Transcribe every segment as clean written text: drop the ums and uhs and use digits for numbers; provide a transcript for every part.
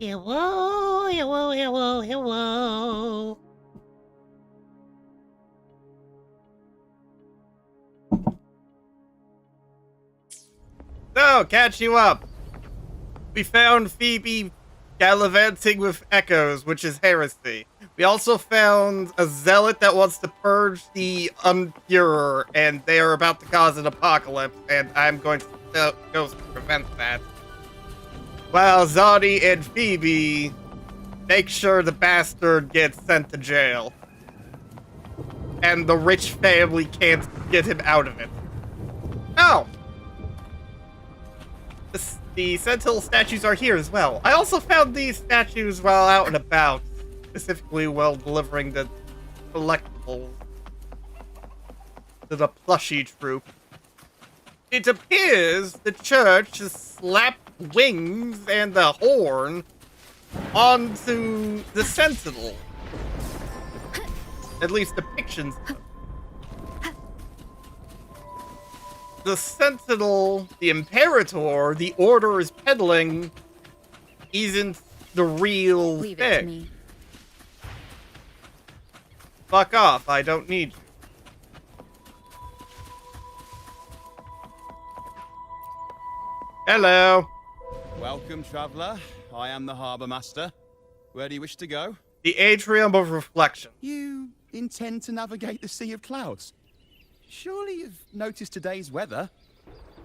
Hello, hello, hello, hello. So, catch you up. We found Phoebe gallivanting with echoes, which is heresy. We also found a zealot that wants to purge the unpurer, and they are about to cause an apocalypse, and I'm going to go prevent that. While Zodi and Phoebe make sure the bastard gets sent to jail. And the rich family can't get him out of it. Oh! The Sentinel statues are here as well. I also found these statues while out and about, specifically while delivering the collectibles to the plushie troop. It appears the church has slapped wings and the horn onto the Sentinel. At least depictions of it. The Sentinel, the Imperator, the Order is peddling isn't the real Leave thing. it to me. Fuck off, I don't need you. Hello. Welcome, traveller. I am the Harbour Master. Where do you wish to go? The Atrium of Reflection. You intend to navigate the Sea of Clouds? Surely you've noticed today's weather?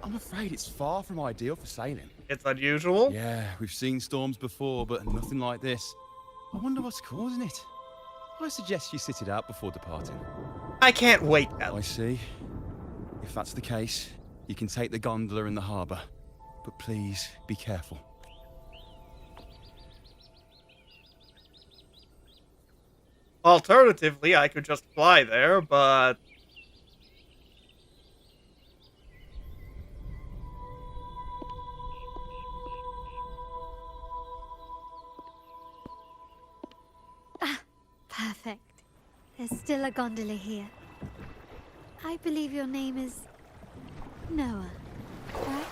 I'm afraid it's far from ideal for sailing. It's unusual. Yeah, we've seen storms before, but nothing like this. I wonder what's causing it. I suggest you sit it out before departing. I can't wait I now. see. If that's the case, you can take the gondola in the harbour. But please, be careful. Alternatively, I could just fly there, but Perfect. There's still a gondola here. I believe your name is Noah, right?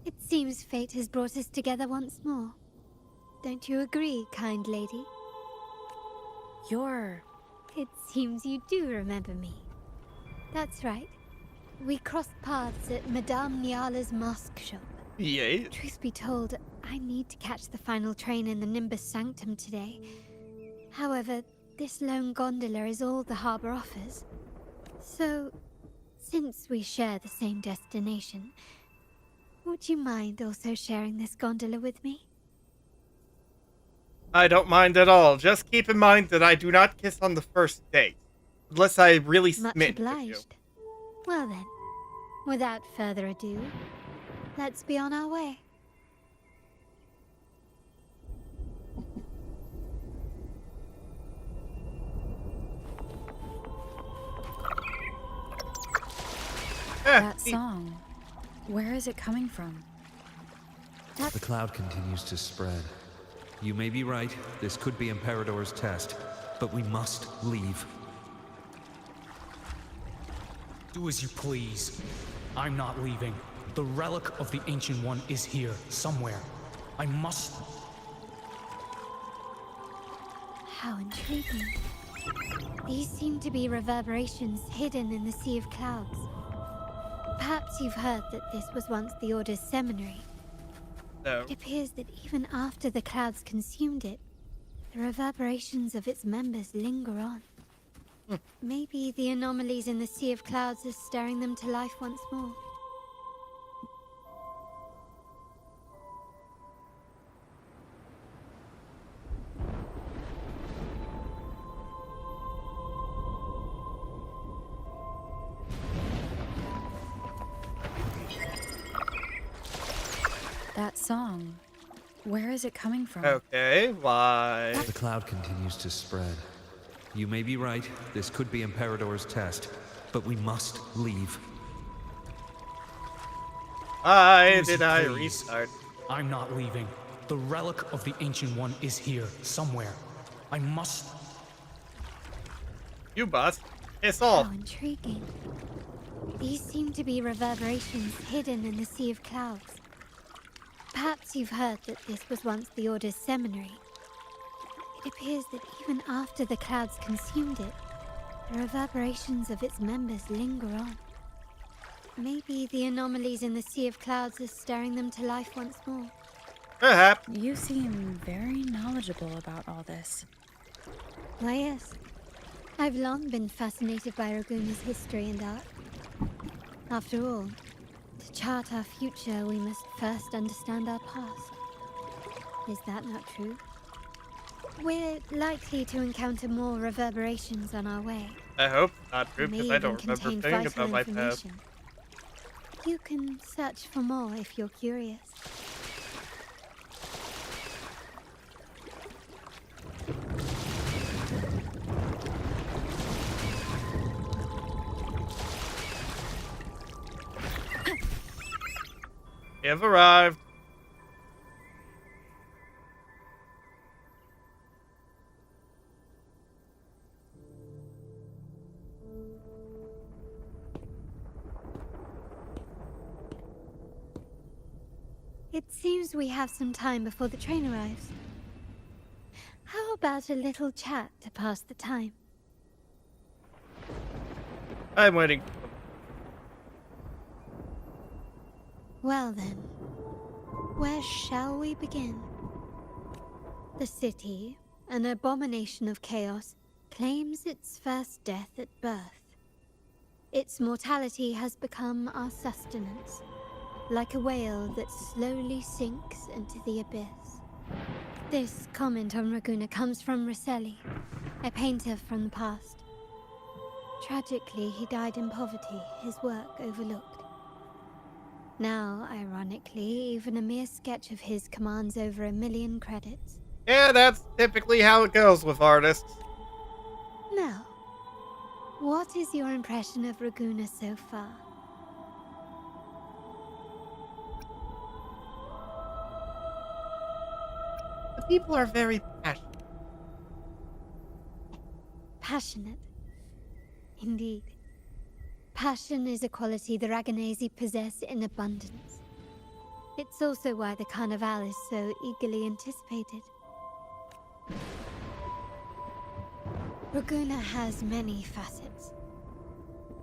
It seems fate has brought us together once more. Don't you agree, kind lady? It seems you do remember me. That's right. We crossed paths at Madame Niala's mosque shop. yay. Truth be told, I need to catch the final train in the Nimbus Sanctum today. However, this lone gondola is all the harbour offers. So, since we share the same destination, would you mind also sharing this gondola with me? I don't mind at all. Just keep in mind that I do not kiss on the first date. Unless I really Much smit with you. obliged. Well then, without further ado, let's be on our way. That song. Where is it coming from? The cloud continues to spread. You may be right, this could be Imperator's test, but we must leave. Do as you please. I'm not leaving. The relic of the Ancient One is here, somewhere. I must... How intriguing. These seem to be reverberations hidden in the Sea of Clouds. Perhaps you've heard that this was once the Order's seminary. No. It appears that even after the clouds consumed it, the reverberations of its members linger on. Maybe the anomalies in the Sea of Clouds are stirring them to life once more. That song. Where is it coming from? Okay, why? The cloud continues to spread. You may be right, this could be Imperator's test, but we must leave. Why Do as did you I please. restart? I'm not leaving. The relic of the Ancient One is here, somewhere. I must... You bust. Piss How off. intriguing. These seem to be reverberations hidden in the Sea of Clouds. Perhaps you've heard that this was once the Order's seminary. It appears that even after the clouds consumed it, the reverberations of its members linger on. Maybe the anomalies in the Sea of Clouds are stirring them to life once more. Perhaps. You seem very knowledgeable about all this. Why, yes. I've long been fascinated by Raguna's history and art. After all, to chart our future, we must first understand our past. Is that not true? We're likely to encounter more reverberations on our way. I hope not true, May because I even don't remember contain thinking vital about my past. information. You can search for more if you're curious. We have arrived. It seems we have some time before the train arrives. How about a little chat to pass the time? I'm waiting. Well then, where shall we begin? The city, an abomination of chaos, claims its first death at birth. Its mortality has become our sustenance, like a whale that slowly sinks into the abyss. This comment on Raguna comes from Rosselli, a painter from the past. Tragically, he died in poverty, his work overlooked. Now, ironically, even a mere sketch of his commands over 1 million credits. Yeah, that's typically how it goes with artists. Now, what is your impression of Raguna so far? The people are very passionate. Passionate. Indeed. Passion is a quality the Raganesi possess in abundance. It's also why the Carnival is so eagerly anticipated. Raguna has many facets.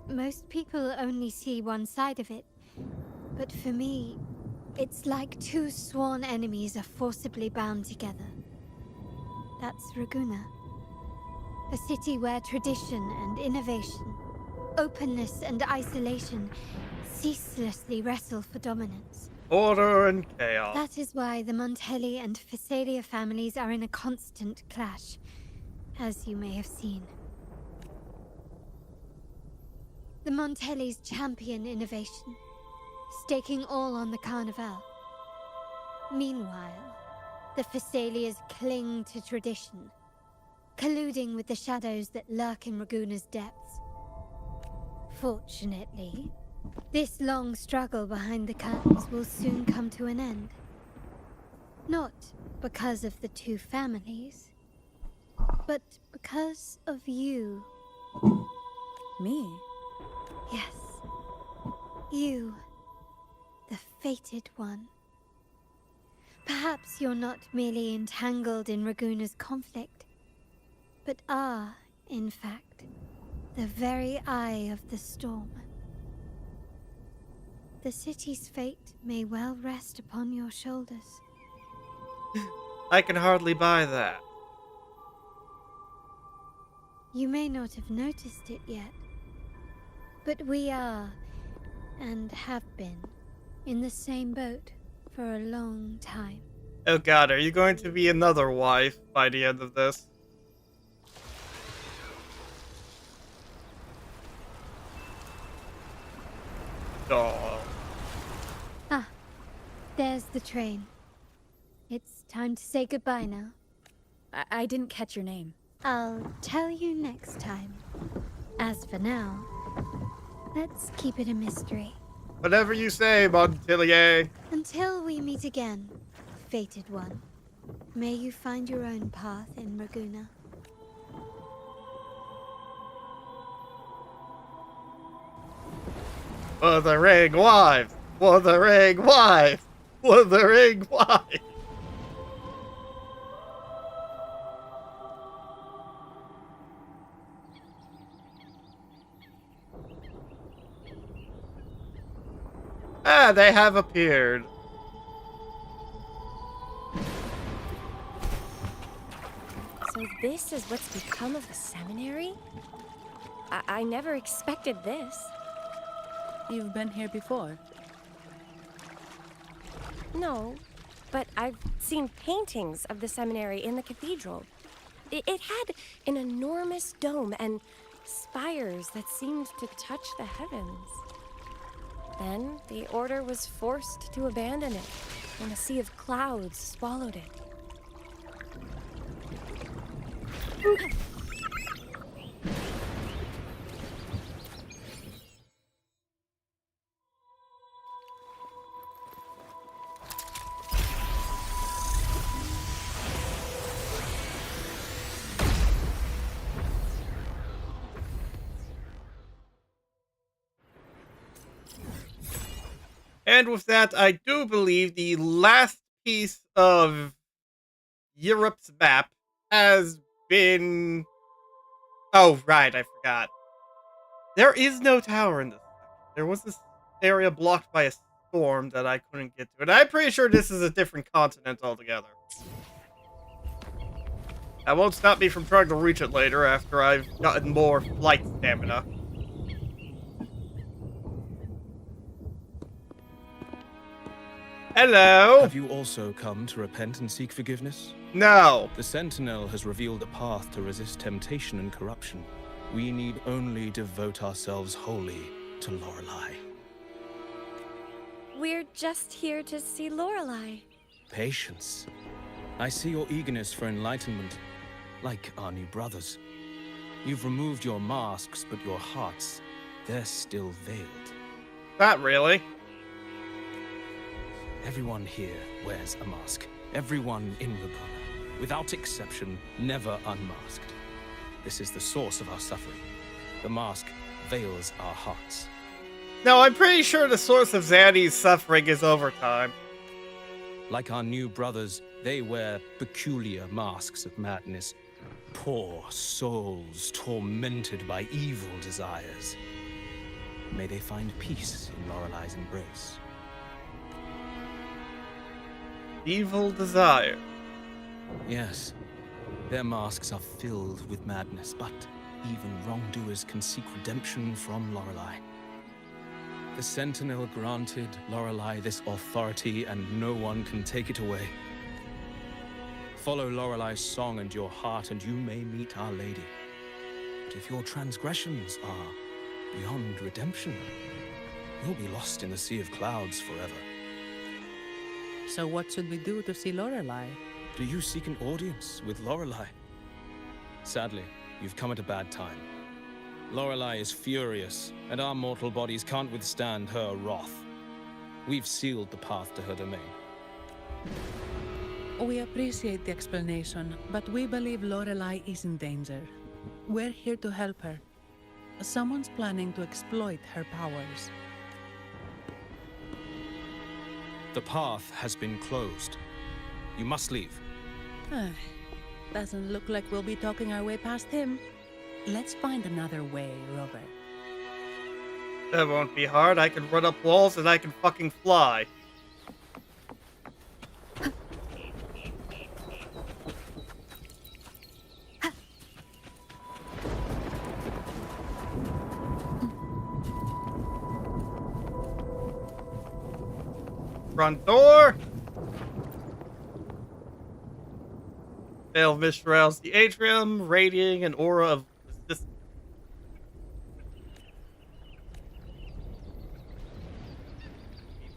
Most people only see one side of it, but for me, it's like two sworn enemies are forcibly bound together. That's Raguna. A city where tradition and innovation, openness and isolation ceaselessly wrestle for dominance. Order and chaos. That is why the Montelli and Phasalia families are in a constant clash, as you may have seen. The Montellis champion innovation, staking all on the Carnival. Meanwhile, the Phasalias cling to tradition, colluding with the shadows that lurk in Raguna's depths. Fortunately, this long struggle behind the curtains will soon come to an end. Not because of the two families, but because of you. Me? Yes. You. The fated one. Perhaps you're not merely entangled in Raguna's conflict, but are, in fact, the very eye of the storm. The city's fate may well rest upon your shoulders. I can hardly buy that. You may not have noticed it yet, but we are, and have been, in the same boat for a long time. Oh god, are you going to be another wife by the end of this? Oh. Ah, there's the train. It's time to say goodbye now. I didn't catch your name. I'll tell you next time. As for now, let's keep it a mystery. Whatever you say, Montpellier. Until we meet again, fated one. May you find your own path in Raguna. Wuthering wives! Wuthering wives! Wuthering wives! Ah, they have appeared. So this is what's become of the seminary? I never expected this. You've been here before? No, but I've seen paintings of the seminary in the cathedral. It had an enormous dome and spires that seemed to touch the heavens. Then the order was forced to abandon it, and a sea of clouds swallowed it. And with that, I do believe the last piece of Europe's map has been... Oh, right, I forgot. There is no tower in this section. There was this area blocked by a storm that I couldn't get to. And I'm pretty sure this is a different continent altogether. That won't stop me from trying to reach it later after I've gotten more flight stamina. Hello? Have you also come to repent and seek forgiveness? No. The Sentinel has revealed a path to resist temptation and corruption. We need only devote ourselves wholly to Lorelei. We're just here to see Lorelei. Patience. I see your eagerness for enlightenment, like our new brothers. You've removed your masks, but your hearts, they're still veiled. Not really. Everyone here wears a mask. Everyone in Rapona, without exception, never unmasked. This is the source of our suffering. The mask veils our hearts. No, I'm pretty sure the source of Zanny's suffering is overtime. Like our new brothers, they wear peculiar masks of madness. Poor souls tormented by evil desires. May they find peace in Lorelei's embrace. Evil desire. Yes, their masks are filled with madness, but even wrongdoers can seek redemption from Lorelei. The Sentinel granted Lorelei this authority, and no one can take it away. Follow Lorelei's song and your heart, and you may meet Our Lady. But if your transgressions are beyond redemption, you'll be lost in the sea of clouds forever. So what should we do to see Lorelei? Do you seek an audience with Lorelei? Sadly, you've come at a bad time. Lorelei is furious, and our mortal bodies can't withstand her wrath. We've sealed the path to her domain. We appreciate the explanation, but we believe Lorelei is in danger. We're here to help her. Someone's planning to exploit her powers. The path has been closed. You must leave. Doesn't look like we'll be talking our way past him. Let's find another way, Robert. That won't be hard. I can run up walls and I can fucking fly. Front door. Veil of Mist surrounds the atrium, radiating an aura of resistance.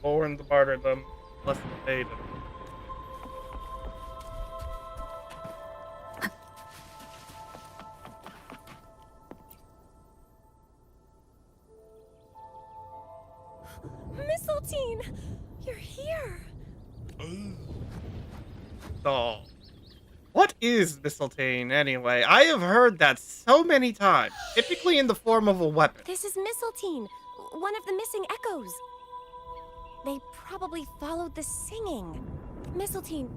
Born the martyrdom, blessed maiden. Mistletoe! You're here! Oh. What is mistletoe, anyway? I have heard that so many times, typically in the form of a weapon. This is Mistletoe, one of the missing echoes. They probably followed the singing. Mistletoe,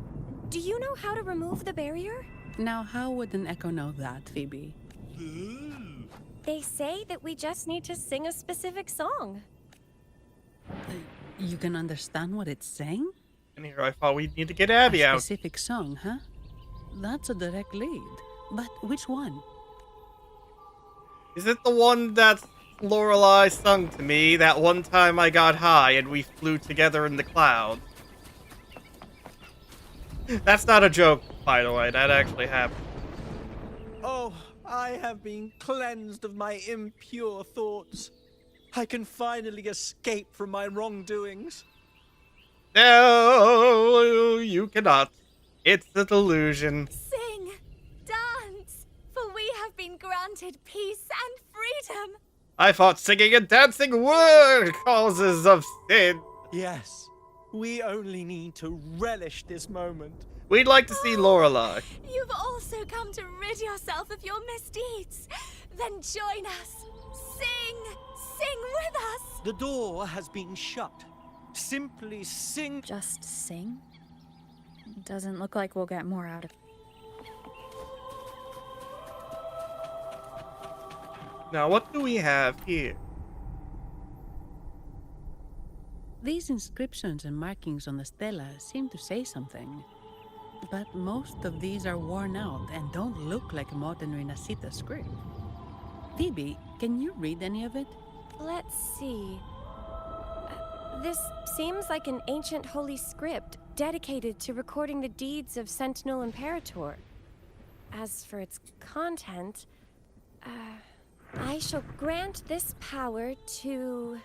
do you know how to remove the barrier? Now, how would an echo know that, Phoebe? They say that we just need to sing a specific song. You can understand what it's saying? And here I thought we'd need to get Abby A out. specific song, huh? That's a direct lead. But which one? Is it the one that Lorelei sung to me that one time I got high and we flew together in the clouds? That's not a joke, by the way. That actually happened. Oh, I have been cleansed of my impure thoughts. I can finally escape from my wrongdoings. No, you cannot. It's a delusion. Sing, dance, for we have been granted peace and freedom. I thought singing and dancing were causes of sin. Yes, we only need to relish this moment. We'd like to see Lorelei. You've also come to rid yourself of your misdeeds. Then join us. Sing with us. The door has been shut. Simply sing. Just sing? Doesn't look like we'll get more out of it. Now, what do we have here? These inscriptions and markings on the stela seem to say something. But most of these are worn out and don't look like modern Renacita script. Phoebe, can you read any of it? Let's see. This seems like an ancient holy script dedicated to recording the deeds of Sentinel Imperator. As for its content, I shall grant this power to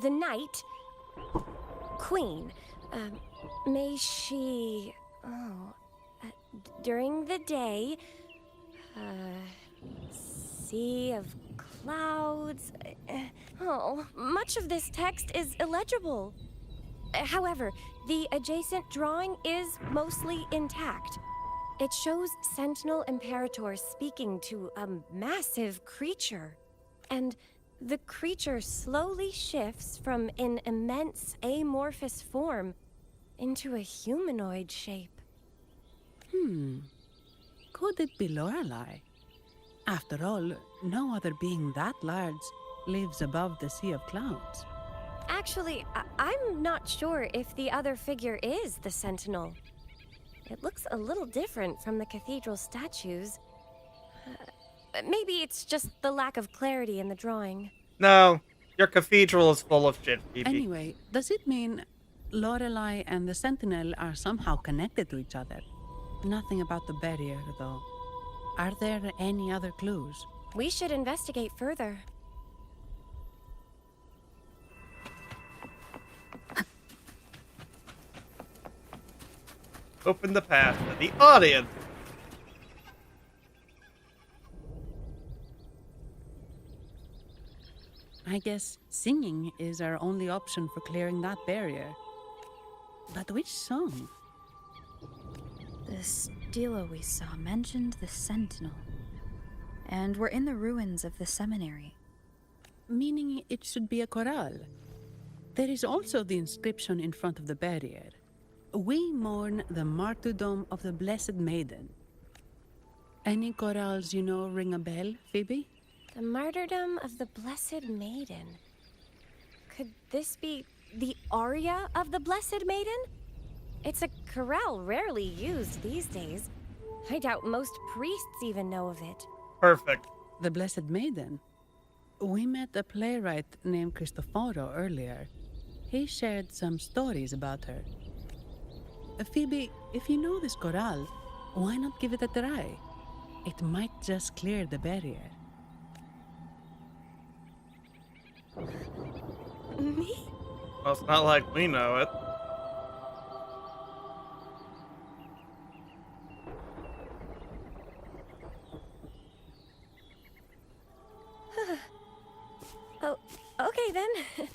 the Knight Queen. May she, during the day, sea of clouds. Much of this text is illegible. However, the adjacent drawing is mostly intact. It shows Sentinel Imperator speaking to a massive creature. And the creature slowly shifts from an immense amorphous form into a humanoid shape. Could it be Lorelei? After all, no other being that large lives above the sea of clouds. Actually, I'm not sure if the other figure is the Sentinel. It looks a little different from the cathedral statues. Maybe it's just the lack of clarity in the drawing. No, your cathedral is full of shit, Phoebe. Anyway, does it mean Lorelei and the Sentinel are somehow connected to each other? Nothing about the barrier, though. Are there any other clues? We should investigate further. Open the path to the audience. I guess singing is our only option for clearing that barrier. But which song? The stela we saw mentioned the Sentinel. And we're in the ruins of the seminary. Meaning it should be a chorale. There is also the inscription in front of the barrier. We mourn the martyrdom of the Blessed Maiden. Any chorales you know ring a bell, Phoebe? The martyrdom of the Blessed Maiden. Could this be the aria of the Blessed Maiden? It's a chorale rarely used these days. I doubt most priests even know of it. Perfect. The Blessed Maiden? We met a playwright named Cristoforo earlier. He shared some stories about her. Phoebe, if you know this chorale, why not give it a try? It might just clear the barrier. Me? Well, it's not like we know it. Oh, okay then.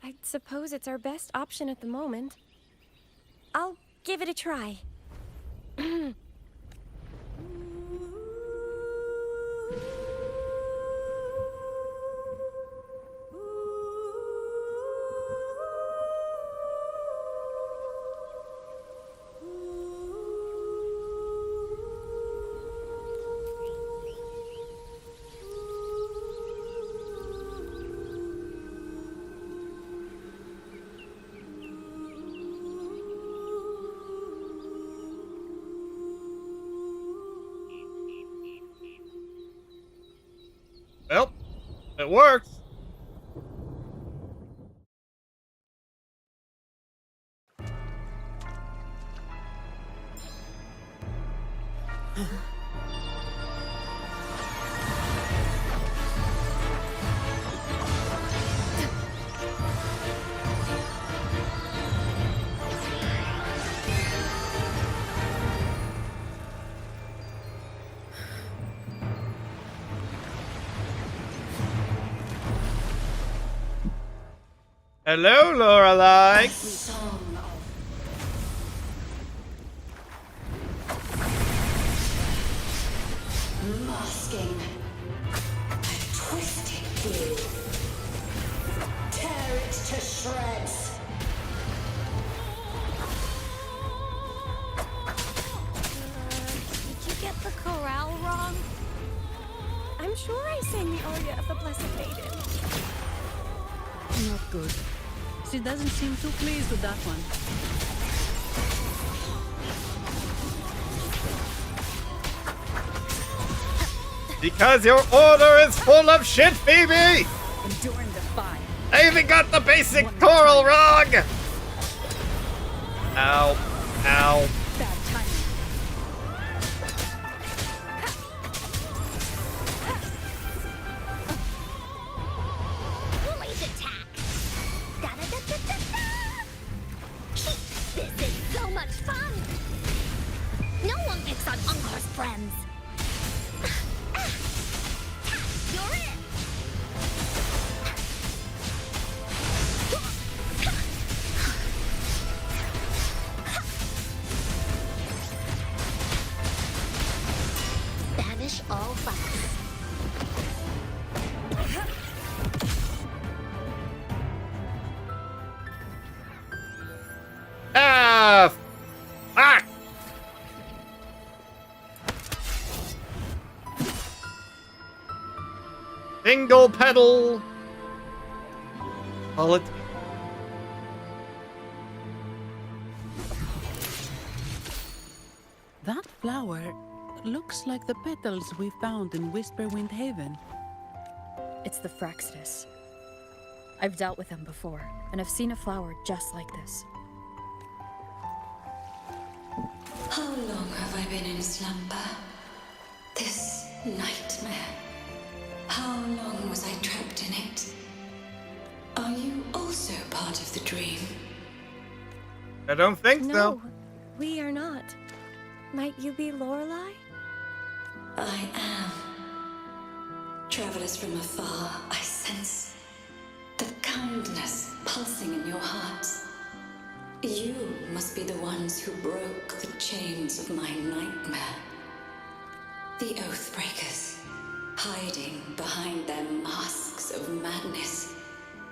I suppose it's our best option at the moment. I'll give it a try. It works. Hello, Lorelai. Masking a twisted glue. Tear it to shreds. Did you get the chorale wrong? I'm sure I sang the aria of the Blessed Maiden. Not good. She doesn't seem too pleased with that one. Because your order is full of shit, Phoebe! Enduring the fire. I even got the basic choral wrong! Ow. Ow. Bad timing. Bullies attack. Da-da-da-da-da-da. This is so much fun. No one picks on Ungar's friends. You're it. Banish all vice. Ah! Fuck! Single pedal. Call it. That flower looks like the petals we found in Whisperwind Haven. It's the Fraxtus. I've dealt with them before, and I've seen a flower just like this. How long have I been in slumber? This nightmare. How long was I trapped in it? Are you also part of the dream? I don't think No, so. we are not. Might you be Lorelai? I am. Travelers from afar, I sense the kindness pulsing in your hearts. You must be the ones who broke the chains of my nightmare. The Oathbreakers, hiding behind their masks of madness.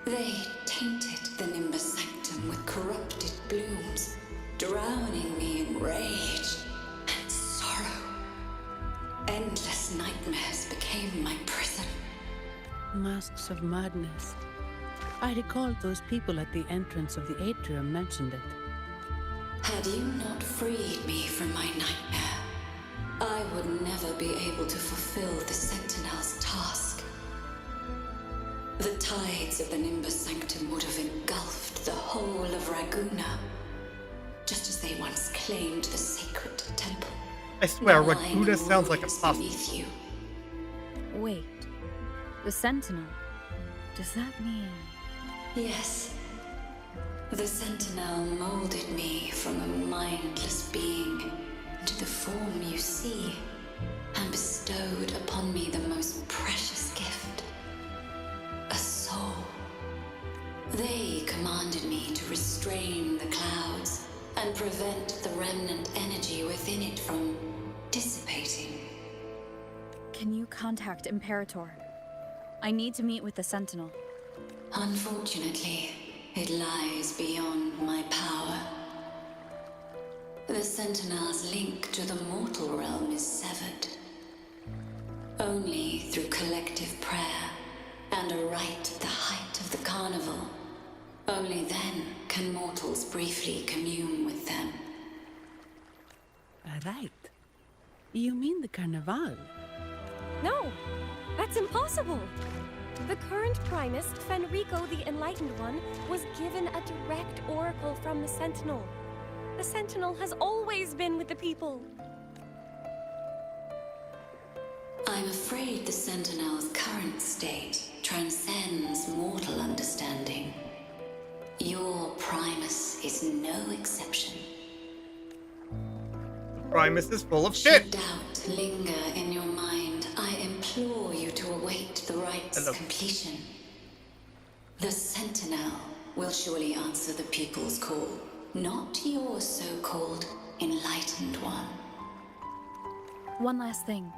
They tainted the Nimbus Sanctum with corrupted blooms, drowning me in rage and sorrow. Endless nightmares became my prison. Masks of madness. I recall those people at the entrance of the atrium mentioned it. Had you not freed me from my nightmare, I would never be able to fulfill the Sentinel's task. The tides of the Nimbus Sanctum would have engulfed the whole of Raguna, just as they once claimed the sacred temple. I swear, Now I Raguna know sounds like a is pasta. beneath you. Wait. The Sentinel. Does that mean... Yes. The Sentinel molded me from a mindless being into the form you see, and bestowed upon me the most precious gift. A soul. They commanded me to restrain the clouds and prevent the remnant energy within it from dissipating. Can you contact Imperator? I need to meet with the Sentinel. Unfortunately, it lies beyond my power. The Sentinel's link to the mortal realm is severed. Only through collective prayer and a rite at the height of the carnival. Only then can mortals briefly commune with them. Right. You mean the Carnival? No, that's impossible. The current Primus, Fenrico the Enlightened One, was given a direct oracle from the Sentinel. The Sentinel has always been with the people. I'm afraid the Sentinel's current state transcends mortal understanding. Your Primus is no exception. Primus is full of shit. Should doubt linger in your mind, I implore you to await the rite's completion. The Sentinel will surely answer the people's call, not your so-called Enlightened One. One last thing.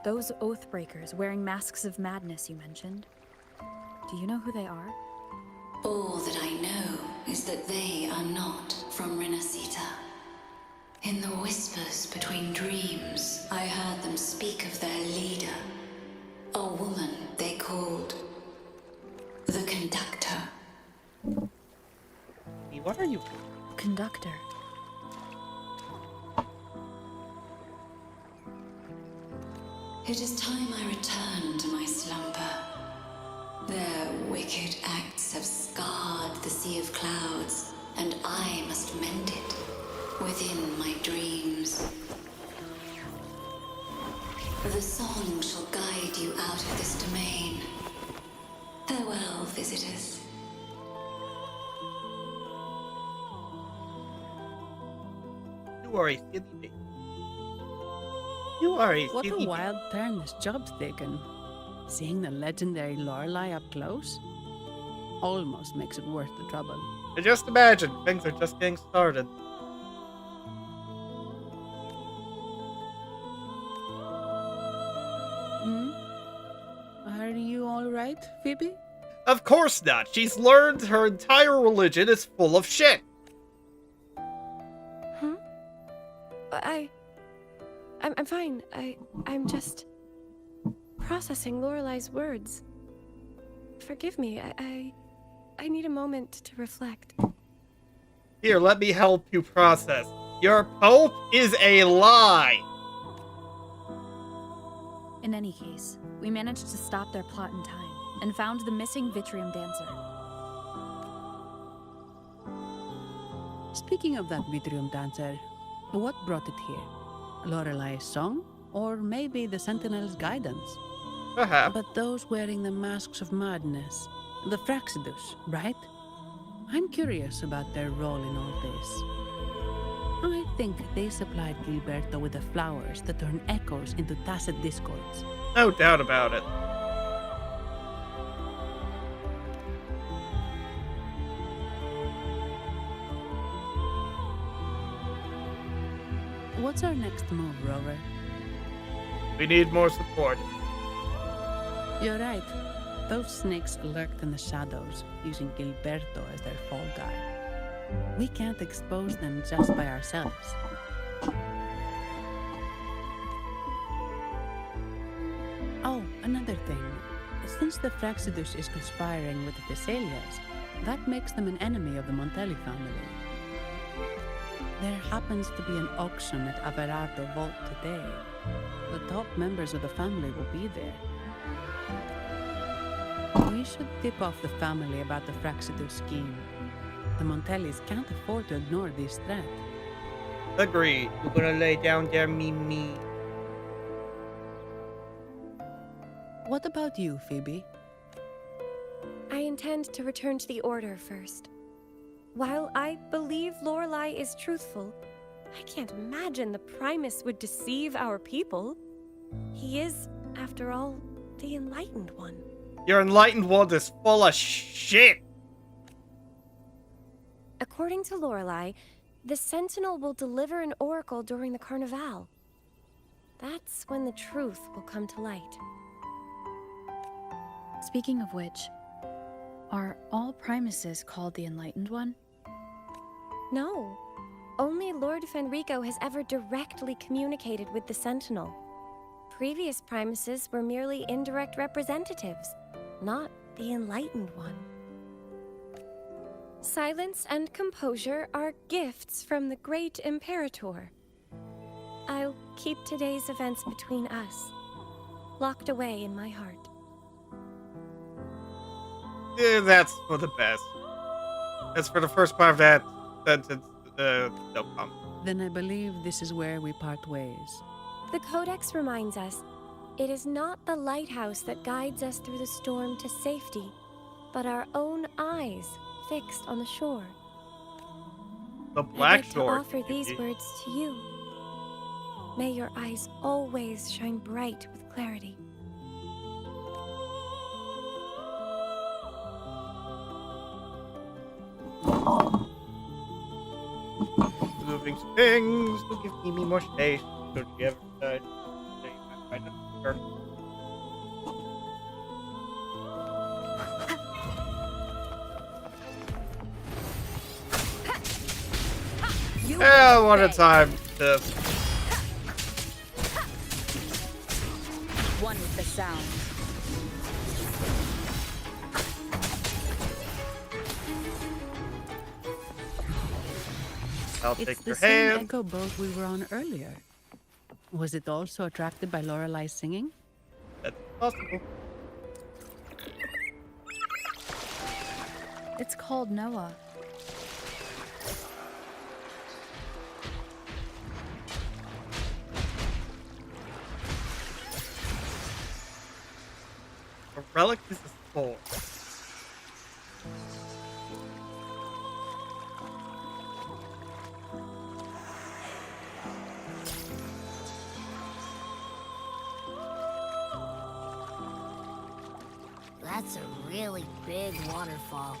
Those Oathbreakers wearing masks of madness you mentioned. Do you know who they are? All that I know is that they are not from Renacita. In the whispers between dreams, I heard them speak of their leader, a woman they called the Conductor. What are you? Conductor. It is time I return to my slumber. Their wicked acts have scarred the Sea of Clouds, and I must mend it within my dreams. The song shall guide you out of this domain. Farewell, visitors. You are a silly baby. You are a What silly a wild turn this job's taken. Seeing the legendary Lorelei up close almost makes it worth the trouble. baby. Just imagine, things are just getting started. Are you all right, Phoebe? Of course not. She's learned her entire religion is full of shit. I'm fine. I'm just processing Lorelei's words. Forgive me. I need a moment to reflect. Here, let me help you process. Your Pope is a lie. In any case, we managed to stop their plot in time and found the missing Vitrium dancer. Speaking of that Vitrium dancer, what brought it here? Lorelei's song? Or maybe the Sentinel's guidance? Perhaps. But those wearing the masks of madness, the Fraxidus, right? I'm curious about their role in all this. I think they supplied Gilberto with the flowers that turn echoes into tacit discords. No doubt about it. What's our next move, Rover? We need more support. You're right. Those snakes lurked in the shadows, using Gilberto as their fall guy. We can't expose them just by ourselves. Oh, another thing. Since the Fraxidus is conspiring with the Thessalias, that makes them an enemy of the Montelli family. There happens to be an auction at Averardo Vault today. The top members of the family will be there. We should tip off the family about the Fraxidus scheme. The Montellis can't afford to ignore this threat. Agreed. You're gonna lay down there, Mimi. What about you, Phoebe? I intend to return to the Order first. While I believe Lorelei is truthful, I can't imagine the Primus would deceive our people. He is, after all, the Enlightened One. Your Enlightened One is full of shit. According to Lorelei, the Sentinel will deliver an oracle during the Carnival. That's when the truth will come to light. Speaking of which, are all Primuses called the Enlightened One? No. Only Lord Fenrico has ever directly communicated with the Sentinel. Previous Primuses were merely indirect representatives, not the Enlightened One. Silence and composure are gifts from the great Imperator. I'll keep today's events between us, locked away in my heart. That's for the best. That's for the first part of that sentence. No comment. Then I believe this is where we part ways. The Codex reminds us it is not the lighthouse that guides us through the storm to safety, but our own eyes fixed on the shore. The I'd Black like Shore. to offer these words to you. May your eyes always shine bright with clarity. Moving things will give me more space. Don't you ever one at a time. One with the sound. I'll It's take the your same hand. echo boat we were on earlier. Was it also attracted by Lorelai's singing? That's possible. It's called Noah. A relic is a soul. That's a really big waterfall.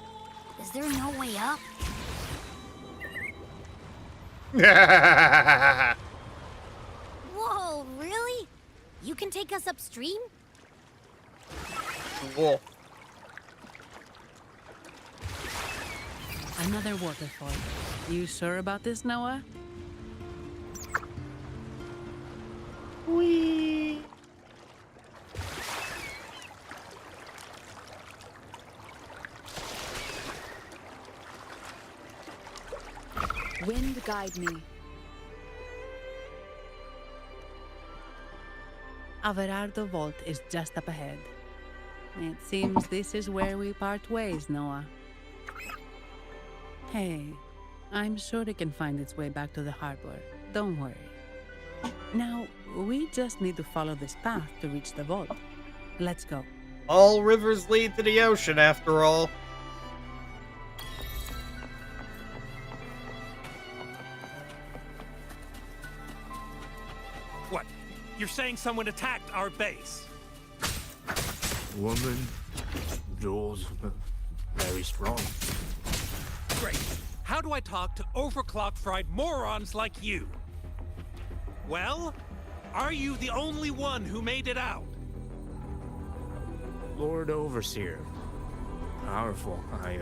Is there no way up? Whoa, really? You can take us upstream? Cool. Another waterfall. You sure about this, Noah? Whee! Wind guide me. Averardo Vault is just up ahead. It seems this is where we part ways, Noah. Hey, I'm sure it can find its way back to the harbor. Don't worry. Now, we just need to follow this path to reach the vault. Let's go. All rivers lead to the ocean, after all. What? You're saying someone attacked our base? Woman, doors, very strong. Great. How do I talk to overclock-fried morons like you? Well, are you the only one who made it out? Lord Overseer. Powerful, I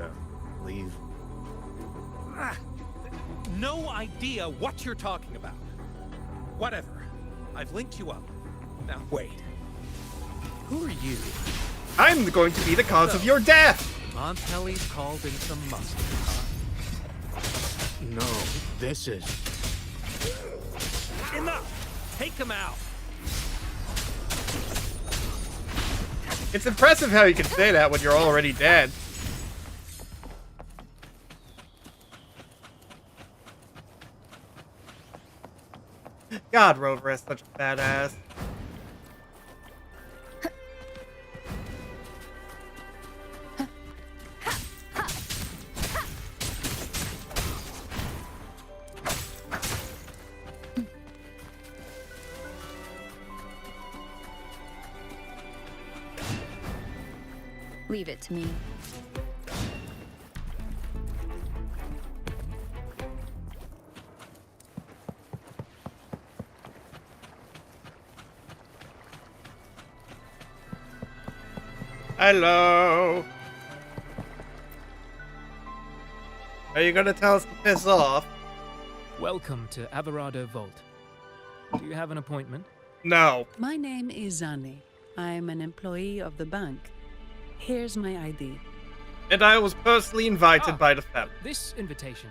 believe. No idea what you're talking about. Whatever. I've linked you up. Now, wait. Who are you? I'm going to be the cause of your death! Montpelli's called in some mustard, huh? No, this is... Enough! Take him out! It's impressive how you can say that when you're already dead. God, Rover is such a badass. Leave it to me. Hello. Are you gonna tell us to piss off? Welcome to Averardo Vault. Do you have an appointment? No. My name is Zani. I'm an employee of the bank. Here's my ID. And I was personally invited by the family. This invitation.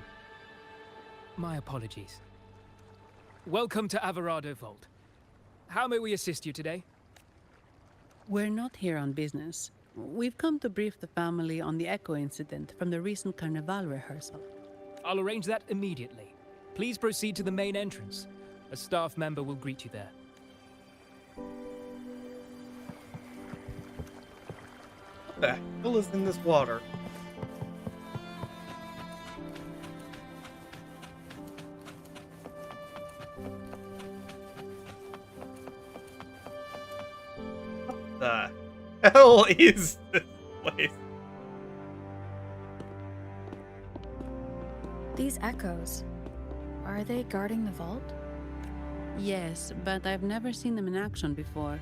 My apologies. Welcome to Averardo Vault. How may we assist you today? We're not here on business. We've come to brief the family on the Echo incident from the recent Carnival rehearsal. I'll arrange that immediately. Please proceed to the main entrance. A staff member will greet you there. What the hell is in this water? What the hell is this place? These echoes, are they guarding the vault? Yes, but I've never seen them in action before.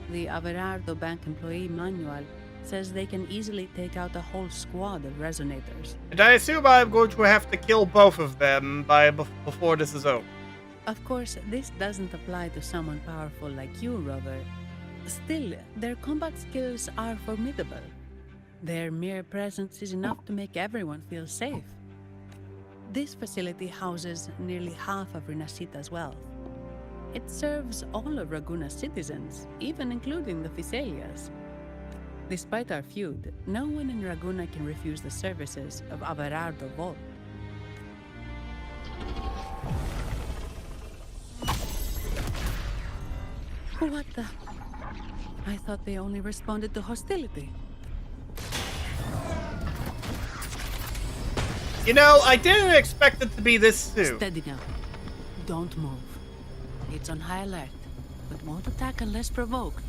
The Averardo Bank employee manual says they can easily take out a whole squad of resonators. And I assume I'm going to have to kill both of them before this is over. Of course, this doesn't apply to someone powerful like you, Rover. Still, their combat skills are formidable. Their mere presence is enough to make everyone feel safe. This facility houses nearly half of Renacita's wealth. It serves all of Raguna's citizens, even including the Physaelias. Despite our feud, no one in Raguna can refuse the services of Averardo Vault. What the? I thought they only responded to hostility. You know, I didn't expect it to be this soon. Steady now. Don't move. It's on high alert, but won't attack unless provoked.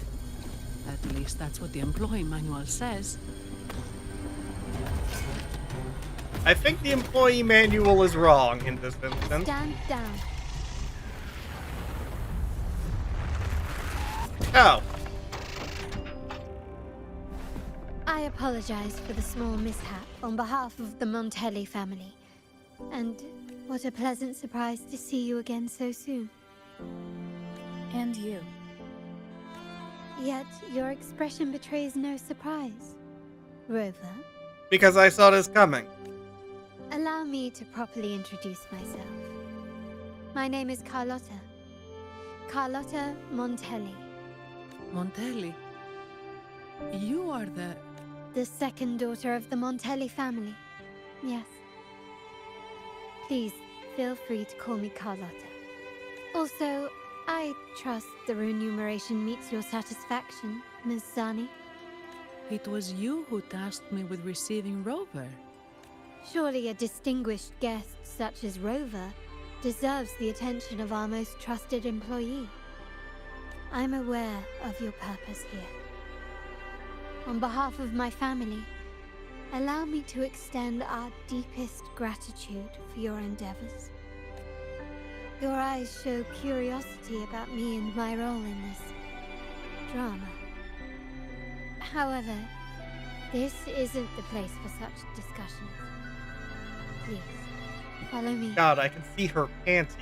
At least that's what the employee manual says. I think the employee manual is wrong in this instance. Stand down. Oh. I apologize for the small mishap on behalf of the Montelli family. And what a pleasant surprise to see you again so soon. And you. Yet your expression betrays no surprise. Rover, Because I saw this coming. allow me to properly introduce myself. My name is Carlotta. Carlotta Montelli. Montelli? You are the second daughter of the Montelli family. Yes. Please, feel free to call me Carlotta. Also, I trust the remuneration meets your satisfaction, Ms. Zani. It was you who tasked me with receiving Rover. Surely a distinguished guest such as Rover deserves the attention of our most trusted employee. I'm aware of your purpose here. On behalf of my family, allow me to extend our deepest gratitude for your endeavors. Your eyes show curiosity about me and my role in this drama. However, this isn't the place for such discussions. Please, follow me. God, I can see her panties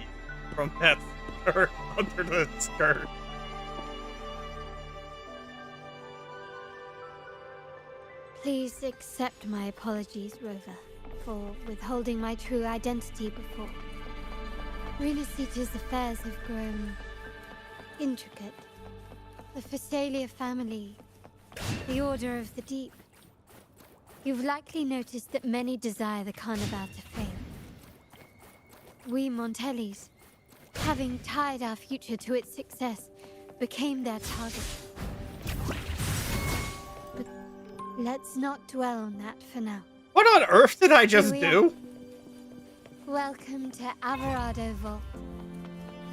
from that skirt under the skirt. Please accept my apologies, Rover, for withholding my true identity before. Renacita's affairs have grown intricate. The Physaelia family, the Order of the Deep. You've likely noticed that many desire the Carnival to fail. We Montellis, having tied our future to its success, became their target. But let's not dwell on that for now. What on earth did I just do? Welcome to Averardo Vault,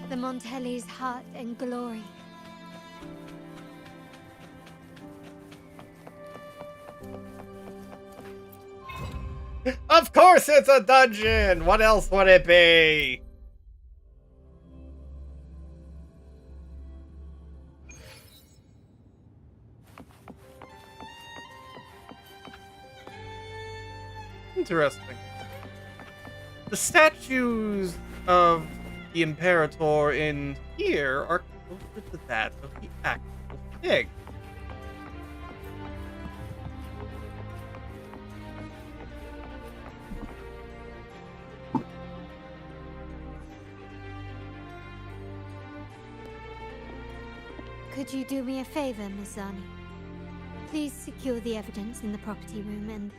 the Montelli's heart and glory. Of course it's a dungeon! What else would it be? Interesting. The statues of the Imperator in here are closer to that of the actual thing. Could you do me a favor, Miss Zani? Please secure the evidence in the property room and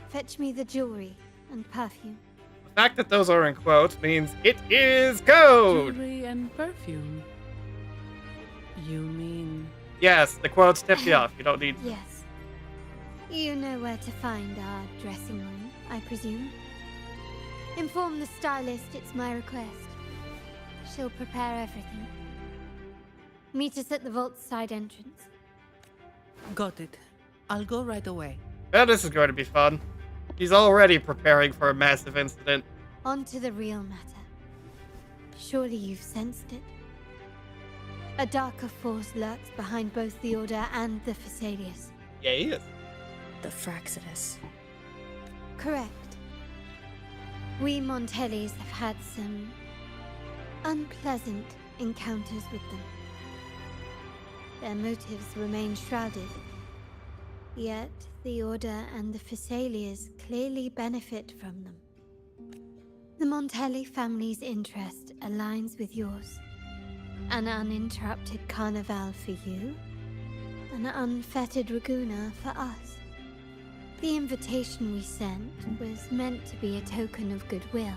fetch me the jewelry and perfume. The fact that those are in quotes means it is code! Jewelry and perfume. You mean... Yes, the quotes tip you off. You don't need... Yes. You know where to find our dressing room, I presume. Inform the stylist it's my request. She'll prepare everything. Meet us at the vault's side entrance. Got it. I'll go right away. Well, this is going to be fun. He's already preparing for a massive incident. On to the real matter. Surely you've sensed it. A darker force lurks behind both the Order and the Phasaelius. Yeah, he is. The Fraxidus. Correct. We Montellis have had some unpleasant encounters with them. Their motives remain shrouded. Yet, the Order and the Phasaelius clearly benefit from them. The Montelli family's interest aligns with yours. An uninterrupted carnival for you, an unfettered Raguna for us. The invitation we sent was meant to be a token of goodwill.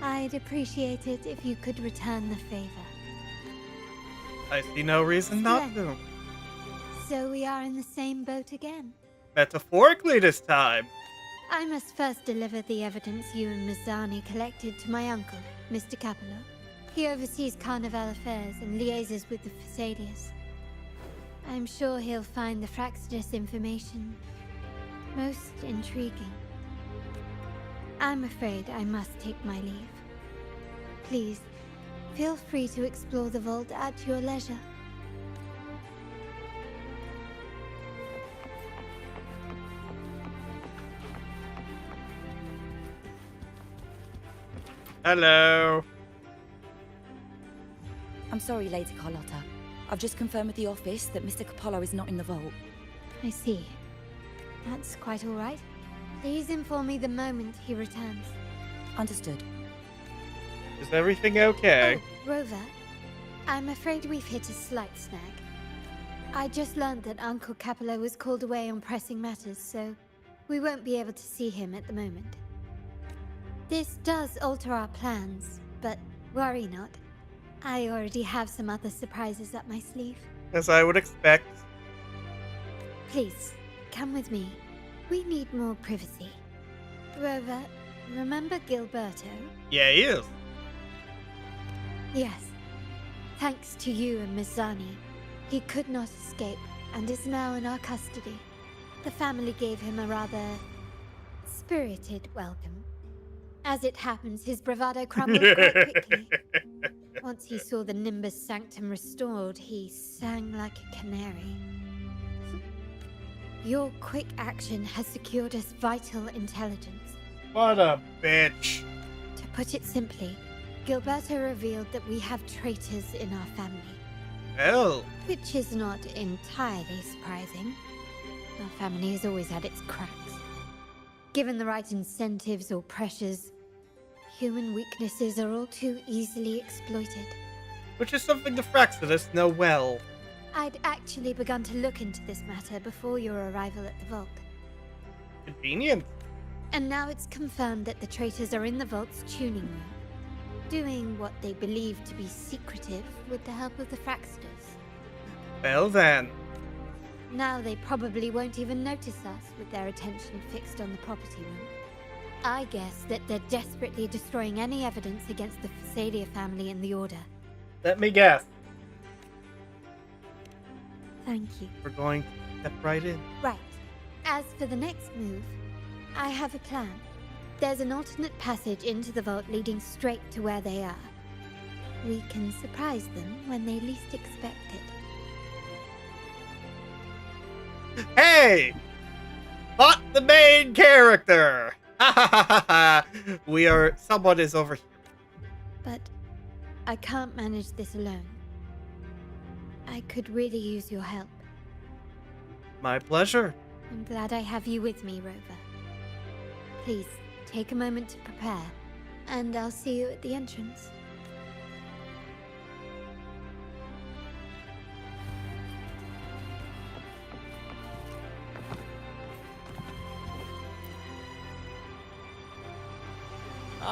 I'd appreciate it if you could return the favor. I see no reason not to. So we are in the same boat again. Metaphorically this time. I must first deliver the evidence you and Mazzani collected to my uncle, Mr. Capello. He oversees Carnival affairs and liaises with the Phasaelius. I'm sure he'll find the Fraxidus information most intriguing. I'm afraid I must take my leave. Please, feel free to explore the vault at your leisure. Hello. I'm sorry, Lady Carlotta. I've just confirmed with the office that Mr. Capello is not in the vault. I see. That's quite all right. Please inform me the moment he returns. Understood. Is everything okay? Oh, Rover, I'm afraid we've hit a slight snag. I just learned that Uncle Capello was called away on pressing matters, so we won't be able to see him at the moment. This does alter our plans, but worry not. I already have some other surprises up my sleeve. As I would expect. Please, come with me. We need more privacy. Rover, remember Gilberto? Yeah, he is. Yes. Thanks to you and Mazzani, he could not escape and is now in our custody. The family gave him a rather spirited welcome. As it happens, his bravado crumbled quite quickly. Once he saw the Nimbus Sanctum restored, he sang like a canary. Your quick action has secured us vital intelligence. What a bitch. To put it simply, Gilberto revealed that we have traitors in our family. Well. Which is not entirely surprising. Our family has always had its cracks. Given the right incentives or pressures, human weaknesses are all too easily exploited. Which is something the Fraxidus know well. I'd actually begun to look into this matter before your arrival at the vault. Convenient. And now it's confirmed that the traitors are in the vault's tuning room, doing what they believe to be secretive with the help of the Fraxidus. Well then. Now they probably won't even notice us with their attention fixed on the property room. I guess that they're desperately destroying any evidence against the Phasalia family and the Order. Let me guess. Thank you. We're going to step right in. Right. As for the next move, I have a plan. There's an alternate passage into the vault leading straight to where they are. We can surprise them when they least expect it. Hey! Not the main character! Someone is over here. But I can't manage this alone. I could really use your help. My pleasure. I'm glad I have you with me, Rover. Please, take a moment to prepare, and I'll see you at the entrance.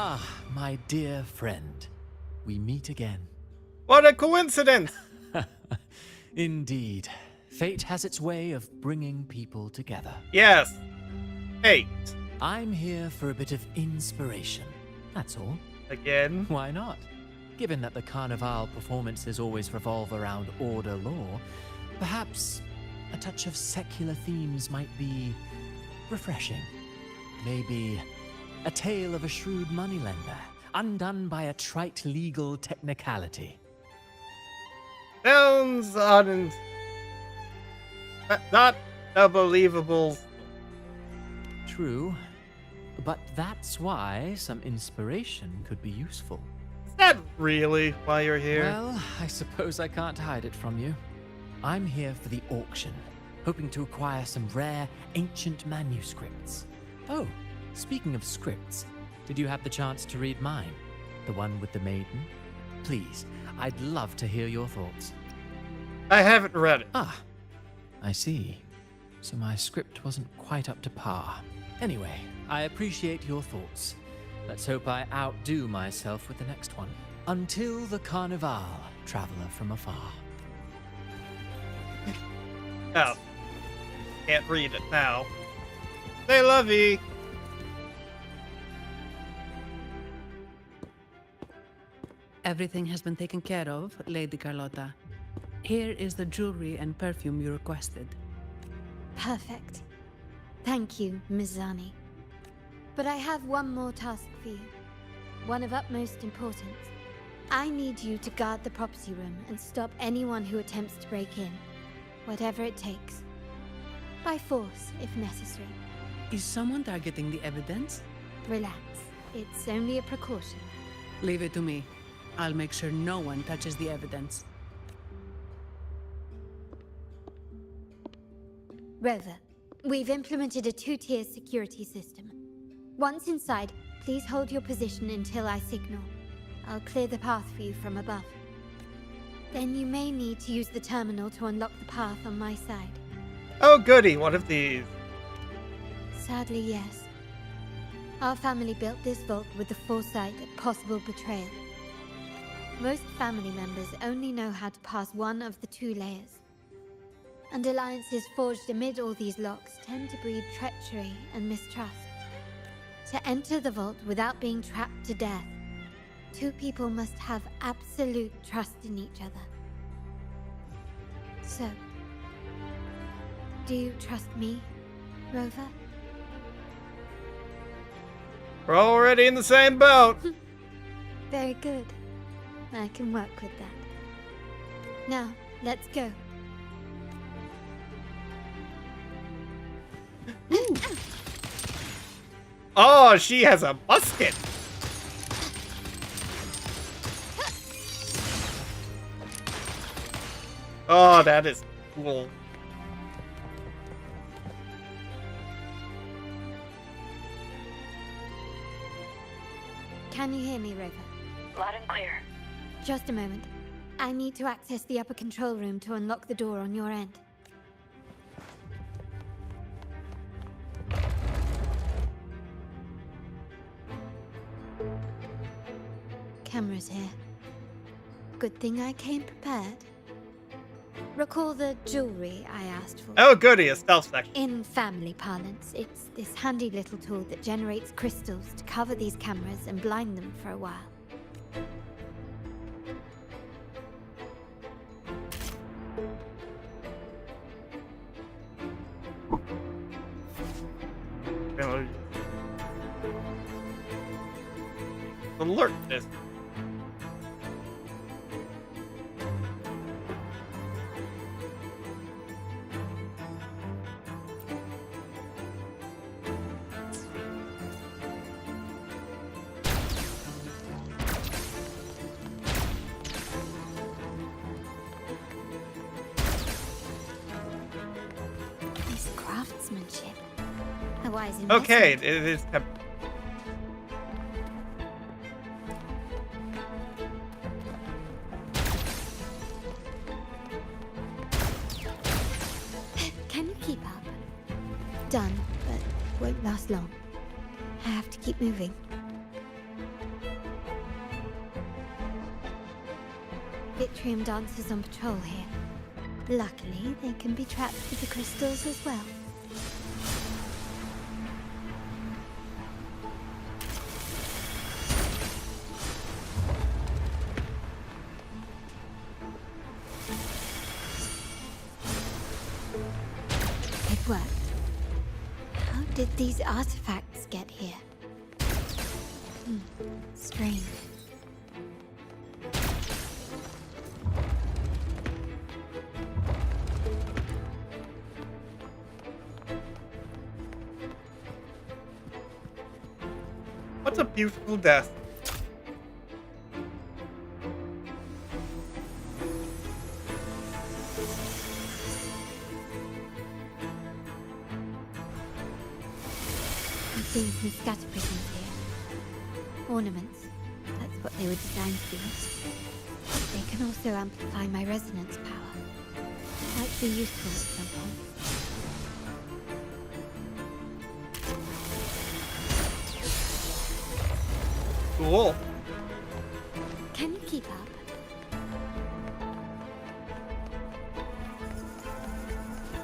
Ah, my dear friend. We meet again. What a coincidence! Indeed. Fate has its way of bringing people together. Yes. Fate. I'm here for a bit of inspiration. That's all. Again? Why not? Given that the Carnival performances always revolve around order law, perhaps a touch of secular themes might be refreshing. Maybe a tale of a shrewd moneylender, undone by a trite legal technicality. Sounds not unbelievable. True, but that's why some inspiration could be useful. Is that really why you're here? Well, I suppose I can't hide it from you. I'm here for the auction, hoping to acquire some rare, ancient manuscripts. Oh, speaking of scripts, did you have the chance to read mine? The one with the maiden? Please, I'd love to hear your thoughts. I haven't read it. Ah, I see. So my script wasn't quite up to par. Anyway, I appreciate your thoughts. Let's hope I outdo myself with the next one. Until the Carnival, traveler from afar. Oh. Can't read it now. Say lovey. Everything has been taken care of, Lady Carlotta. Here is the jewelry and perfume you requested. Perfect. Thank you, Ms. Zani. But I have one more task for you. One of utmost importance. I need you to guard the property room and stop anyone who attempts to break in. Whatever it takes. By force, if necessary. Is someone targeting the evidence? Relax. It's only a precaution. Leave it to me. I'll make sure no one touches the evidence. Rover, we've implemented a 2-tier security system. Once inside, please hold your position until I signal. I'll clear the path for you from above. Then you may need to use the terminal to unlock the path on my side. Oh goody, one of these. Sadly, yes. Our family built this vault with the foresight of possible betrayal. Most family members only know how to pass one of the 2 layers. And alliances forged amid all these locks tend to breed treachery and mistrust. To enter the vault without being trapped to death, 2 people must have absolute trust in each other. So, do you trust me, Rover? We're already in the same boat. Very good. I can work with that. Now, let's go. Oh, she has a musket. Oh, that is cool. Can you hear me, Rover? Loud and clear. Just a moment. I need to access the upper control room to unlock the door on your end. Cameras here. Good thing I came prepared. Recall the jewelry I asked for? Oh goody, a stealth section. In family parlance, it's this handy little tool that generates crystals to cover these cameras and blind them for a while. Alert this. This craftsmanship. A wise investment. Okay, it is. Can you keep up? Done, but won't last long. I have to keep moving. Vitrium dancers on patrol here. Luckily, they can be trapped with the crystals as well. It worked. How did these artifacts get here? Strange. What a beautiful death. I'm seeing some scatter prisms here. Ornaments. That's what they were designed to be. They can also amplify my resonance power. Might be useful at some point. Cool. Can you keep up?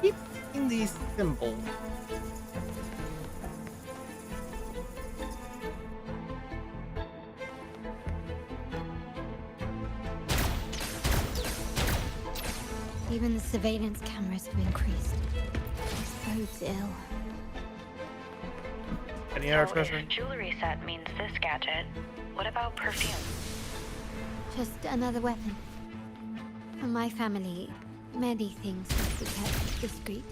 Keep in these symbols. Even the surveillance cameras have increased. This bodes ill. Any other So treasure? if jewelry set means this gadget, what about perfume? Just another weapon. For my family, many things must be kept discreet.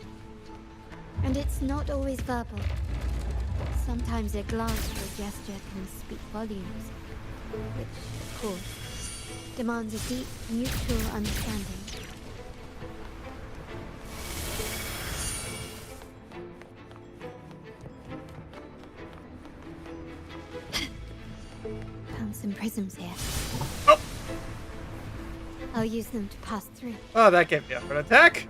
And it's not always verbal. Sometimes a glance or a gesture can speak volumes. Which, of course, demands a deep, mutual understanding. Found some prisms here. Oh! I'll use them to pass through. Oh, that gave me a heart attack.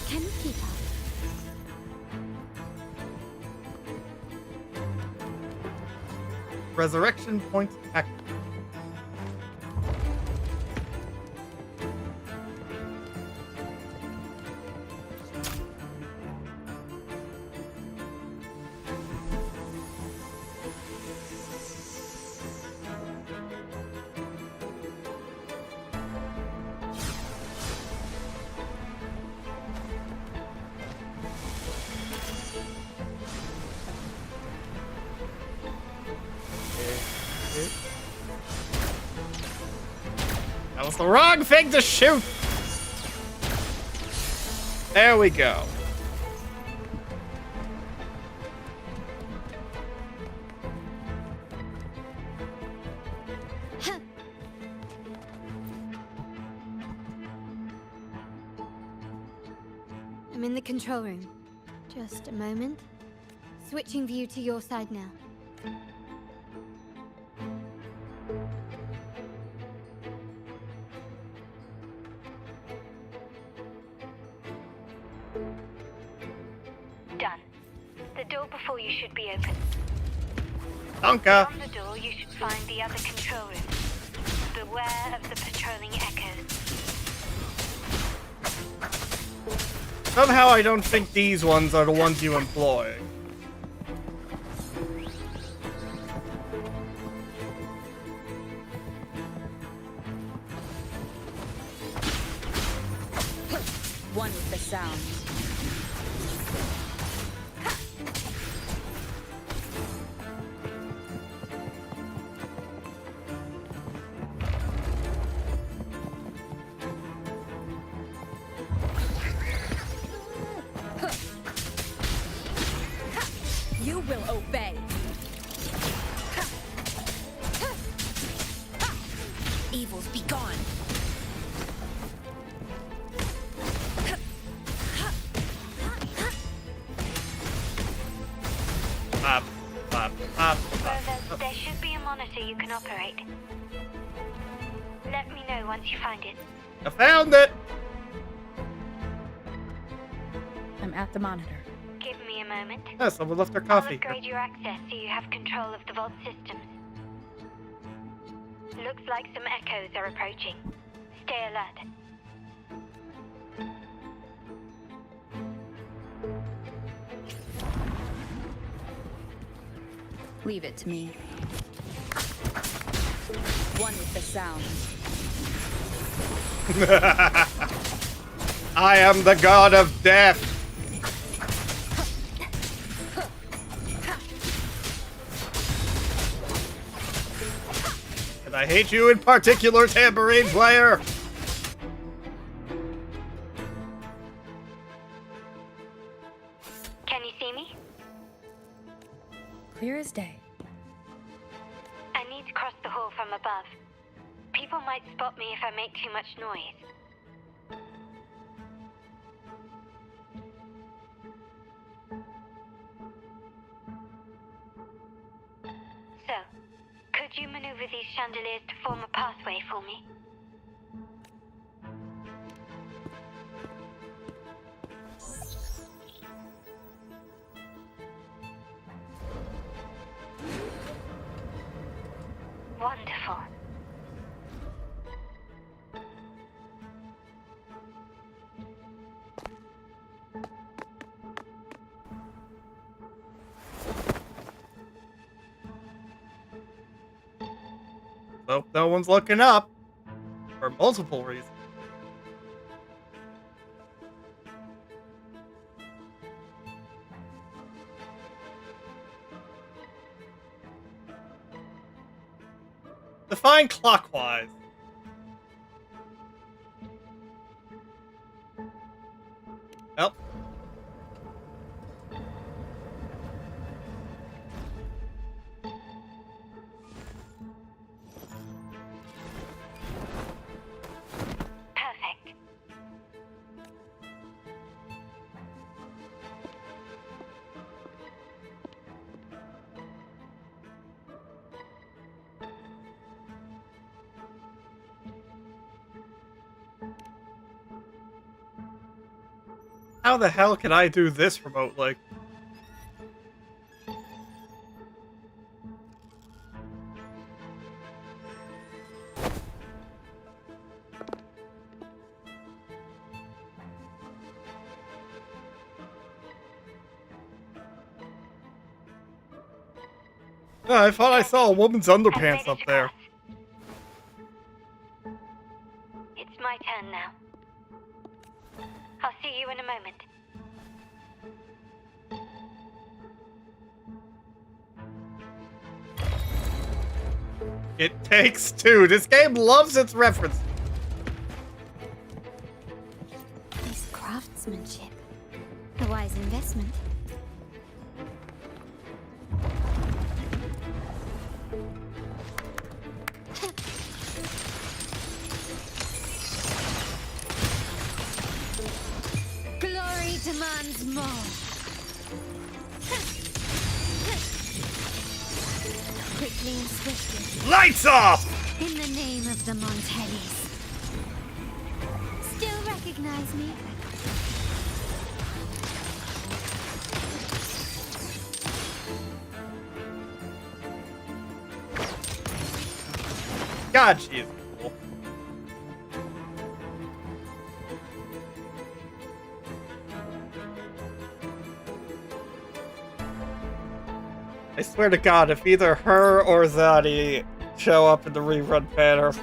Can you keep up? Resurrection point active. That was the wrong thing to shoot! There we go. I'm in the control room. Just a moment. Switching view to your side now. Done. The door before you should be open. Donka. From the door, you should find the other control room. Beware of the patrolling echoes. Somehow I don't think these ones are the ones you employ. One with the sound. You will obey. Evils be gone. There should be a monitor you can operate. Let me know once you find it. I found it! I'm at the monitor. Give me a moment. Yeah, someone left their I'll coffee here. upgrade your access so you have control of the vault systems. Looks like some echoes are approaching. Stay alert. Leave it to me. One with the sound. I am the god of death. And I hate you in particular, tambourine player. Can you see me? Clear as day. I need to cross the hall from above. People might spot me if I make too much noise. So, could you maneuver these chandeliers to form a pathway for me? Wonderful. So no one's looking up for multiple reasons. Define clockwise. Yep. Perfect. How the hell can I do this remotely? Oh, I thought I saw a woman's underpants up there. It's my turn now. I'll see you in a moment. It takes two. This game loves its references. This craftsmanship. A wise investment. Glory demands more. Quickly and swiftly. Lights off! In the name of the Montellis. Still recognize me? God, she is cool. I swear to God, if either her or Zadi show up in the rerun banner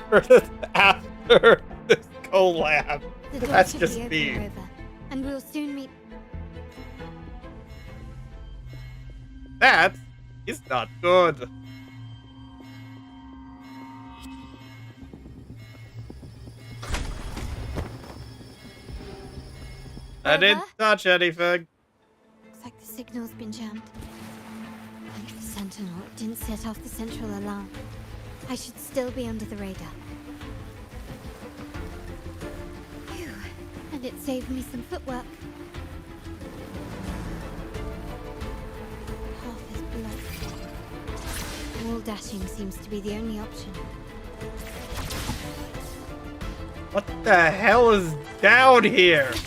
after this collab, The door that's should just be open, me. Rover, and we'll soon meet. That is not good. I didn't touch anything. Looks like the signal's been jammed. Thank the Sentinel, it didn't set off the central alarm. I should still be under the radar. Phew. And it saved me some footwork. Half is blocked. Wall dashing seems to be the only option. What the hell is down here? Is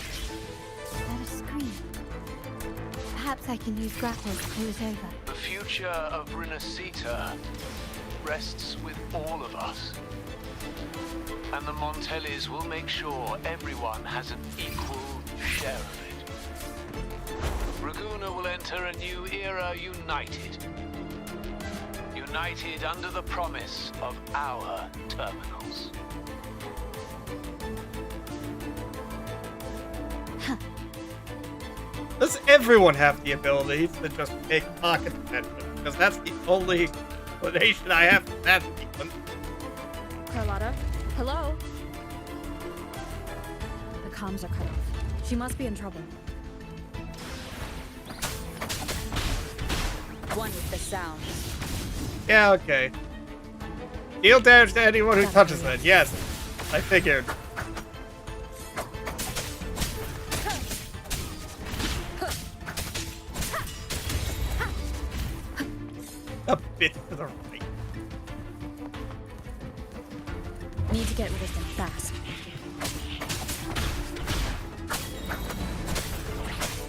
that a screen? Perhaps I can use grapples to pull it over. The future of Rinascita rests with all of us. And the Montellis will make sure everyone has an equal share of it. Raguna will enter a new era united. United under the promise of our terminals. Does everyone have the ability to just make pocket dimensions? Because that's the only explanation I have for that sequence. Carlotta? Hello? The comms are cut off. She must be in trouble. One with the sound. Yeah, okay. Deal damage to anyone who touches it. Yes, I figured. A bit to the right. Need to get rid of them fast.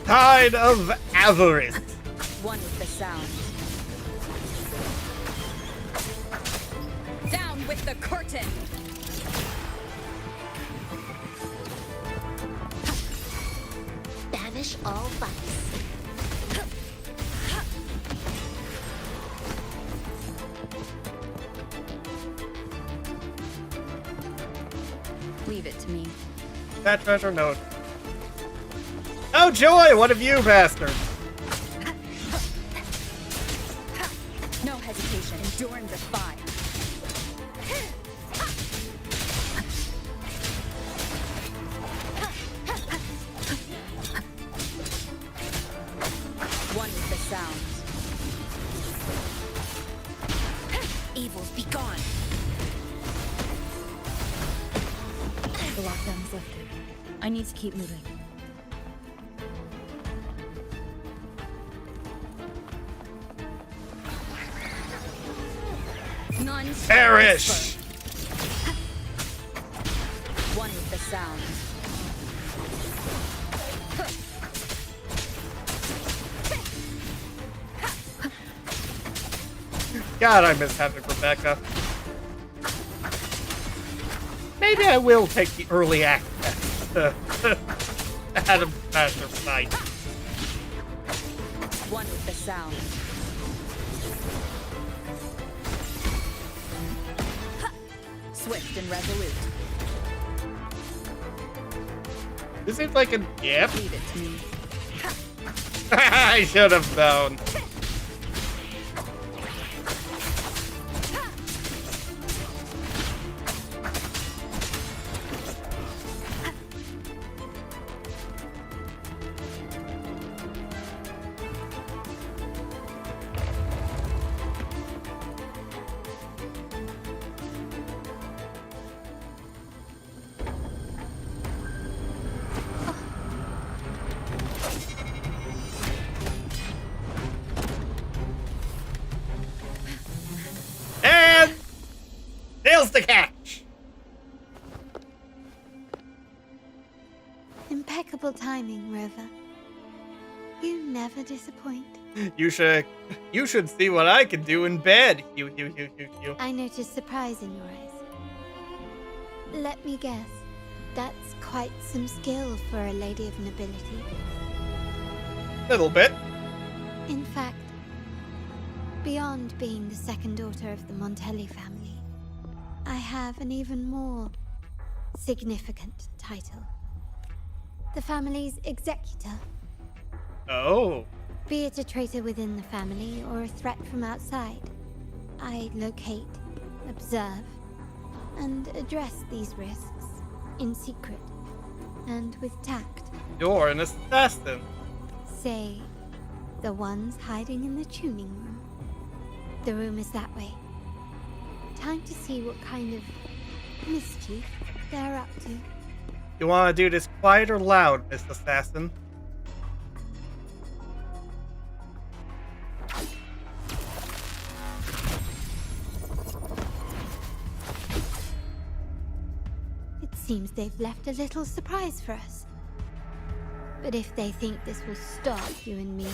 Tide of avarice. One with the sound. Down with the curtain. Banish all vice. Leave it to me. That treasure note. Oh joy! What have you bastards? No hesitation. Endure and defy. One with the sound. Evils be gone. The lockdown is lifted. I need to keep moving. None perish! One with the sound. God, I miss having Rebecca. Maybe I will take the early access to Adam Smasher fight. One with the sound. Swift and resolute. This seems like a gift. Leave it to me. I should have known. Nails the catch! Impeccable timing, Rover. You never disappoint. You should see what I can do in bed. You. I noticed surprise in your eyes. Let me guess. That's quite some skill for a lady of nobility. Little bit. In fact, beyond being the second daughter of the Montelli family, I have an even more significant title. The family's executor. Oh. Be it a traitor within the family or a threat from outside, I locate, observe, and address these risks in secret and with tact. You're an assassin. Say, the ones hiding in the tuning room. The room is that way. Time to see what kind of mischief they're up to. You want to do this quiet or loud, Miss Assassin? It seems they've left a little surprise for us. But if they think this will stop you and me,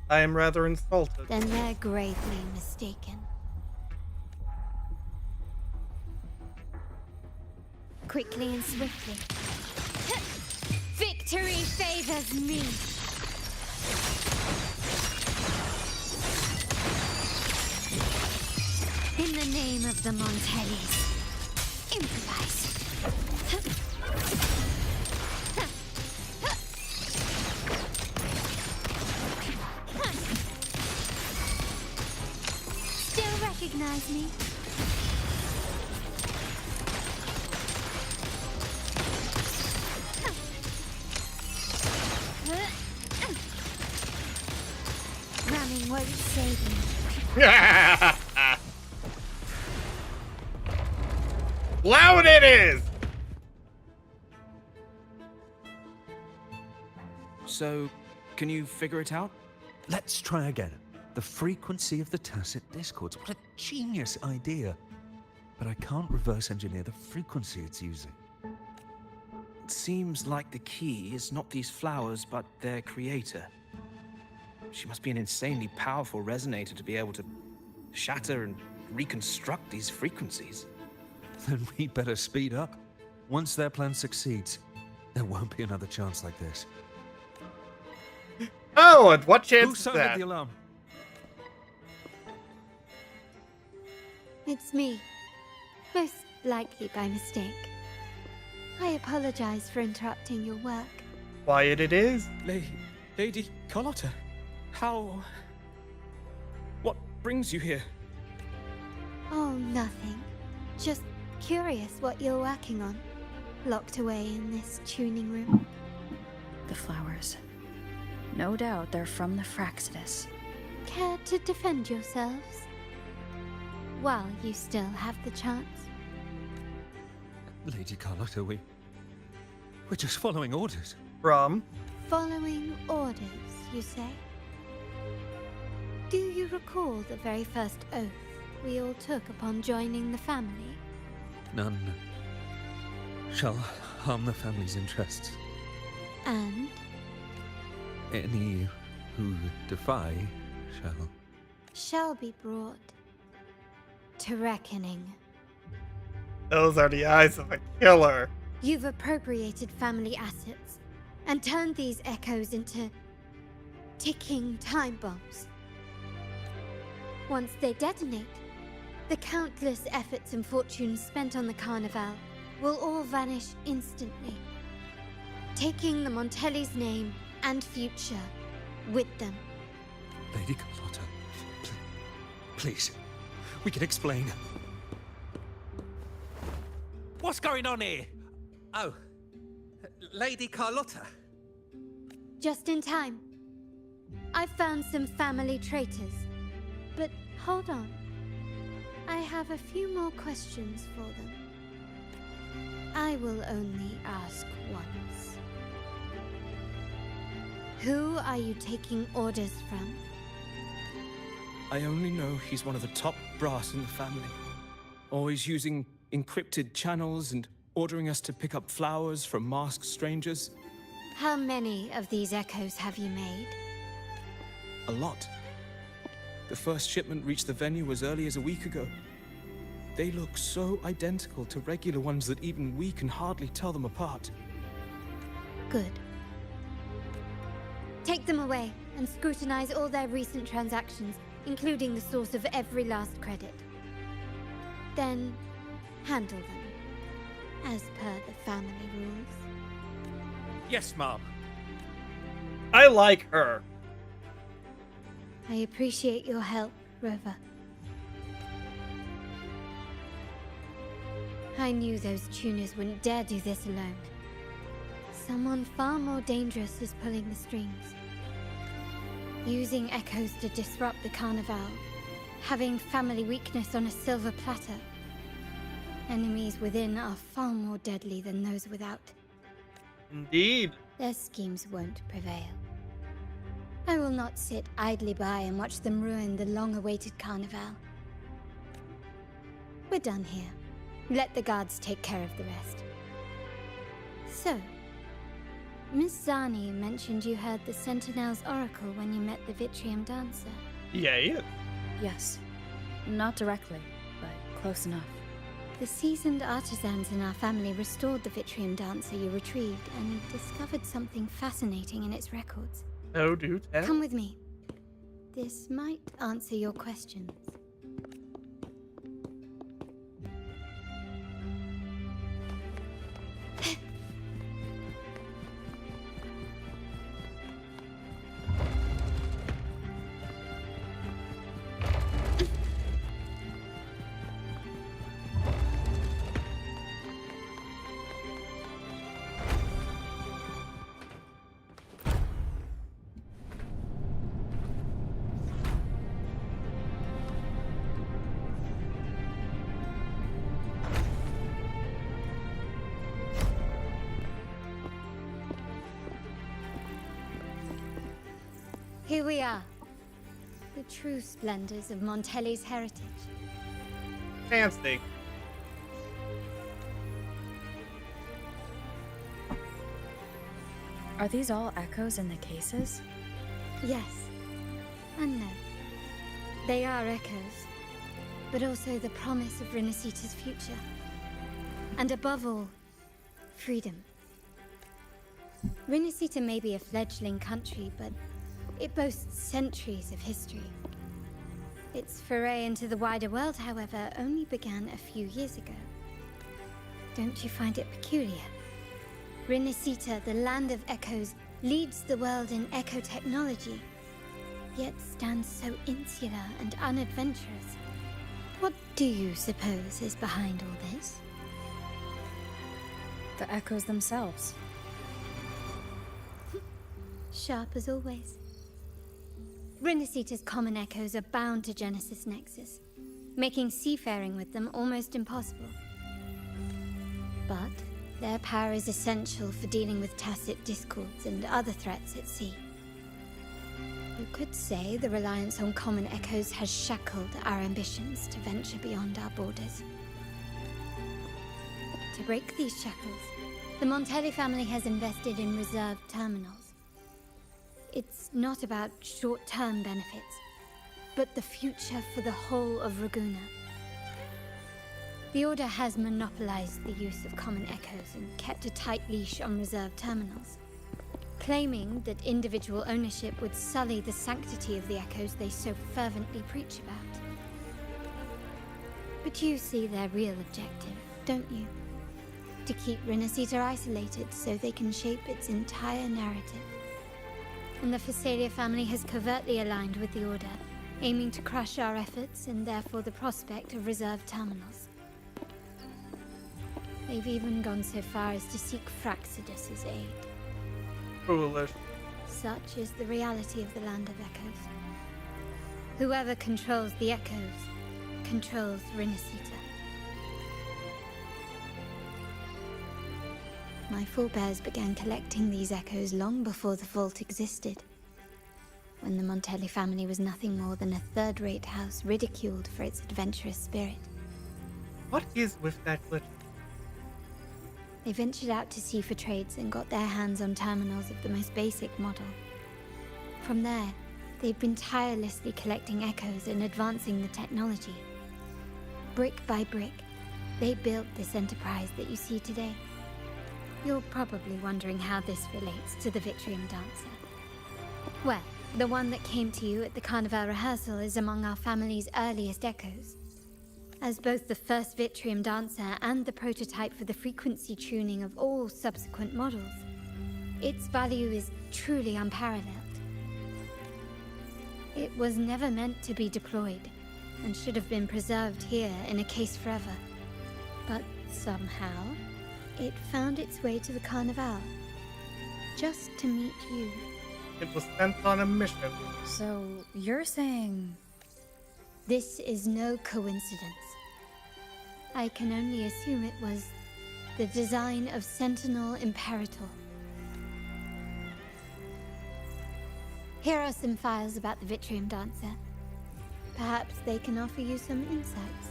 I am rather insulted. then they're gravely mistaken. Quickly and swiftly. Victory favors me! In the name of the Montellis, improvise. Still recognize me? Ramming won't save me. Loud it is! So, can you figure it out? Let's try again. The frequency of the tacit discords. What a genius idea. But I can't reverse engineer the frequency it's using. It seems like the key is not these flowers, but their creator. She must be an insanely powerful resonator to be able to shatter and reconstruct these frequencies. Then we better speed up. Once their plan succeeds, there won't be another chance like this. Oh, and what chance Who is sounded that? the alarm? It's me. Most likely by mistake. I apologize for interrupting your work. Quiet it is. Lady Carlotta, how... What brings you here? Oh, nothing. Just curious what you're working on. Locked away in this tuning room. The flowers. No doubt they're from the Fraxidus. Care to defend yourselves? While you still have the chance. Lady Carlotta, we're just following orders. From? Following orders, you say? Do you recall the very first oath we all took upon joining the family? None shall harm the family's interests. And? Any who defy Shall be brought to reckoning. Those are the eyes of a killer. You've appropriated family assets and turned these echoes into ticking time bombs. Once they detonate, the countless efforts and fortunes spent on the Carnival will all vanish instantly, taking the Montelli's name and future with them. Lady Carlotta, please, we can explain. What's going on here? Oh, Lady Carlotta. Just in time. I found some family traitors. But hold on. I have a few more questions for them. I will only ask once. Who are you taking orders from? I only know he's one of the top brass in the family. Always using encrypted channels and ordering us to pick up flowers from masked strangers. How many of these echoes have you made? A lot. The first shipment reached the venue as early as a week ago. They look so identical to regular ones that even we can hardly tell them apart. Good. Take them away and scrutinize all their recent transactions, including the source of every last credit. Then, handle them, as per the family rules. Yes, Mom. I like her. I appreciate your help, Rover. I knew those tuners wouldn't dare do this alone. Someone far more dangerous is pulling the strings. Using echoes to disrupt the Carnival. Having family weakness on a silver platter. Enemies within are far more deadly than those without. Indeed. Their schemes won't prevail. I will not sit idly by and watch them ruin the long-awaited Carnival. We're done here. Let the guards take care of the rest. So, Miss Zani mentioned you heard the Sentinel's oracle when you met the Vitrium Dancer. Yeah. Yes. Not directly, but close enough. The seasoned artisans in our family restored the Vitrium Dancer you retrieved and discovered something fascinating in its records. Oh, do tell. Come with me. This might answer your questions. Here we are. The true splendors of Montelli's heritage. Fancy. Are these all echoes in the cases? Yes. And no. They are echoes. But also the promise of Renacita's future. And above all, freedom. Renacita may be a fledgling country, but it boasts centuries of history. Its foray into the wider world, however, only began a few years ago. Don't you find it peculiar? Renacita, the land of echoes, leads the world in echo technology, yet stands so insular and unadventurous. What do you suppose is behind all this? The echoes themselves. Sharp as always. Renacita's common echoes are bound to Genesis Nexus, making seafaring with them almost impossible. But their power is essential for dealing with tacit discords and other threats at sea. You could say the reliance on common echoes has shackled our ambitions to venture beyond our borders. To break these shackles, the Montelli family has invested in reserve terminals. It's not about short-term benefits, but the future for the whole of Ragusa. The Order has monopolized the use of common echoes and kept a tight leash on reserve terminals, claiming that individual ownership would sully the sanctity of the echoes they so fervently preach about. But you see their real objective, don't you? To keep Renacita isolated so they can shape its entire narrative. And the Phasalia family has covertly aligned with the Order, aiming to crush our efforts and therefore the prospect of reserve terminals. They've even gone so far as to seek Fraxidus's aid. Foolish. Such is the reality of the Land of Echoes. Whoever controls the Echoes controls Renacita. My forebears began collecting these echoes long before the vault existed, when the Montelli family was nothing more than a third-rate house ridiculed for its adventurous spirit. What is with that glitch? They ventured out to sea for trades and got their hands on terminals of the most basic model. From there, they've been tirelessly collecting echoes and advancing the technology. Brick by brick, they built this enterprise that you see today. You're probably wondering how this relates to the Vitrium Dancer. Well, the one that came to you at the Carnival rehearsal is among our family's earliest echoes. As both the first Vitrium Dancer and the prototype for the frequency tuning of all subsequent models, its value is truly unparalleled. It was never meant to be deployed, and should have been preserved here in a case forever. But somehow, it found its way to the Carnival, just to meet you. It was sent on a mission. So, you're saying... This is no coincidence. I can only assume it was the design of Sentinel Imperator. Here are some files about the Vitrium Dancer. Perhaps they can offer you some insights.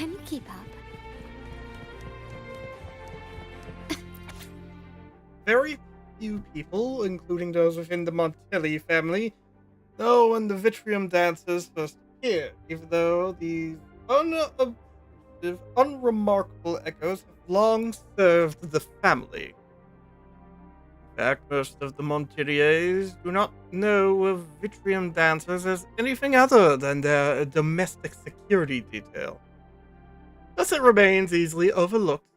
Can you keep up? Very few people, including those within the Montelli family, know when the Vitrium dancers first appeared, even though these unremarkable echoes have long served the family. In fact, most of the Monteliers do not know of Vitrium dancers as anything other than their domestic security detail. Thus it remains easily overlooked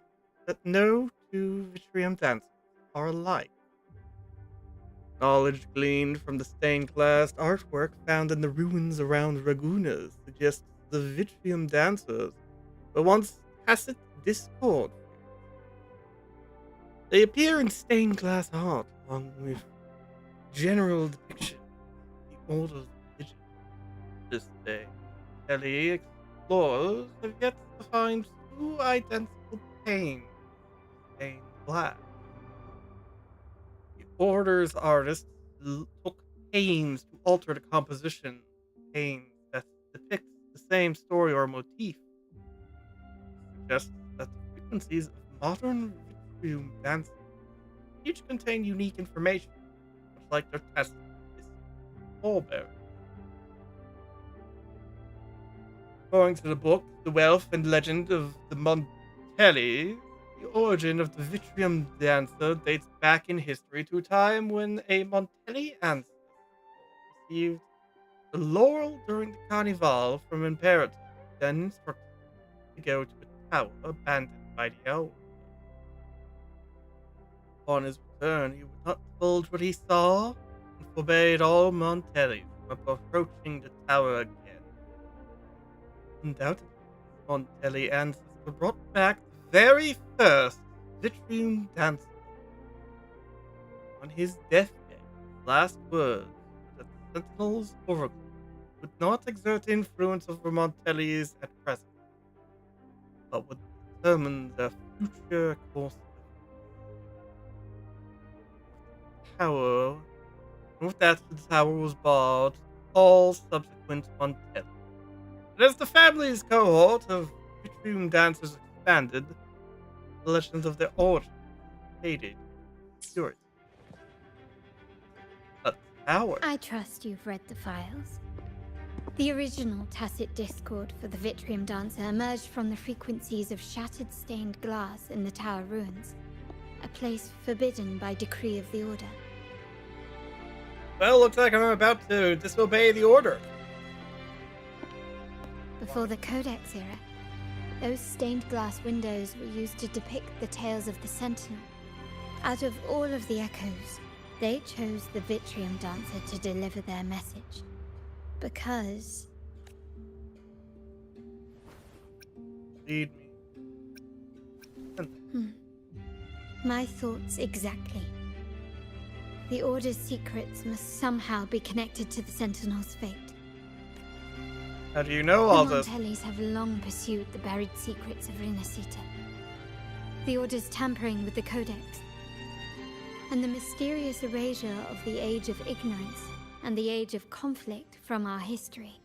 that no two Vitrium dancers are alike. Knowledge gleaned from the stained glass artwork found in the ruins around Ragunas suggests the Vitrium dancers were once tacit discord. They appear in stained glass art along with general depiction of the Order's religion. This day, Kelly explorers have yet to find two identical panes of stained glass. The Order's artists took pains to alter the composition of panes that depict the same story or motif. This suggests that the frequencies of modern Vitrium dancing each contain unique information, much like their test is pallbearer. According to the book, The Wealth and Legend of the Montelli, the origin of the Vitrium dancer dates back in history to a time when a Montelli ancestor received the laurel during the Carnival from Imperator, then instructed to go to a tower abandoned by the owl. Upon his return, he was not told what he saw and forbade all Montellis from approaching the tower again. Undoubtedly, Montelli ancestor brought back the very first Vitrium dancer. On his deathbed, his last words were that the Sentinel's oracle would not exert influence over Montellis at present, but would determine their future course. Tower, and with that, the tower was barred to all subsequent Montelli. And as the family's cohort of Vitrium dancers expanded, the legend of their origin faded purity. A tower. I trust you've read the files. The original tacit discord for the Vitrium dancer emerged from the frequencies of shattered stained glass in the tower ruins, a place forbidden by decree of the Order. Well, looks like I'm about to disobey the order. Before the Codex era, those stained glass windows were used to depict the tales of the Sentinel. Out of all of the echoes, they chose the Vitrium dancer to deliver their message. Because... Lead me. My thoughts exactly. The Order's secrets must somehow be connected to the Sentinel's fate. How do you know all this? The Montellis have long pursued the buried secrets of Rinascita. The Order's tampering with the Codex, and the mysterious erasure of the Age of Ignorance and the Age of Conflict from our history.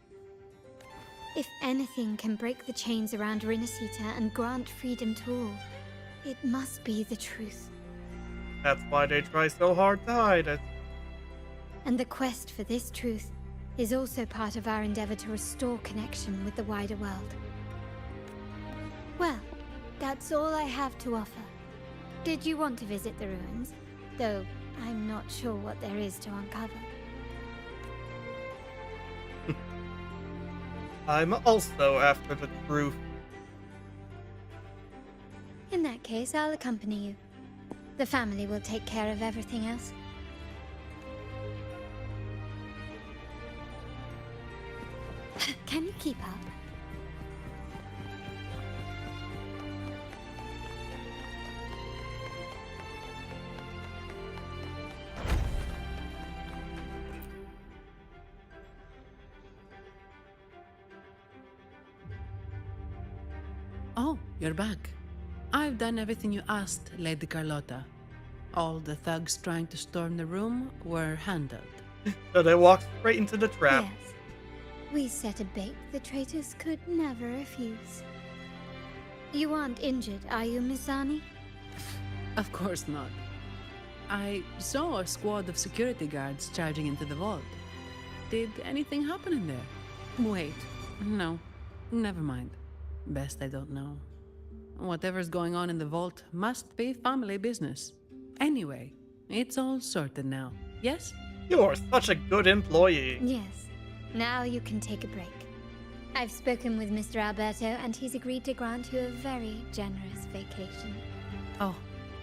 If anything can break the chains around Rinascita and grant freedom to all, it must be the truth. That's why they try so hard to hide it. And the quest for this truth is also part of our endeavor to restore connection with the wider world. Well, that's all I have to offer. Did you want to visit the ruins? Though I'm not sure what there is to uncover. I'm also after the truth. In that case, I'll accompany you. The family will take care of everything else. Can you keep up? Oh, you're back. I've done everything you asked, Lady Carlotta. All the thugs trying to storm the room were handled. So they walked straight into the trap. Yes. We set a bait the traitors could never refuse. You aren't injured, are you, Misani? Of course not. I saw a squad of security guards charging into the vault. Did anything happen in there? Wait, no. Never mind. Best I don't know. Whatever's going on in the vault must be family business. Anyway, it's all sorted now, yes? You are such a good employee. Yes. Now you can take a break. I've spoken with Mr. Alberto, and he's agreed to grant you a very generous vacation. Oh,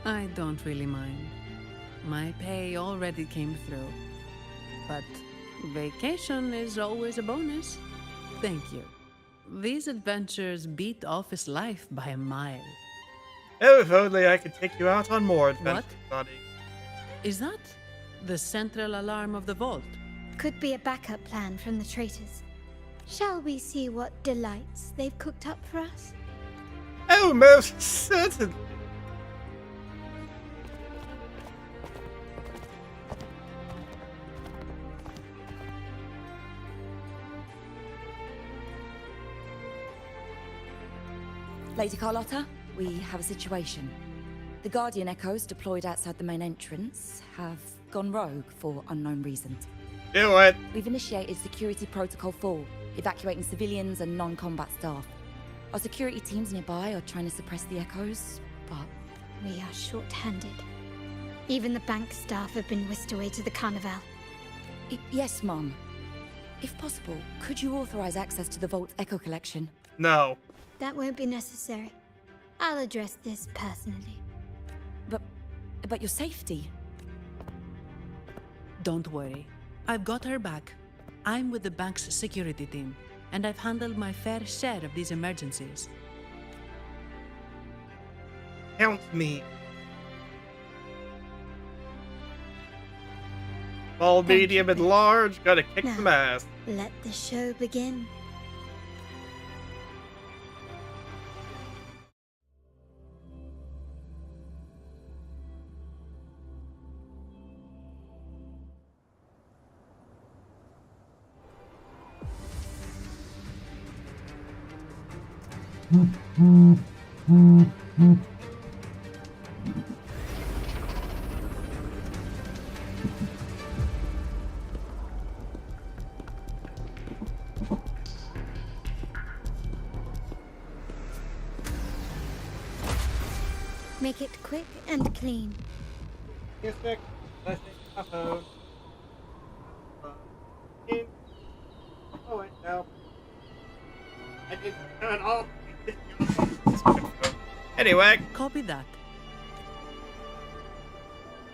I don't really mind. My pay already came through. But vacation is always a bonus. Thank you. These adventures beat office life by a mile. Oh, if only I could take you out on more adventures, buddy. Is that the central alarm of the vault? Could be a backup plan from the traitors. Shall we see what delights they've cooked up for us? Oh, most certainly. Lady Carlotta, we have a situation. The Guardian Echoes deployed outside the main entrance have gone rogue for unknown reasons. Do it! We've initiated Security Protocol 4, evacuating civilians and non-combat staff. Our security teams nearby are trying to suppress the Echoes, but... We are short-handed. Even the bank staff have been whisked away to the Carnival. Yes, Mum. If possible, could you authorize access to the Vault's Echo collection? No. That won't be necessary. I'll address this personally. But your safety? Don't worry. I've got her back. I'm with the bank's security team, and I've handled my fair share of these emergencies. Count me. Small, medium, and large, gotta kick Now, some ass. Let the show begin. Make it quick and clean. Yes, Nick. Let's take my phone. In. Oh, wait, no. I didn't turn off. Anyway. Copy that.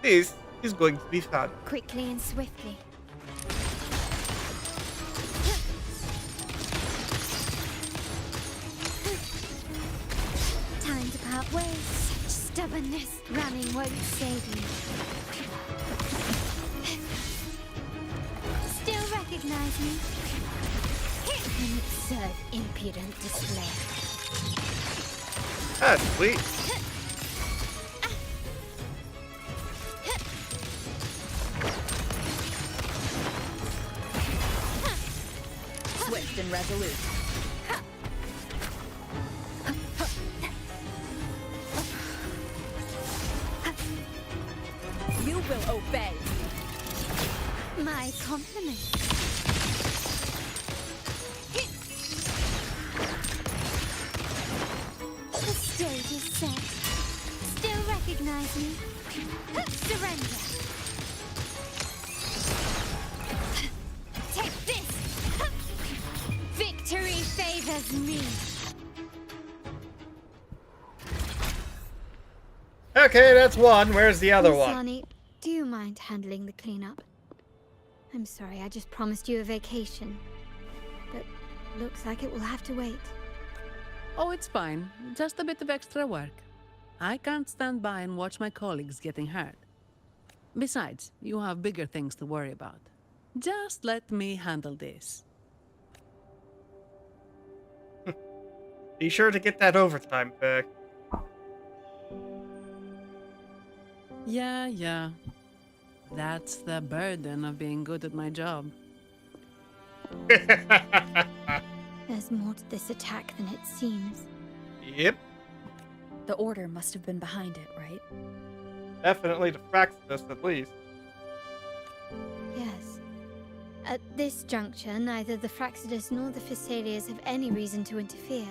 This is going to be fun. Quickly and swiftly. Time to part ways. Stubbornness running won't save you. Still recognize me? An absurd, impudent display. That's sweet. Swift and resolute. You will obey. My compliments. The stage is set. Still recognize me? Surrender. Take this. Victory favors me. Okay, that's one. Where's the other one? Sonny, do you mind handling the cleanup? I'm sorry, I just promised you a vacation. But looks like it will have to wait. Oh, it's fine. Just a bit of extra work. I can't stand by and watch my colleagues getting hurt. Besides, you have bigger things to worry about. Just let me handle this. Be sure to get that overtime back. Yeah. That's the burden of being good at my job. There's more to this attack than it seems. Yep. The Order must have been behind it, right? Definitely the Fraxidus, at least. Yes. At this juncture, neither the Fraxidus nor the Physaelians have any reason to interfere.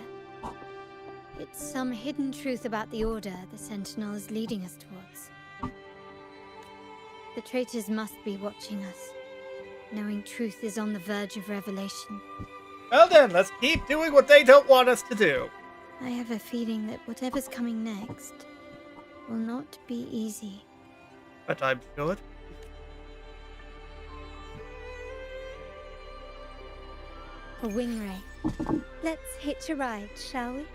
It's some hidden truth about the Order the Sentinel is leading us towards. The traitors must be watching us, knowing truth is on the verge of revelation. Well then, let's keep doing what they don't want us to do. I have a feeling that whatever's coming next will not be easy. But I'm sure it. A wing ray. Let's hitch a ride, shall we?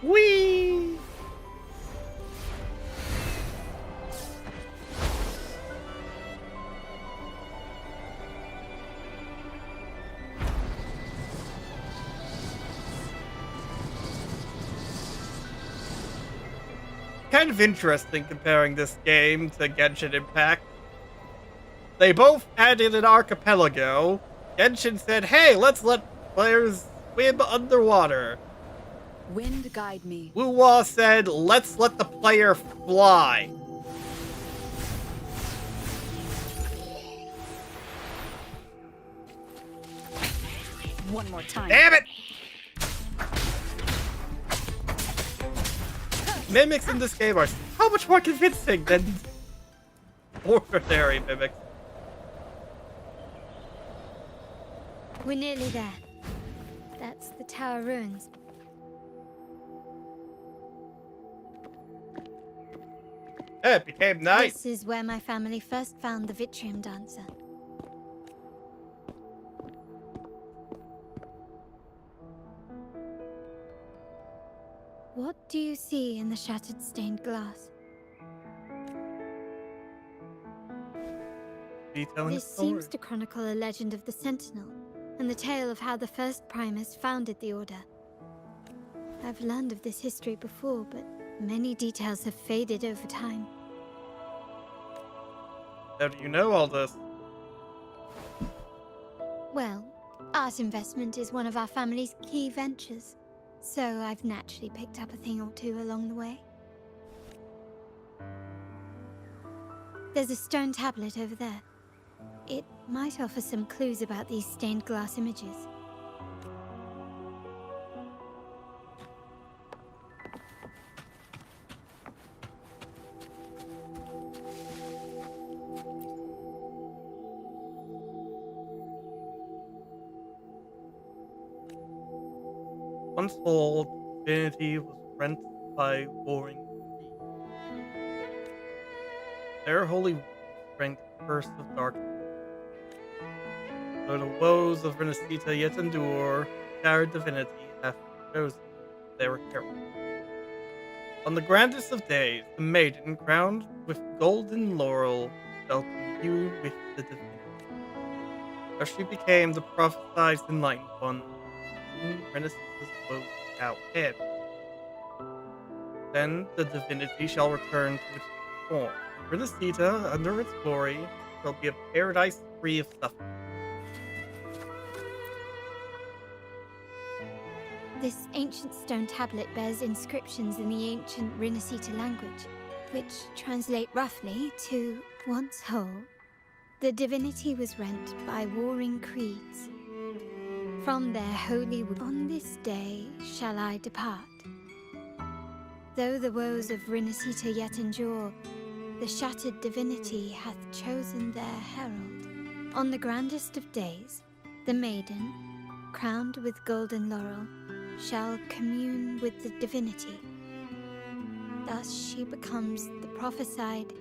Whee! Kind of interesting comparing this game to Genshin Impact. They both added an archipelago. Genshin said, hey, let's let players swim underwater. Wind guide me. Wuwa said, let's let the player fly. One more time. Damn it! Mimics in this game are so much more convincing than ordinary mimics. We're nearly there. That's the tower ruins. It became night. This is where my family first found the Vitrium Dancer. What do you see in the shattered stained glass? This seems to chronicle a legend of the Sentinel, and the tale of how the first Primus founded the Order. I've learned of this history before, but many details have faded over time. How do you know all this? Well, art investment is one of our family's key ventures, so I've naturally picked up a thing or two along the way. There's a stone tablet over there. It might offer some clues about these stained glass images. Once old, divinity was rent by warring breed. Their holy strength cursed of darkness. Though the woes of Renacita yet endure, carried divinity hath chosen their hero. On the grandest of days, the maiden, crowned with golden laurel, shall commune with the divinity. As she became the prophesied enlightened one, whom Renacita's woes shall end. Then the divinity shall return to its form. Renacita, under its glory, shall be a paradise free of suffering. This ancient stone tablet bears inscriptions in the ancient Renacita language, which translate roughly to, once whole, the divinity was rent by warring creeds. From their holy wood, on this day shall I depart. Though the woes of Renacita yet endure, the shattered divinity hath chosen their herald. On the grandest of days, the maiden, crowned with golden laurel, shall commune with the divinity. Thus she becomes the prophesied,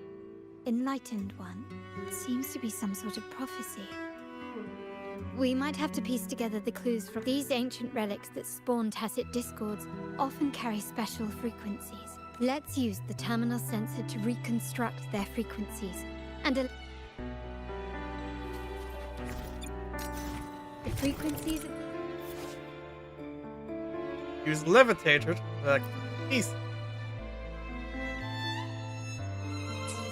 enlightened one. It seems to be some sort of prophecy. We might have to piece together the clues from these ancient relics that spawn tacit discords, often carry special frequencies. Let's use the terminal sensor to reconstruct their frequencies, and the frequencies of Use levitator to collect pieces.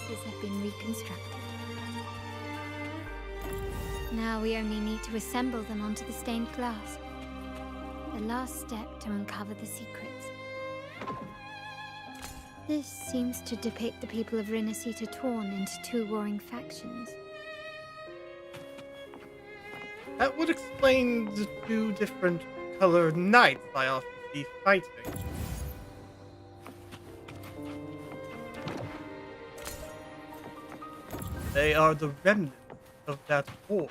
pieces have been reconstructed. Now we only need to assemble them onto the stained glass. the last step to uncover the secrets. This seems to depict the people of Rinasita torn into two warring factions. That would explain the two different colored knights I often see fighting. They are the remnants of that war.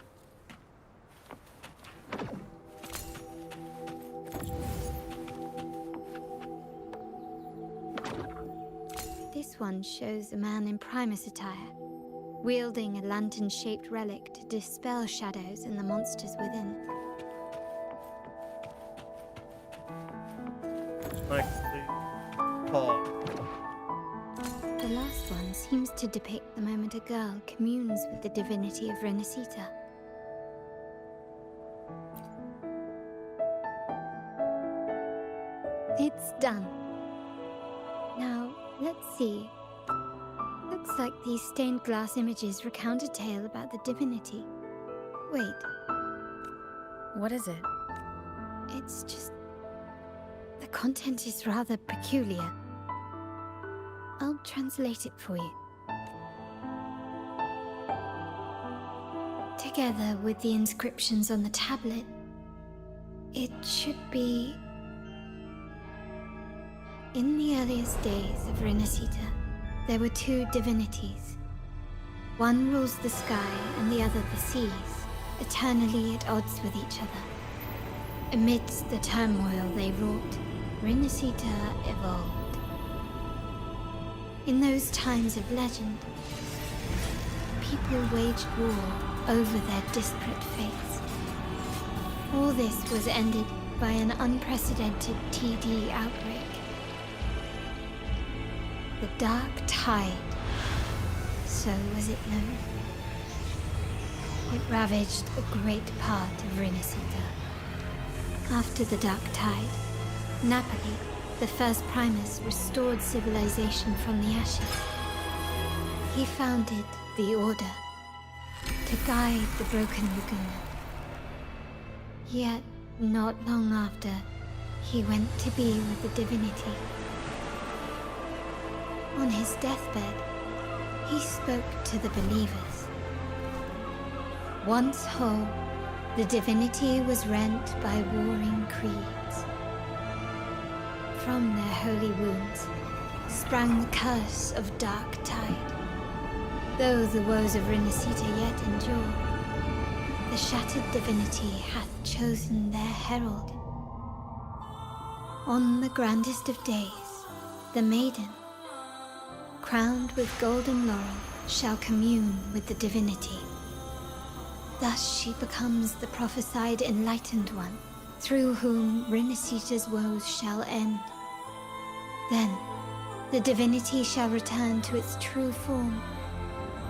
This one shows a man in Primus attire, wielding a lantern-shaped relic to dispel shadows and the monsters within. Like the fog. The last one seems to depict the moment a girl communes with the divinity of Rinasita. It's done. Now, let's see. Looks like these stained glass images recount a tale about the divinity. Wait. What is it? It's just... the content is rather peculiar. I'll translate it for you. Together with the inscriptions on the tablet, it should be... In the earliest days of Rinasita, there were two divinities. One rules the sky and the other the seas, eternally at odds with each other. Amidst the turmoil they wrought, Rinasita evolved. In those times of legend, people waged war over their disparate fates. All this was ended by an unprecedented TD outbreak. The Dark Tide, so was it known. It ravaged a great part of Rinasita. After the Dark Tide, Napoli, the first Primus, restored civilization from the ashes. He founded the Order to guide the broken Laguna. Yet, not long after, he went to be with the divinity. On his deathbed, he spoke to the believers. Once whole, the divinity was rent by warring creeds. From their holy wounds sprang the curse of Dark Tide. Though the woes of Rinasita yet endure, the shattered divinity hath chosen their herald. On the grandest of days, the maiden, crowned with golden laurel, shall commune with the divinity. Thus she becomes the prophesied enlightened one, through whom Rinasita's woes shall end. Then, the divinity shall return to its true form,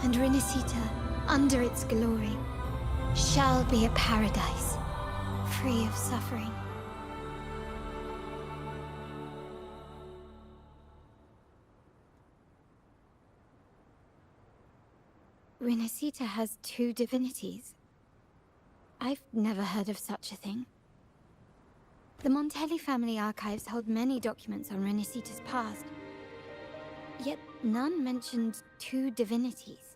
and Rinasita, under its glory, shall be a paradise, free of suffering. Rinasita has two divinities. I've never heard of such a thing. The Montelli family archives hold many documents on Rinasita's past, yet none mentioned two divinities.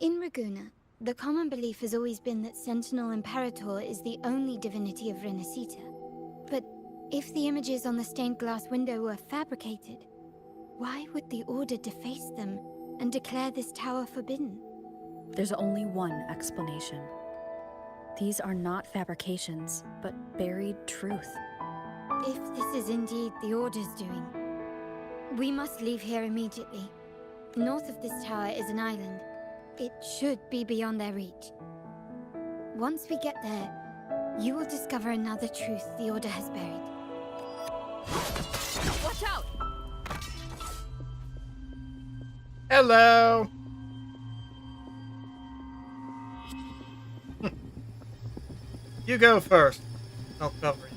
In Ragusa, the common belief has always been that Sentinel Imperator is the only divinity of Rinasita. But if the images on the stained glass window were fabricated, why would the Order deface them and declare this tower forbidden? There's only one explanation. These are not fabrications, but buried truth. If this is indeed the Order's doing, we must leave here immediately. North of this tower is an island. It should be beyond their reach. Once we get there, you will discover another truth the Order has buried. Watch out! Hello! You go first. I'll cover you.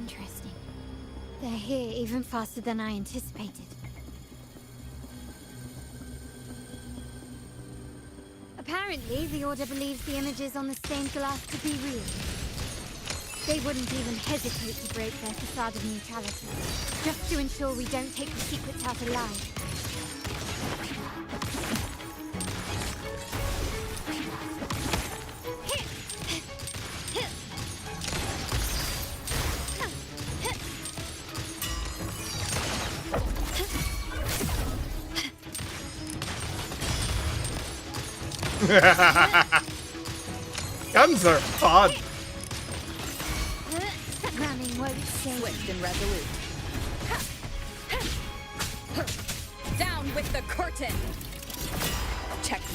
Interesting. They're here even faster than I anticipated. Apparently, the Order believes the images on the stained glass to be real. They wouldn't even hesitate to break their facade of neutrality, just to ensure we don't take the secrets out alive. Guns are fun. Ramming won't save. Swift and resolute. Down with the curtain! Checkmate.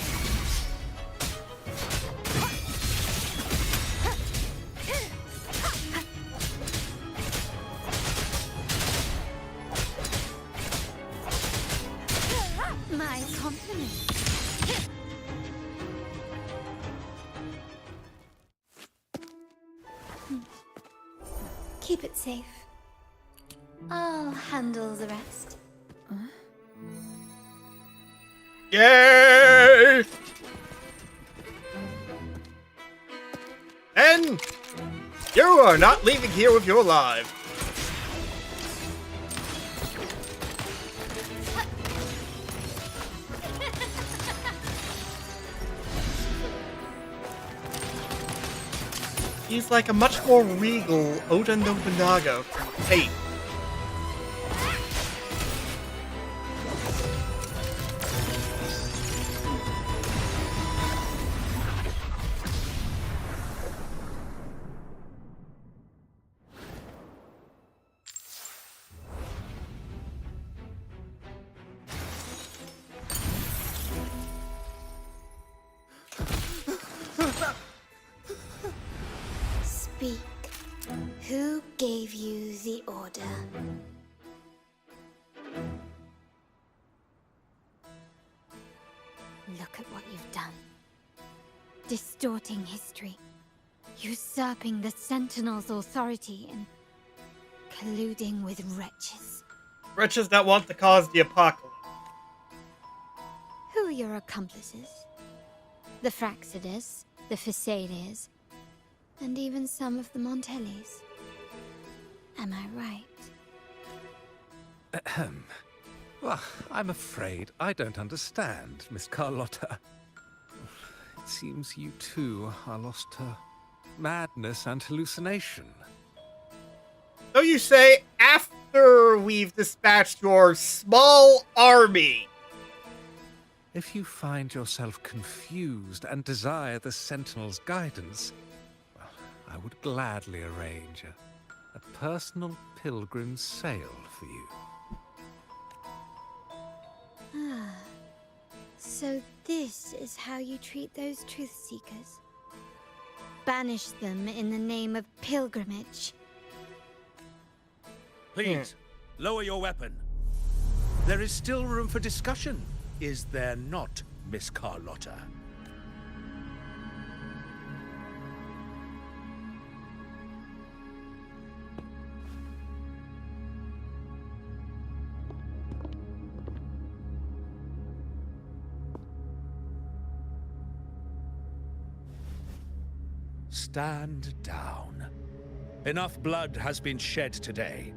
My compliments. Keep it safe. I'll handle the rest. Yay! And you are not leaving here with your life. He's like a much more regal Oda Nobunaga from Fate. Speak. Who gave you the order? Look at what you've done. Distorting history. Usurping the Sentinel's authority and colluding with wretches. Wretches that want to cause the apocalypse. Who are your accomplices? The Fraxidus, the Phisades, and even some of the Montellis. Am I right? Ahem. Well, I'm afraid I don't understand, Miss Carlotta. It seems you too are lost to madness and hallucination. So you say after we've dispatched your small army. If you find yourself confused and desire the Sentinel's guidance, well, I would gladly arrange a personal pilgrim sail for you. Ah, so this is how you treat those truth seekers. Banish them in the name of pilgrimage. Please, lower your weapon. There is still room for discussion, is there not, Miss Carlotta? Stand down. Enough blood has been shed today.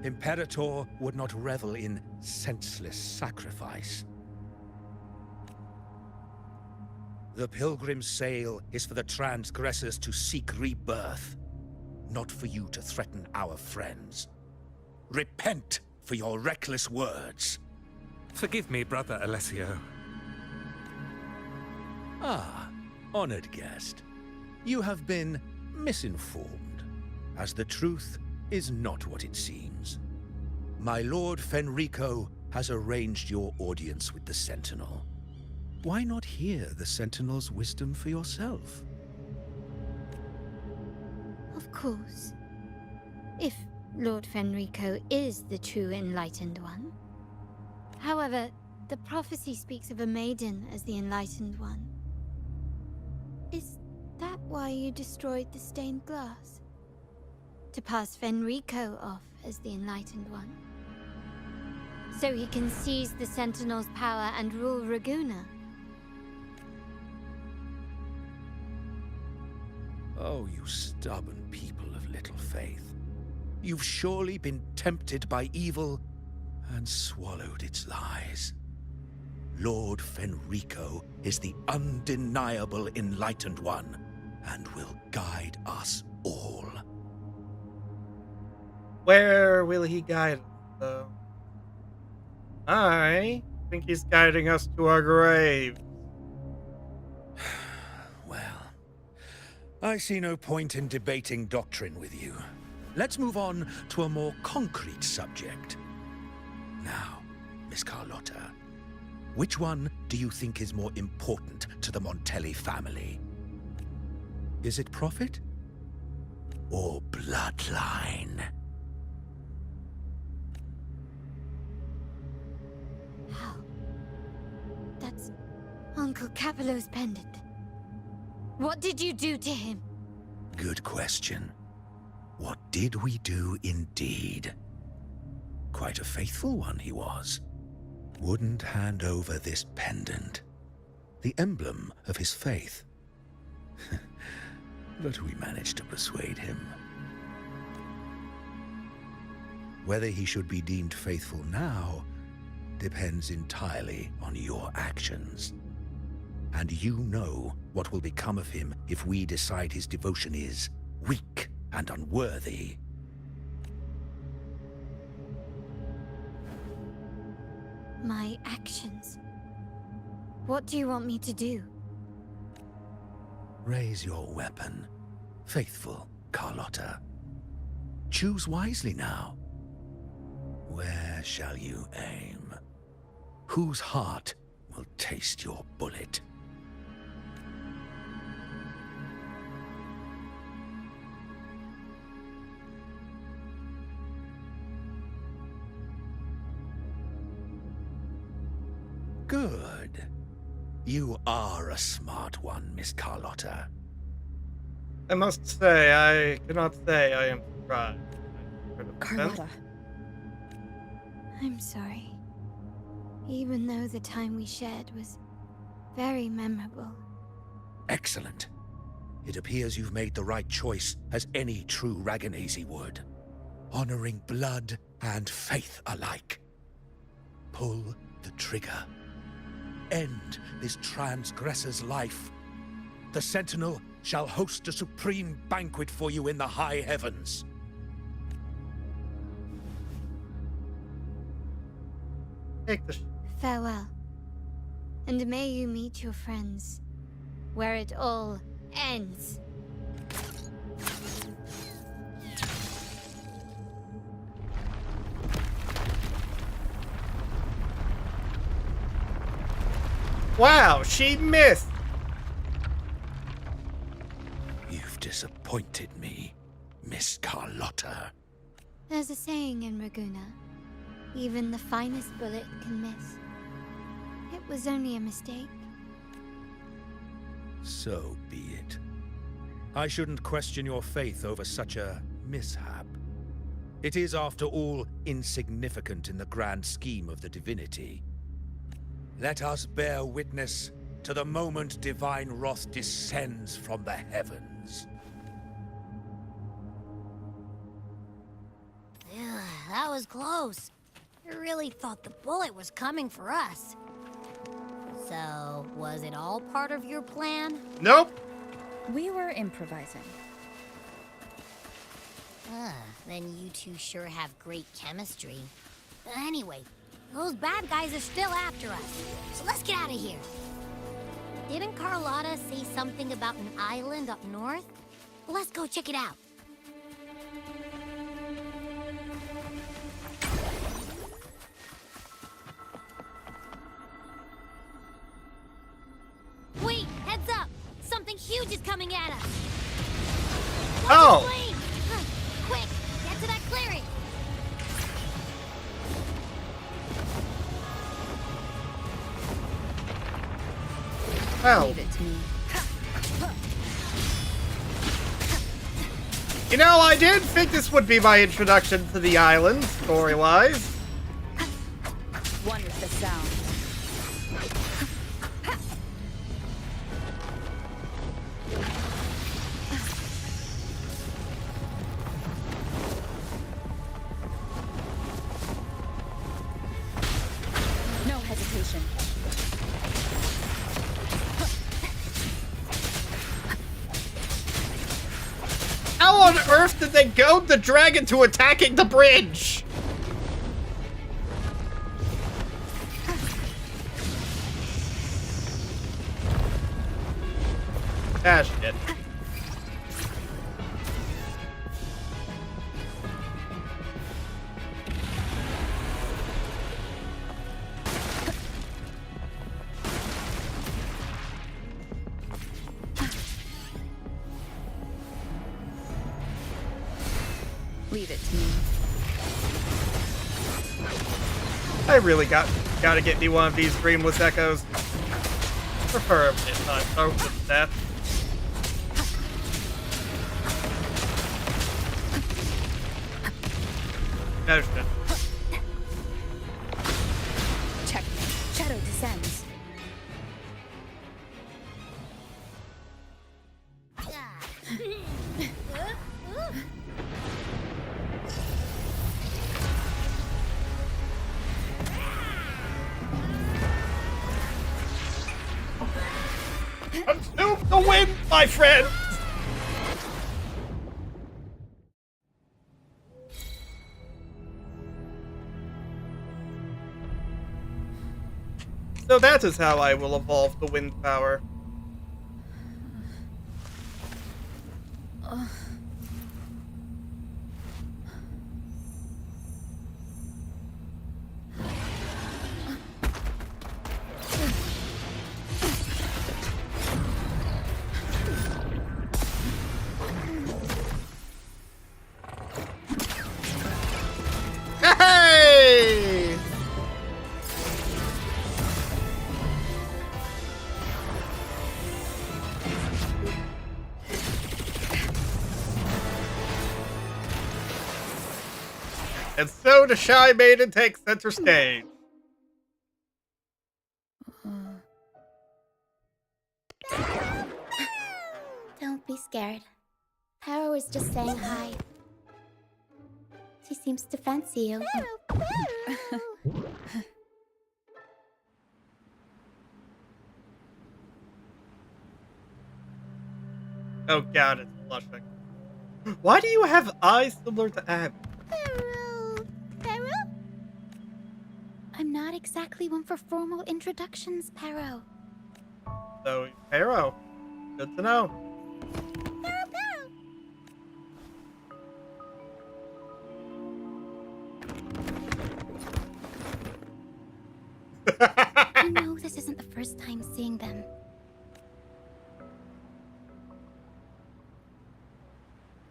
Imperator would not revel in senseless sacrifice. The pilgrim's sail is for the transgressors to seek rebirth, not for you to threaten our friends. Repent for your reckless words. Forgive me, Brother Alessio. Ah, honored guest. You have been misinformed, as the truth is not what it seems. My Lord Fenrico has arranged your audience with the Sentinel. Why not hear the Sentinel's wisdom for yourself? Of course. If Lord Fenrico is the true Enlightened One. However, the prophecy speaks of a maiden as the Enlightened One. Is that why you destroyed the stained glass? To pass Fenrico off as the Enlightened One? So he can seize the Sentinel's power and rule Raguna? Oh, you stubborn people of little faith. You've surely been tempted by evil and swallowed its lies. Lord Fenrico is the undeniable Enlightened One and will guide us all. Where will he guide us, though? I think he's guiding us to our grave. Well, I see no point in debating doctrine with you. Let's move on to a more concrete subject. Now, Miss Carlotta, which one do you think is more important to the Montelli family? Is it profit or bloodline? How? That's Uncle Capello's pendant. What did you do to him? Good question. What did we do indeed? Quite a faithful one he was. Wouldn't hand over this pendant, the emblem of his faith. But we managed to persuade him. Whether he should be deemed faithful now depends entirely on your actions. And you know what will become of him if we decide his devotion is weak and unworthy. My actions. What do you want me to do? Raise your weapon, faithful Carlotta. Choose wisely now. Where shall you aim? Whose heart will taste your bullet? Good. You are a smart one, Miss Carlotta. I must say, I cannot say I am surprised. Carlotta. I'm sorry. Even though the time we shared was very memorable. Excellent. It appears you've made the right choice, as any true Raganazi would. Honoring blood and faith alike. Pull the trigger. End this transgressor's life. The Sentinel shall host a supreme banquet for you in the high heavens. Take the Farewell. And may you meet your friends, where it all ends. Wow, she missed! You've disappointed me, Miss Carlotta. There's a saying in Raguna. Even the finest bullet can miss. It was only a mistake. So be it. I shouldn't question your faith over such a mishap. It is, after all, insignificant in the grand scheme of the divinity. Let us bear witness to the moment divine wrath descends from the heavens. Ugh, that was close. I really thought the bullet was coming for us. So, was it all part of your plan? Nope. We were improvising. Then you two sure have great chemistry. But anyway, those bad guys are still after us. So let's get out of here. Didn't Carlotta say something about an island up north? Well, let's go check it out. Wait, heads up! Something huge is coming at us! Watch Oh! the flame! Quick, get to that clearing! Well, Leave it to me. you know, I did think this would be my introduction to the island, story-wise. One with the sound. on earth did they goad the dragon to attacking the bridge? Ah, shit. Leave it to me. I really gotta get me one of these dreamless echoes. Preferably if not both of death. No shit. Checkmate. Shadow descends. Consume the wind, my friend! So that is how I will evolve the wind power. Hey! And so the Shy Maiden takes center stage. Don't be scared. Harrow is just saying hi. She seems to fancy you. Oh god, it's blushing. Why do you have eyes similar to Abby? Pharaoh? I'm not exactly one for formal introductions, Pharaoh. So, Pharaoh. Good to know. You know this isn't the first time seeing them.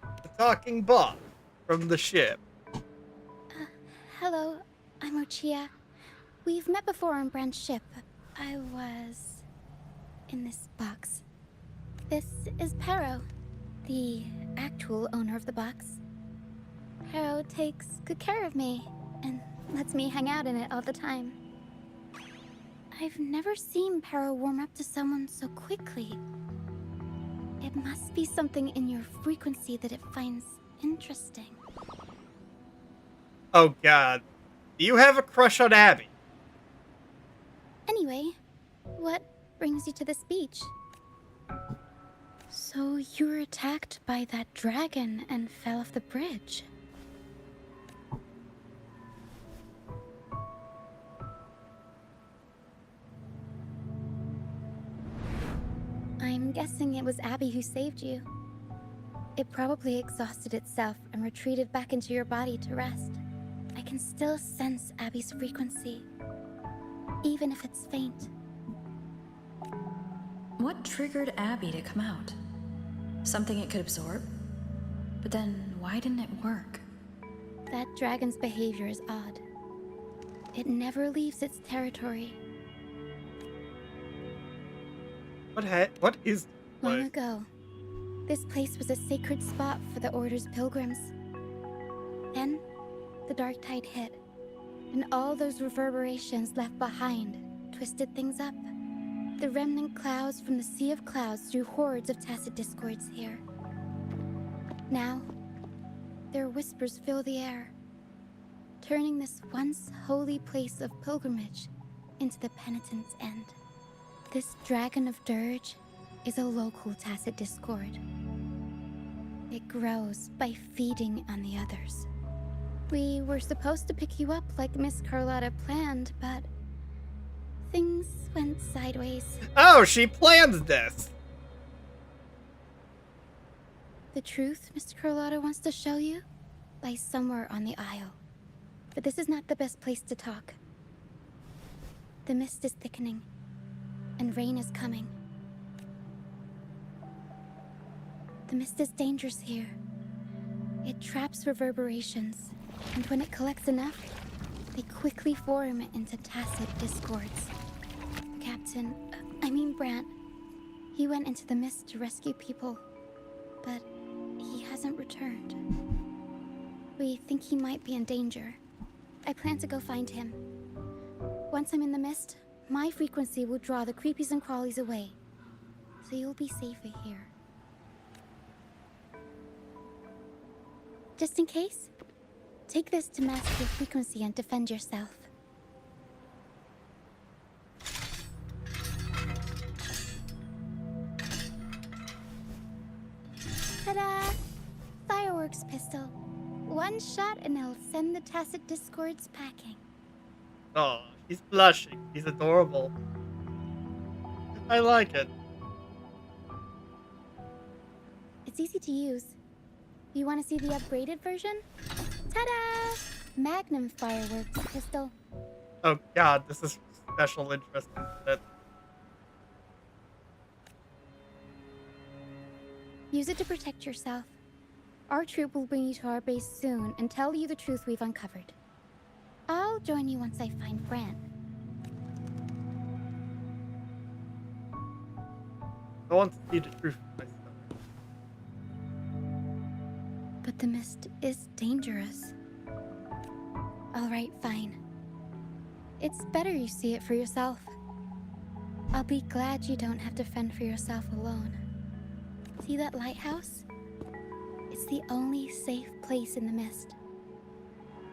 The talking bot from the ship. Hello, I'm Ochia. We've met before on Brand's ship. I was in this box. This is Pero, the actual owner of the box. Pero takes good care of me and lets me hang out in it all the time. I've never seen Pero warm up to someone so quickly. It must be something in your frequency that it finds interesting. Oh god. Do you have a crush on Abby? Anyway, what brings you to this beach? So you were attacked by that dragon and fell off the bridge. I'm guessing it was Abby who saved you. It probably exhausted itself and retreated back into your body to rest. I can still sense Abby's frequency, even if it's faint. What triggered Abby to come out? Something it could absorb? But then, why didn't it work? That dragon's behavior is odd. It never leaves its territory. What is Long ago, this place was a sacred spot for the Order's pilgrims. Then, the dark tide hit, and all those reverberations left behind twisted things up. The remnant clouds from the Sea of Clouds drew hordes of tacit discords here. Now, their whispers fill the air, turning this once holy place of pilgrimage into the penitent's end. This Dragon of Dirge is a local tacit discord. It grows by feeding on the others. We were supposed to pick you up like Miss Carlotta planned, but things went sideways. Oh, she plans this. The truth Mr. Carlotta wants to show you lies somewhere on the aisle. But this is not the best place to talk. The mist is thickening, and rain is coming. The mist is dangerous here. It traps reverberations, and when it collects enough, they quickly form into tacit discords. Brant, he went into the mist to rescue people, but he hasn't returned. We think he might be in danger. I plan to go find him. Once I'm in the mist, my frequency will draw the creepies and crawlies away, so you'll be safer here. Just in case, take this to mask your frequency and defend yourself. Ta-da! Fireworks pistol. One shot and it'll send the tacit discords packing. Oh, he's blushing. He's adorable. I like it. It's easy to use. You want to see the upgraded version? Ta-da! Magnum fireworks pistol. Oh god, this is special interest in it. Use it to protect yourself. Our troop will bring you to our base soon and tell you the truth we've uncovered. I'll join you once I find Brant. I want to see the truth myself. But the mist is dangerous. Alright, fine. It's better you see it for yourself. I'll be glad you don't have to fend for yourself alone. See that lighthouse? It's the only safe place in the mist.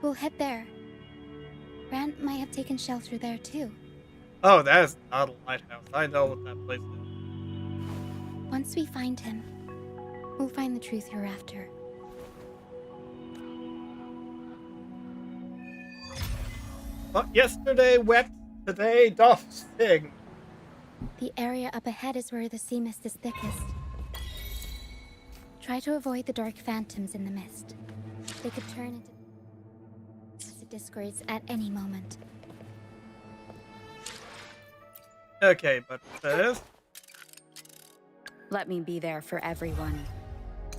We'll head there. Brant might have taken shelter there too. Oh, that is not a lighthouse. I know what that place is. Once we find him, we'll find the truth you're after. But yesterday wet, today doth sing. The area up ahead is where the sea mist is thickest. Try to avoid the dark phantoms in the mist. They could turn into discords at any moment. Okay, but this... Let me be there for everyone,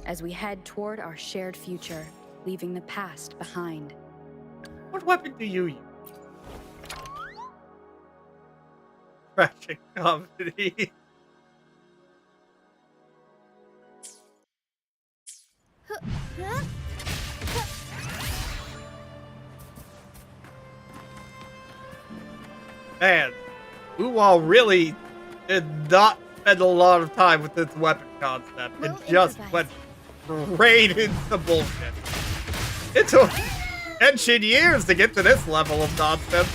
as we head toward our shared future, leaving the past behind. What weapon do you use? Tragic comedy. Man, Uwal really did not spend a lot of time with this weapon concept. It just went right into bullshit. It took ancient years to get to this level of nonsense.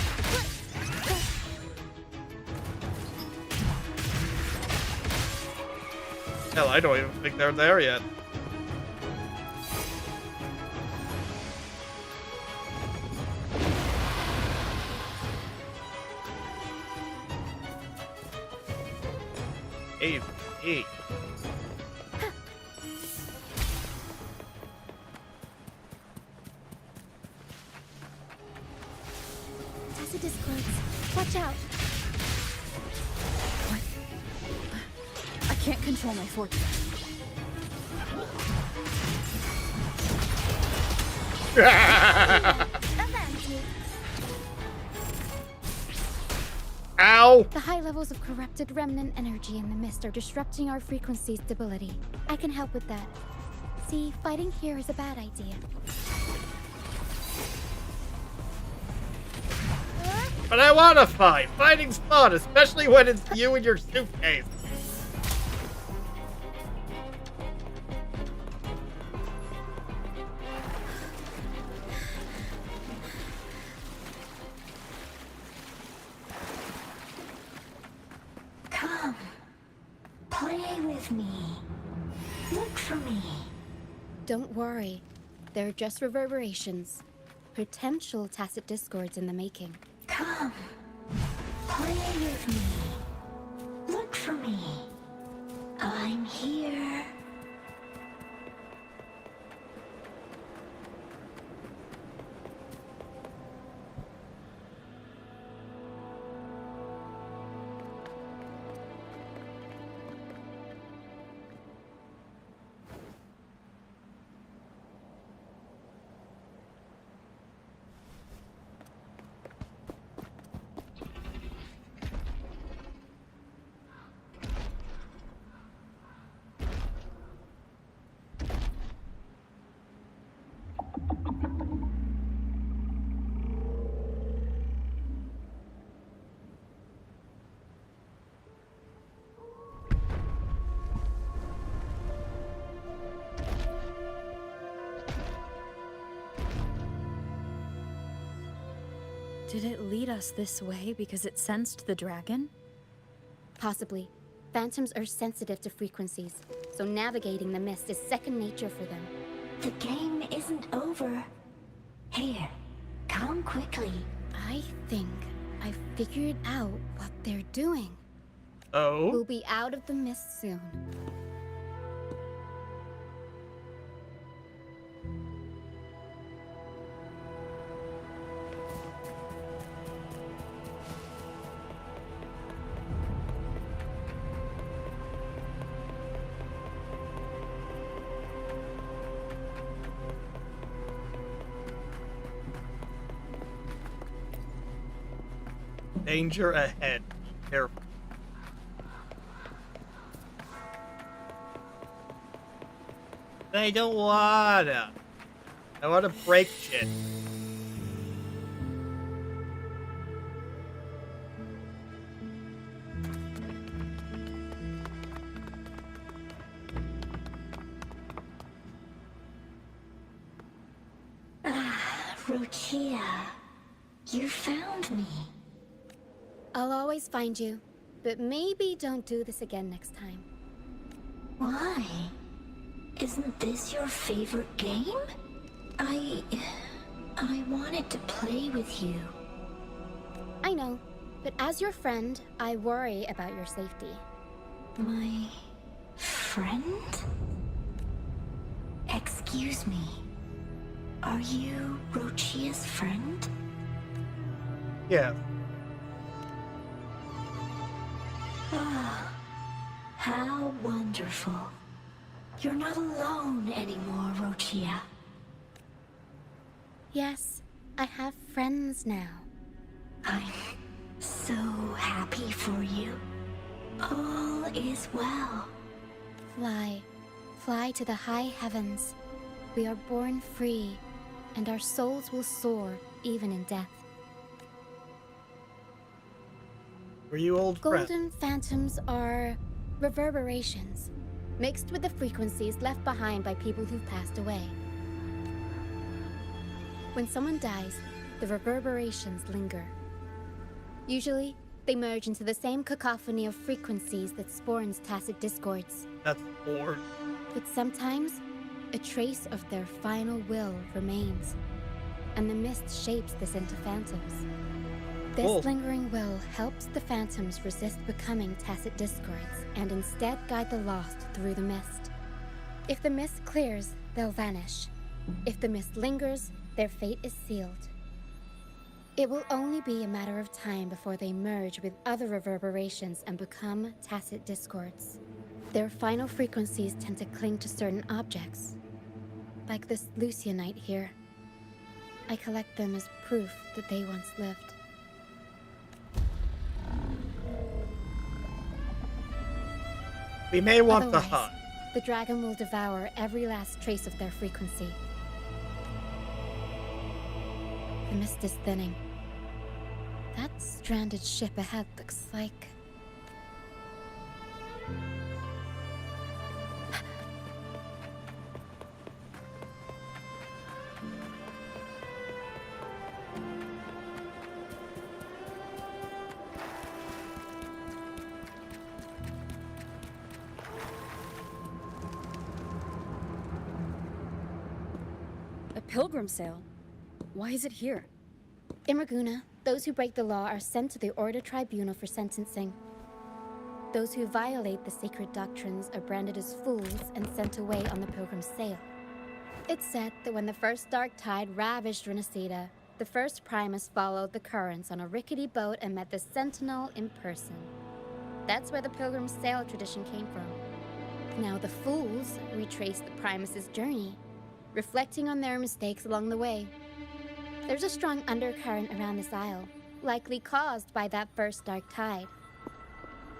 Hell, I don't even think they're there yet. Hey. Tacit discords. Watch out. What? I can't control my fortune. Ow! The high levels of corrupted remnant energy in the mist are disrupting our frequency stability. I can help with that. See, fighting here is a bad idea. But I want to fight. Fighting's fun, especially when it's you and your suitcase. Come. Play with me. Look for me. Don't worry. They're just reverberations. Potential tacit discords in the making. Come. Play with me. Look for me. I'm here. Did it lead us this way because it sensed the dragon? Possibly. Phantoms are sensitive to frequencies, so navigating the mist is second nature for them. The game isn't over. Here, come quickly. I think I figured out what they're doing. Oh? We'll be out of the mist soon. Danger ahead. Careful. I don't wanna. I wanna break shit. Rochia, you found me. I'll always find you, but maybe don't do this again next time. Why? Isn't this your favorite game? I wanted to play with you. I know, but as your friend, I worry about your safety. My friend? Excuse me. Are you Rochia's friend? Yeah. Ah, how wonderful. You're not alone anymore, Rochia. Yes, I have friends now. I'm so happy for you. All is well. Fly. Fly to the high heavens. We are born free, and our souls will soar even in death. Were you old friends? Golden phantoms are reverberations, mixed with the frequencies left behind by people who've passed away. When someone dies, the reverberations linger. Usually, they merge into the same cacophony of frequencies that spawns tacit discords. That's bored. But sometimes, a trace of their final will remains, and the mist shapes this into phantoms. This lingering will helps the phantoms resist becoming tacit discords and instead guide the lost through the mist. If the mist clears, they'll vanish. If the mist lingers, their fate is sealed. It will only be a matter of time before they merge with other reverberations and become tacit discords. Their final frequencies tend to cling to certain objects, like this Lucianite here. I collect them as proof that they once lived. We may want the Otherwise, hunt. the dragon will devour every last trace of their frequency. The mist is thinning. That stranded ship ahead looks like... pilgrim sale? Why is it here? In Raguna, those who break the law are sent to the Order Tribunal for sentencing. Those who violate the sacred doctrines are branded as fools and sent away on the pilgrim sale. It's said that when the first dark tide ravaged Renacida, the first Primus followed the currents on a rickety boat and met the Sentinel in person. That's where the pilgrim sail tradition came from. Now the fools retrace the Primus's journey, reflecting on their mistakes along the way. There's a strong undercurrent around this isle, likely caused by that first dark tide.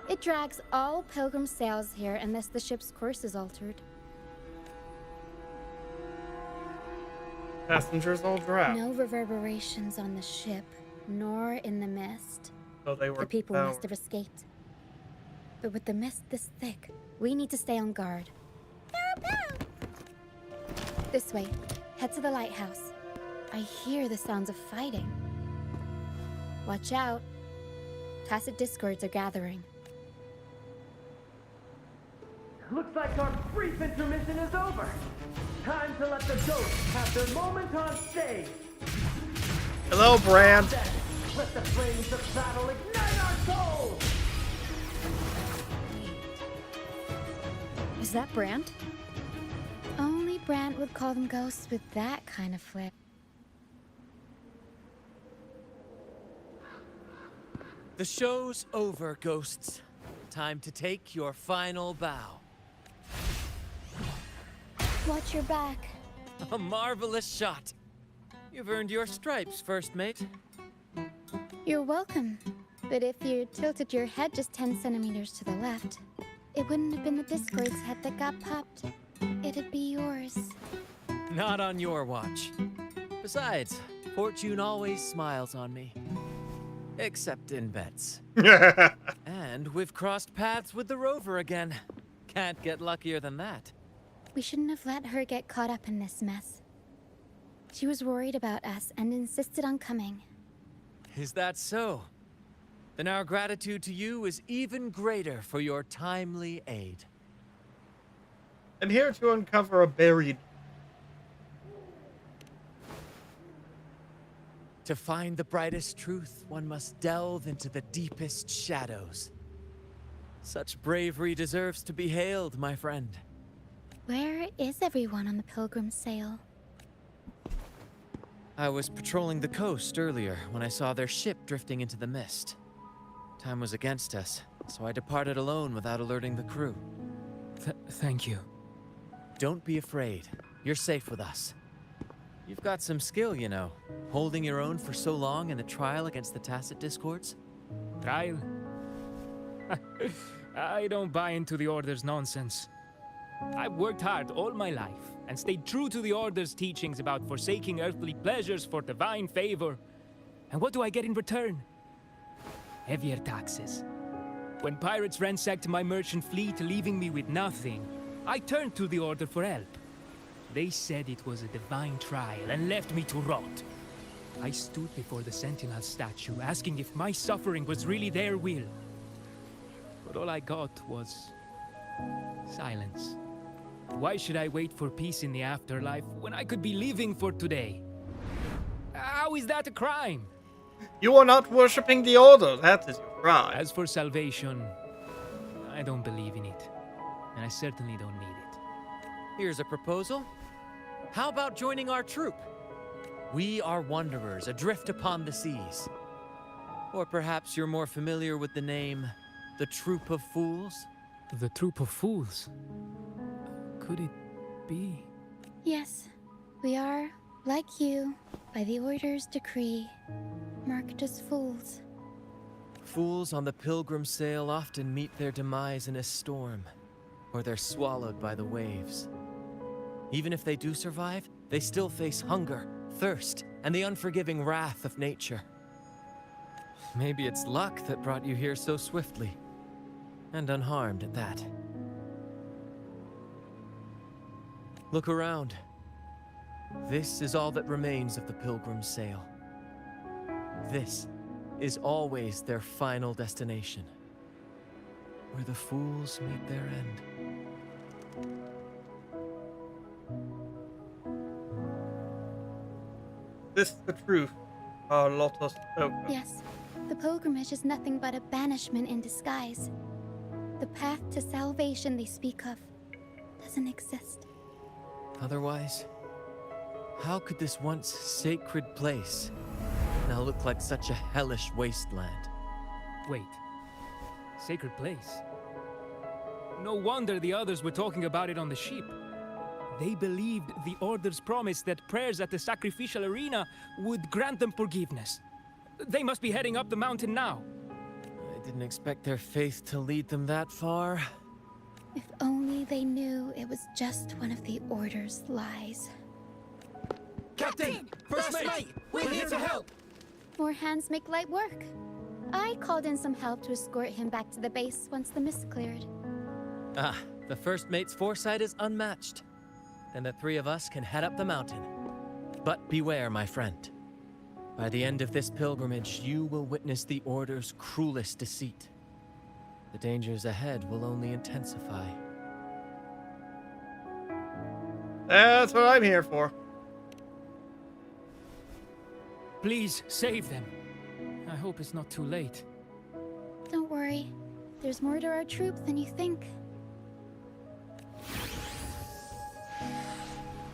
It drags all pilgrim sails here unless the ship's course is altered. Passengers all drowned. No reverberations on the ship, nor in the mist. So they were The people devoured. must have escaped. But with the mist this thick, we need to stay on guard. This way. Head to the lighthouse. I hear the sounds of fighting. Watch out. Tacit discords are gathering. Looks like our brief intermission is over. Time to let the ghosts have their moment on stage. Hello, Brand. Let the flames of battle ignite our souls. Is that Brand? Only Brant would call them ghosts with that kind of flair. The show's over, ghosts. Time to take your final bow. Watch your back. A marvelous shot. You've earned your stripes, first mate. You're welcome. But if you tilted your head just 10 centimeters to the left, it wouldn't have been the Discord's head that got popped. It'd be yours. Not on your watch. Besides, fortune always smiles on me. Except in bets. And we've crossed paths with the rover again. Can't get luckier than that. We shouldn't have let her get caught up in this mess. She was worried about us and insisted on coming. Is that so? Then our gratitude to you is even greater for your timely aid. I'm here to uncover a buried. To find the brightest truth, one must delve into the deepest shadows. Such bravery deserves to be hailed, my friend. Where is everyone on the pilgrim sail? I was patrolling the coast earlier when I saw their ship drifting into the mist. Time was against us, so I departed alone without alerting the crew. Thank you. Don't be afraid. You're safe with us. You've got some skill, you know, holding your own for so long in the trial against the Tacit Discords. Trial? I don't buy into the Order's nonsense. I've worked hard all my life and stayed true to the Order's teachings about forsaking earthly pleasures for divine favor. And what do I get in return? Heavier taxes. When pirates ransacked my merchant fleet, leaving me with nothing, I turned to the Order for help. They said it was a divine trial and left me to rot. I stood before the Sentinel statue, asking if my suffering was really their will. But all I got was silence. Why should I wait for peace in the afterlife when I could be living for today? How is that a crime? You are not worshipping the Order, that is your crime. As for salvation, I don't believe in it. And I certainly don't need it. Here's a proposal. How about joining our troop? We are wanderers adrift upon the seas. Or perhaps you're more familiar with the name, the Troop of Fools? The Troop of Fools? Could it be? Yes, we are, like you, by the Order's decree, marked as fools. Fools on the pilgrim sail often meet their demise in a storm, or they're swallowed by the waves. Even if they do survive, they still face hunger, thirst, and the unforgiving wrath of nature. Maybe it's luck that brought you here so swiftly, and unharmed at that. Look around. This is all that remains of the pilgrim's sail. This is always their final destination, where the fools meet their end. this the truth Carlotta spoke of? Yes, the pilgrimage is nothing but a banishment in disguise. The path to salvation they speak of doesn't exist. Otherwise, how could this once sacred place now look like such a hellish wasteland? Wait. Sacred place? No wonder the others were talking about it on the ship. They believed the Order's promise that prayers at the sacrificial arena would grant them forgiveness. They must be heading up the mountain now. I didn't expect their faith to lead them that far. If only they knew it was just one of the Order's lies. Captain! First mate! We're here to help! More hands make light work. I called in some help to escort him back to the base once the mist cleared. Ah, the first mate's foresight is unmatched. Then the three of us can head up the mountain. But beware, my friend. By the end of this pilgrimage, you will witness the Order's cruelest deceit. The dangers ahead will only intensify. That's what I'm here for. Please, save them. I hope it's not too late. Don't worry. There's more to our troop than you think.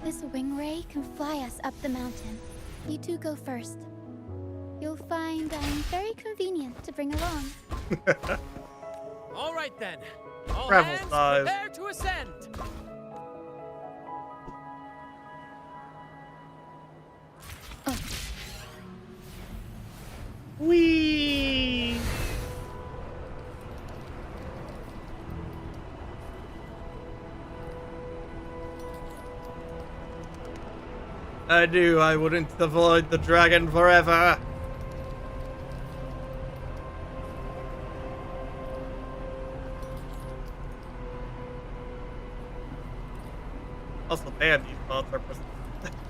This wing ray can fly us up the mountain. You two go first. You'll find I'm very convenient to bring along. All right then. All Travel hands size. prepare to ascend. Whee! I knew I wouldn't avoid the dragon forever. Also, man, these thoughts are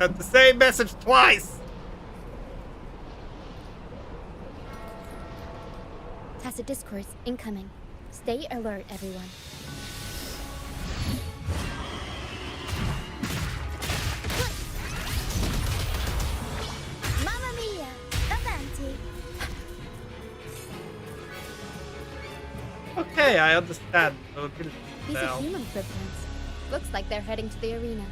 had the same message twice. Tacit discourse incoming. Stay alert, everyone. Mamma mia! Avanti! Okay, I understand. These are human footprints. Looks like they're heading to the arena.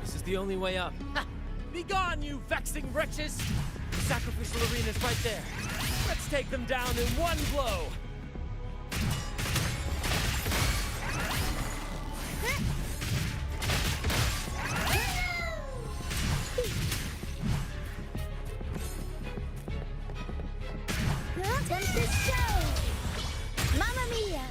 This is the only way up. Ha! Be gone, you vexing wretches! The sacrificial arena's right there. Let's take them down in one blow. Tempest show! Mamma mia!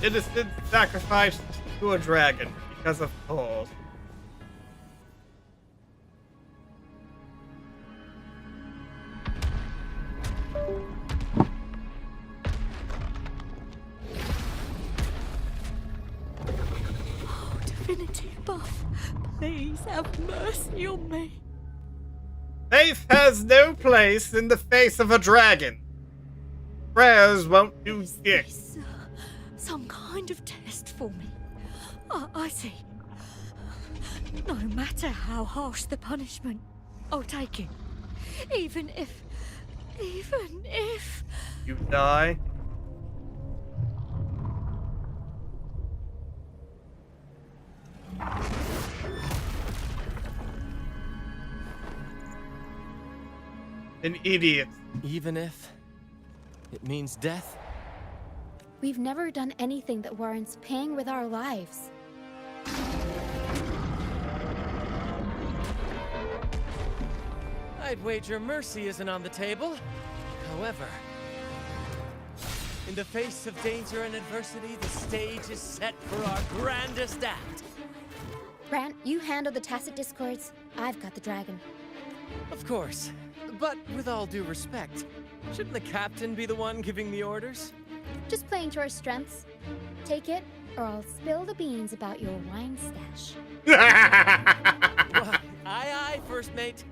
Innocent sacrificed to a dragon because of cause. Oh, divinity above, please have mercy on me. Faith has no place in the face of a dragon. Prayers won't do shit. Some kind of test for me. I see. No matter how harsh the punishment, I'll take it. Even if... You die. An idiot. Even if it means death? We've never done anything that warrants paying with our lives. I'd wager mercy isn't on the table. However, in the face of danger and adversity, the stage is set for our grandest act. Brant, you handle the tacit discords. I've got the dragon. Of course. But with all due respect, shouldn't the captain be the one giving the orders? Just playing to our strengths. Take it, or I'll spill the beans about your wine stash. Why, Aye, First Mate.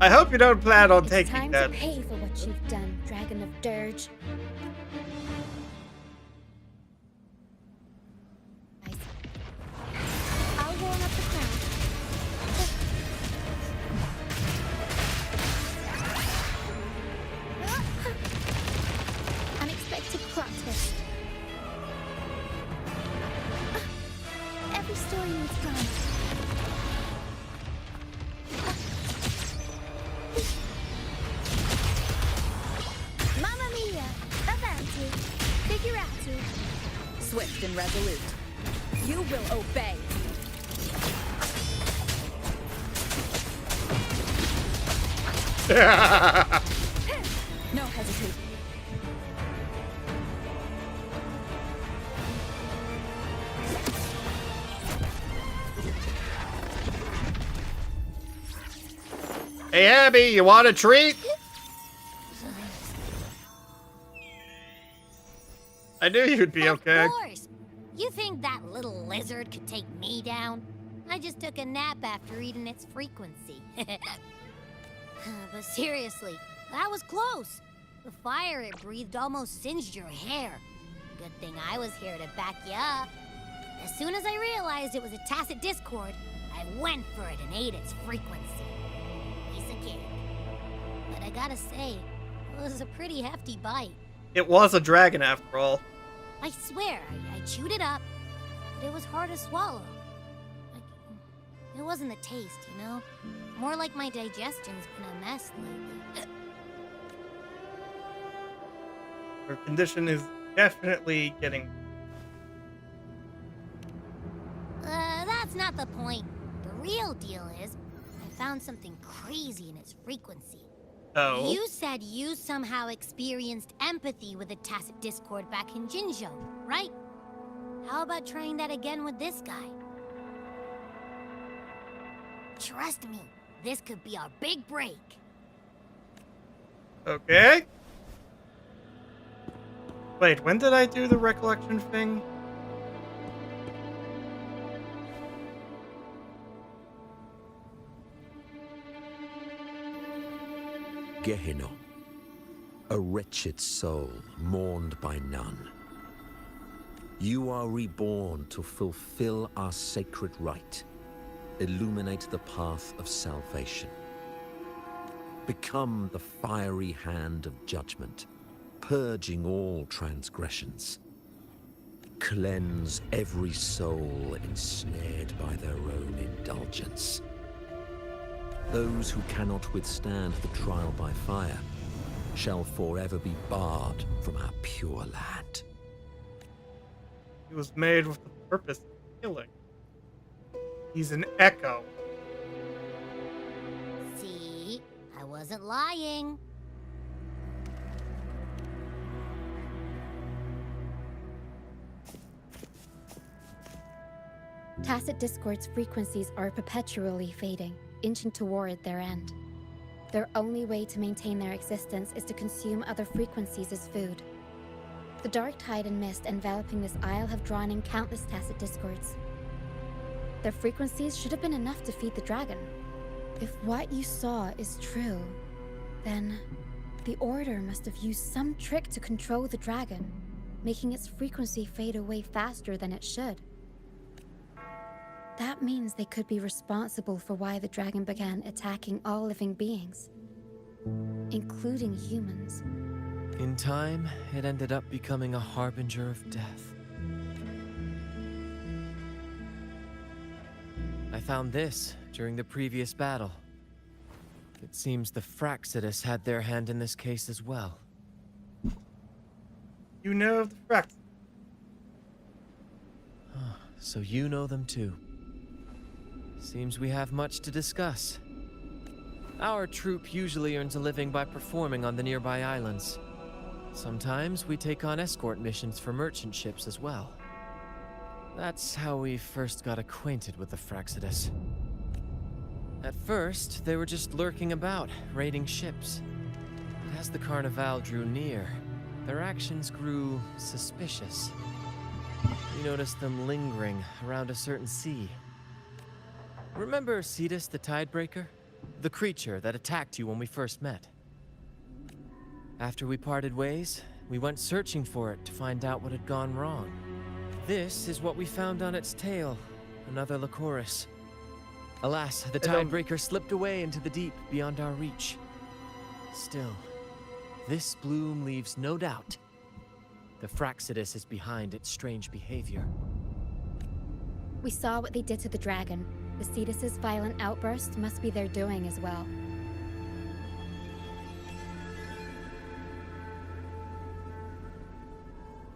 I hope you don't plan on It's taking time that. to pay for what you've done, Dragon of Dirge. I'll warm up the crowd. Unexpected plot twist. Every story needs drama. Mamma mia! Avanti! Figurati! Swift and resolute. You will obey. No hesitate. Hey, Abby, you want a treat? I knew you'd be okay. Of course. You think that little lizard could take me down? I just took a nap after eating its frequency. But seriously, that was close. The fire it breathed almost singed your hair. Good thing I was here to back you up. As soon as I realized it was a tacit discord, I went for it and ate its frequency. Piece of cake. But I gotta say, it was a pretty hefty bite. It was a dragon after all. I swear, I chewed it up, but it was hard to swallow. Like, it wasn't the taste, you know? More like my digestion's been a mess lately. Her condition is definitely getting... That's not the point. The real deal is, I found something crazy in its frequency. Oh? You said you somehow experienced empathy with the tacit discord back in Jinzhou, right? How about trying that again with this guy? Trust me, this could be our big break. Okay. Wait, when did I do the recollection thing? Gehenna, a wretched soul mourned by none. You are reborn to fulfill our sacred rite, illuminate the path of salvation. Become the fiery hand of judgment, purging all transgressions. Cleanse every soul ensnared by their own indulgence. Those who cannot withstand the trial by fire shall forever be barred from our pure land. He was made with the purpose of killing. He's an echo. See? I wasn't lying. Tacit discord's frequencies are perpetually fading, inching toward their end. Their only way to maintain their existence is to consume other frequencies as food. The dark tide and mist enveloping this isle have drawn in countless tacit discords. Their frequencies should have been enough to feed the dragon. If what you saw is true, then the Order must have used some trick to control the dragon, making its frequency fade away faster than it should. That means they could be responsible for why the dragon began attacking all living beings, including humans. In time, it ended up becoming a harbinger of death. I found this during the previous battle. It seems the Fraxidus had their hand in this case as well. You know of the Fraxidus? So you know them too. Seems we have much to discuss. Our troop usually earns a living by performing on the nearby islands. Sometimes we take on escort missions for merchant ships as well. That's how we first got acquainted with the Fraxidus. At first, they were just lurking about, raiding ships. But as the Carnival drew near, their actions grew suspicious. we noticed them lingering around a certain sea. Remember Cetus the Tidebreaker? The creature that attacked you when we first met. After we parted ways, we went searching for it to find out what had gone wrong. This is what we found on its tail, another Lycoris. Alas, the Tidebreaker slipped away into the deep beyond our reach. Still, this bloom leaves no doubt. The Fraxidus is behind its strange behavior. We saw what they did to the dragon. The Cetus's violent outburst must be their doing as well.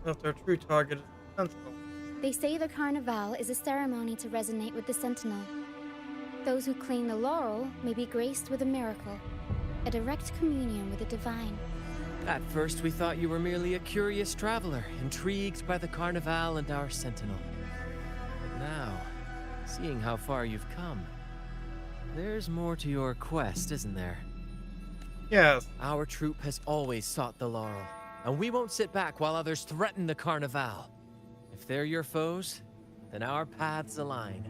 If their true target is the Sentinel. They say the Carnival is a ceremony to resonate with the Sentinel. Those who claim the laurel may be graced with a miracle, a direct communion with the divine. At first, we thought you were merely a curious traveler, intrigued by the Carnival and our Sentinel. But now, seeing how far you've come, there's more to your quest, isn't there? Yes. Our troop has always sought the laurel, and we won't sit back while others threaten the Carnival. If they're your foes, then our paths align.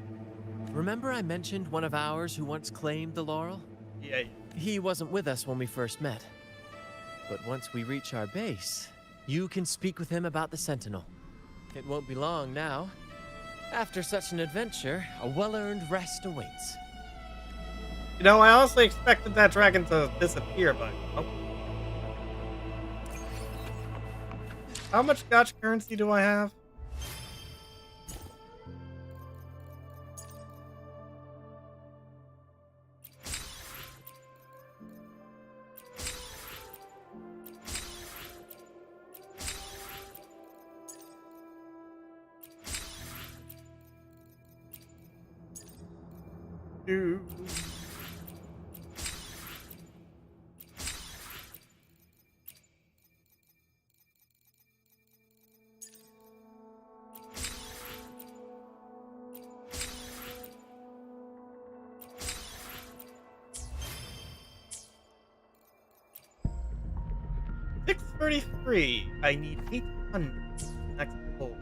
Remember I mentioned one of ours who once claimed the laurel? Yeah. He wasn't with us when we first met. But once we reach our base, you can speak with him about the Sentinel. It won't be long now. After such an adventure, a well-earned rest awaits. You know, I honestly expected that dragon to disappear, but... Oh. How much gotcha currency do I have? Two. $633. I need 800. Next pull.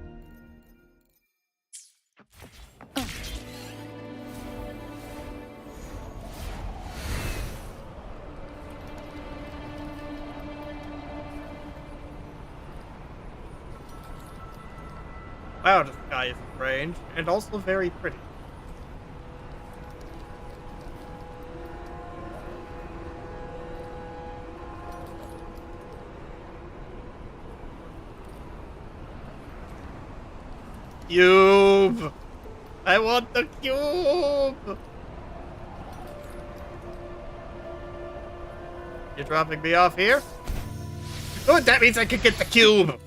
Wow, this sky is strange, and also very pretty. Cube! I want the cube! You're dropping me off here? Oh, that means I can get the cube!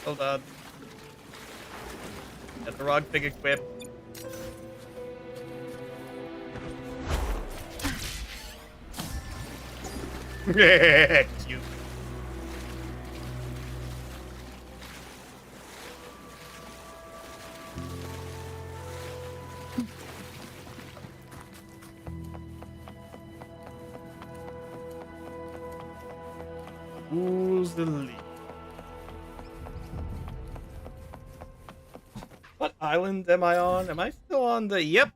Hold on. Got the wrong thing equipped. Cute. Who's the lead? What island am I on? Am I still on the... Yep.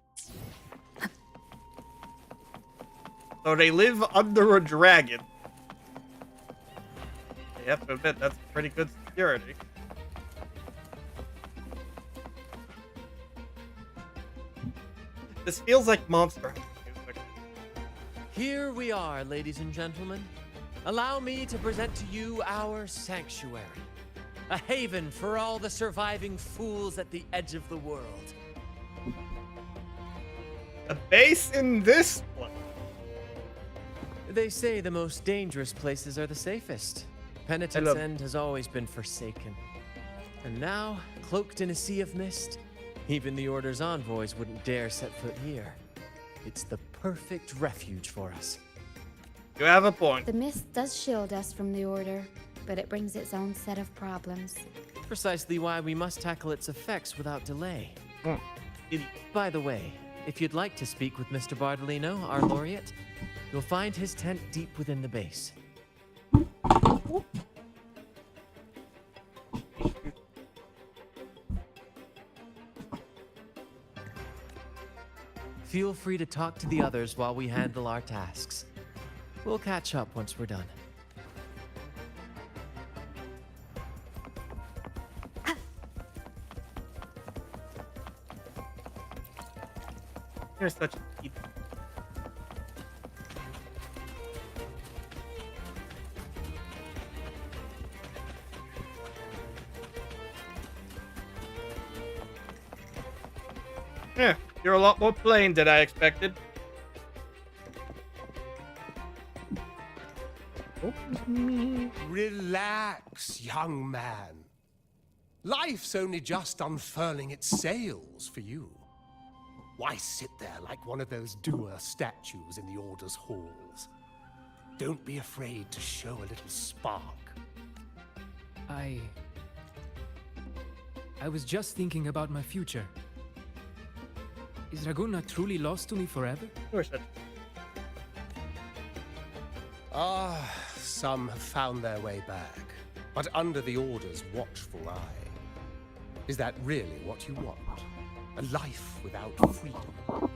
So they live under a dragon. I have to admit, that's pretty good security. This feels like Monster Hunter music. Here we are, ladies and gentlemen. Allow me to present to you our sanctuary. A haven for all the surviving fools at the edge of the world. A base in this place. They say the most dangerous places are the safest. Penitent's End has always been forsaken. And now, cloaked in a sea of mist, even the Order's envoys wouldn't dare set foot here. It's the perfect refuge for us. You have a point. The mist does shield us from the Order, but it brings its own set of problems. Precisely why we must tackle its effects without delay. By the way, if you'd like to speak with Mr. Bardolino, our laureate, you'll find his tent deep within the base. Feel free to talk to the others while we handle our tasks. We'll catch up once we're done. You're such a kid. Yeah, you're a lot more plain than I expected. Relax, young man. Life's only just unfurling its sails for you. Why sit there like one of those dour statues in the Order's halls? Don't be afraid to show a little spark. I was just thinking about my future. Is Raguna truly lost to me forever? Of course not. Some have found their way back, but under the Order's watchful eye. Is that really what you want? A life without freedom?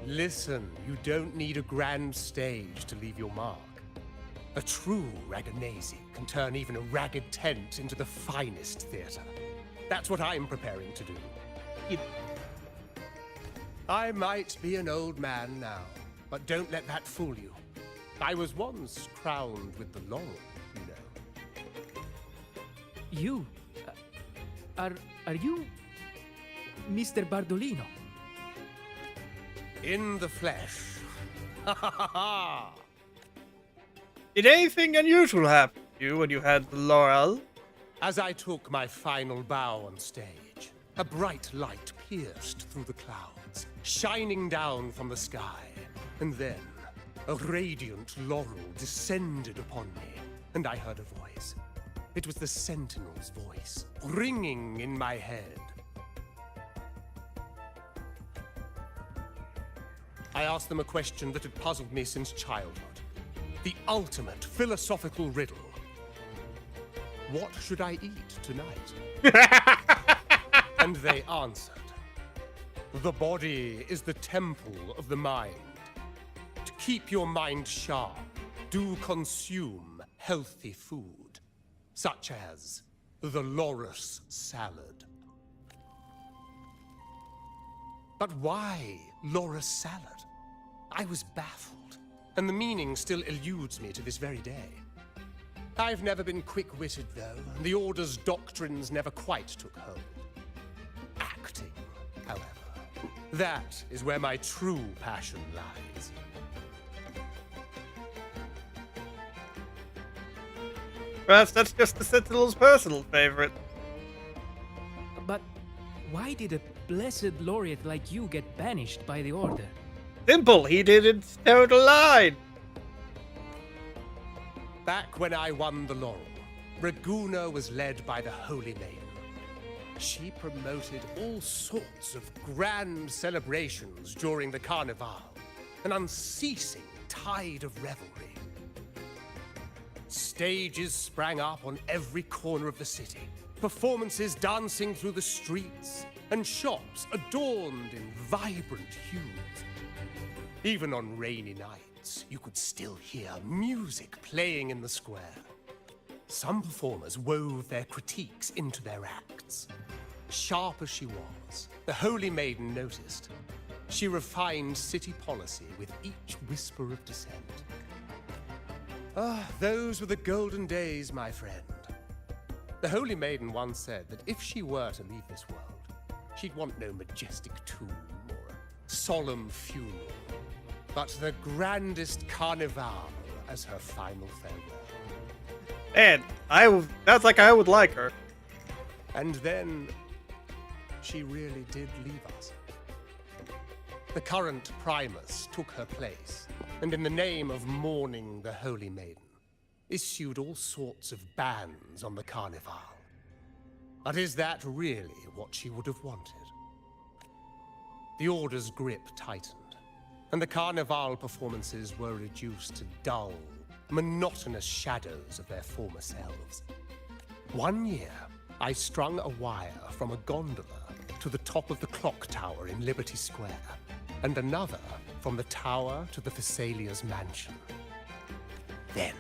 Listen, you don't need a grand stage to leave your mark. A true Raganese can turn even a ragged tent into the finest theater. That's what I'm preparing to do. I might be an old man now, but don't let that fool you. I was once crowned with the laurel, you know. You? Are you Mr. Bardolino? In the flesh. Did anything unusual happen to you when you had the laurel? As I took my final bow on stage, a bright light pierced through the clouds, shining down from the sky. And then, a radiant laurel descended upon me, and I heard a voice. It was the Sentinel's voice, ringing in my head. I asked them a question that had puzzled me since childhood. The ultimate philosophical riddle. What should I eat tonight? And they answered. The body is the temple of the mind. To keep your mind sharp, do consume healthy food, such as the Loris salad. But why Loris salad? I was baffled, and the meaning still eludes me to this very day. I've never been quick-witted, though, and the Order's doctrines never quite took hold. Acting, however, that is where my true passion lies. Perhaps that's just the Sentinel's personal favorite. But why did a blessed laureate like you get banished by the Order? Simple, he didn't toe the line. Back when I won the laurel, Raguna was led by the Holy Maiden. She promoted all sorts of grand celebrations during the Carnival, an unceasing tide of revelry. Stages sprang up on every corner of the city, performances dancing through the streets, and shops adorned in vibrant hues. Even on rainy nights, you could still hear music playing in the square. Some performers wove their critiques into their acts. Sharp as she was, the Holy Maiden noticed. She refined city policy with each whisper of dissent. Those were the golden days, my friend. The Holy Maiden once said that if she were to leave this world, she'd want no majestic tomb or a solemn funeral, but the grandest carnival as her final farewell. And sounds like I would like her. And then she really did leave us. The current Primus took her place, and in the name of mourning the Holy Maiden, issued all sorts of bans on the Carnival. But is that really what she would have wanted? The Order's grip tightened, and the Carnival performances were reduced to dull, monotonous shadows of their former selves. One year, I strung a wire from a gondola to the top of the clock tower in Liberty Square. and another from the tower to the Thessalia's mansion. Then,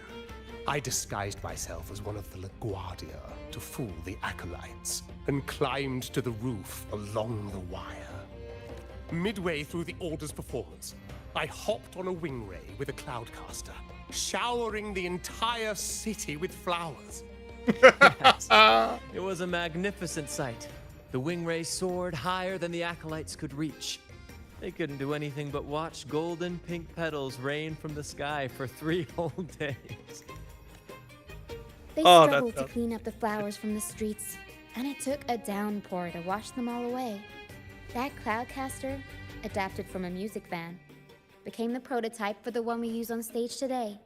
I disguised myself as one of the LaGuardia to fool the acolytes, and climbed to the roof along the wire. Midway through the Order's performance, I hopped on a wing ray with a cloudcaster, showering the entire city with flowers. It was a magnificent sight. The wing ray soared higher than the acolytes could reach. They couldn't do anything but watch golden pink petals rain from the sky for 3 whole days. They struggled to clean up the flowers from the streets, and it took a downpour to wash them all away. That cloudcaster, adapted from a music van, became the prototype for the one we use on stage today.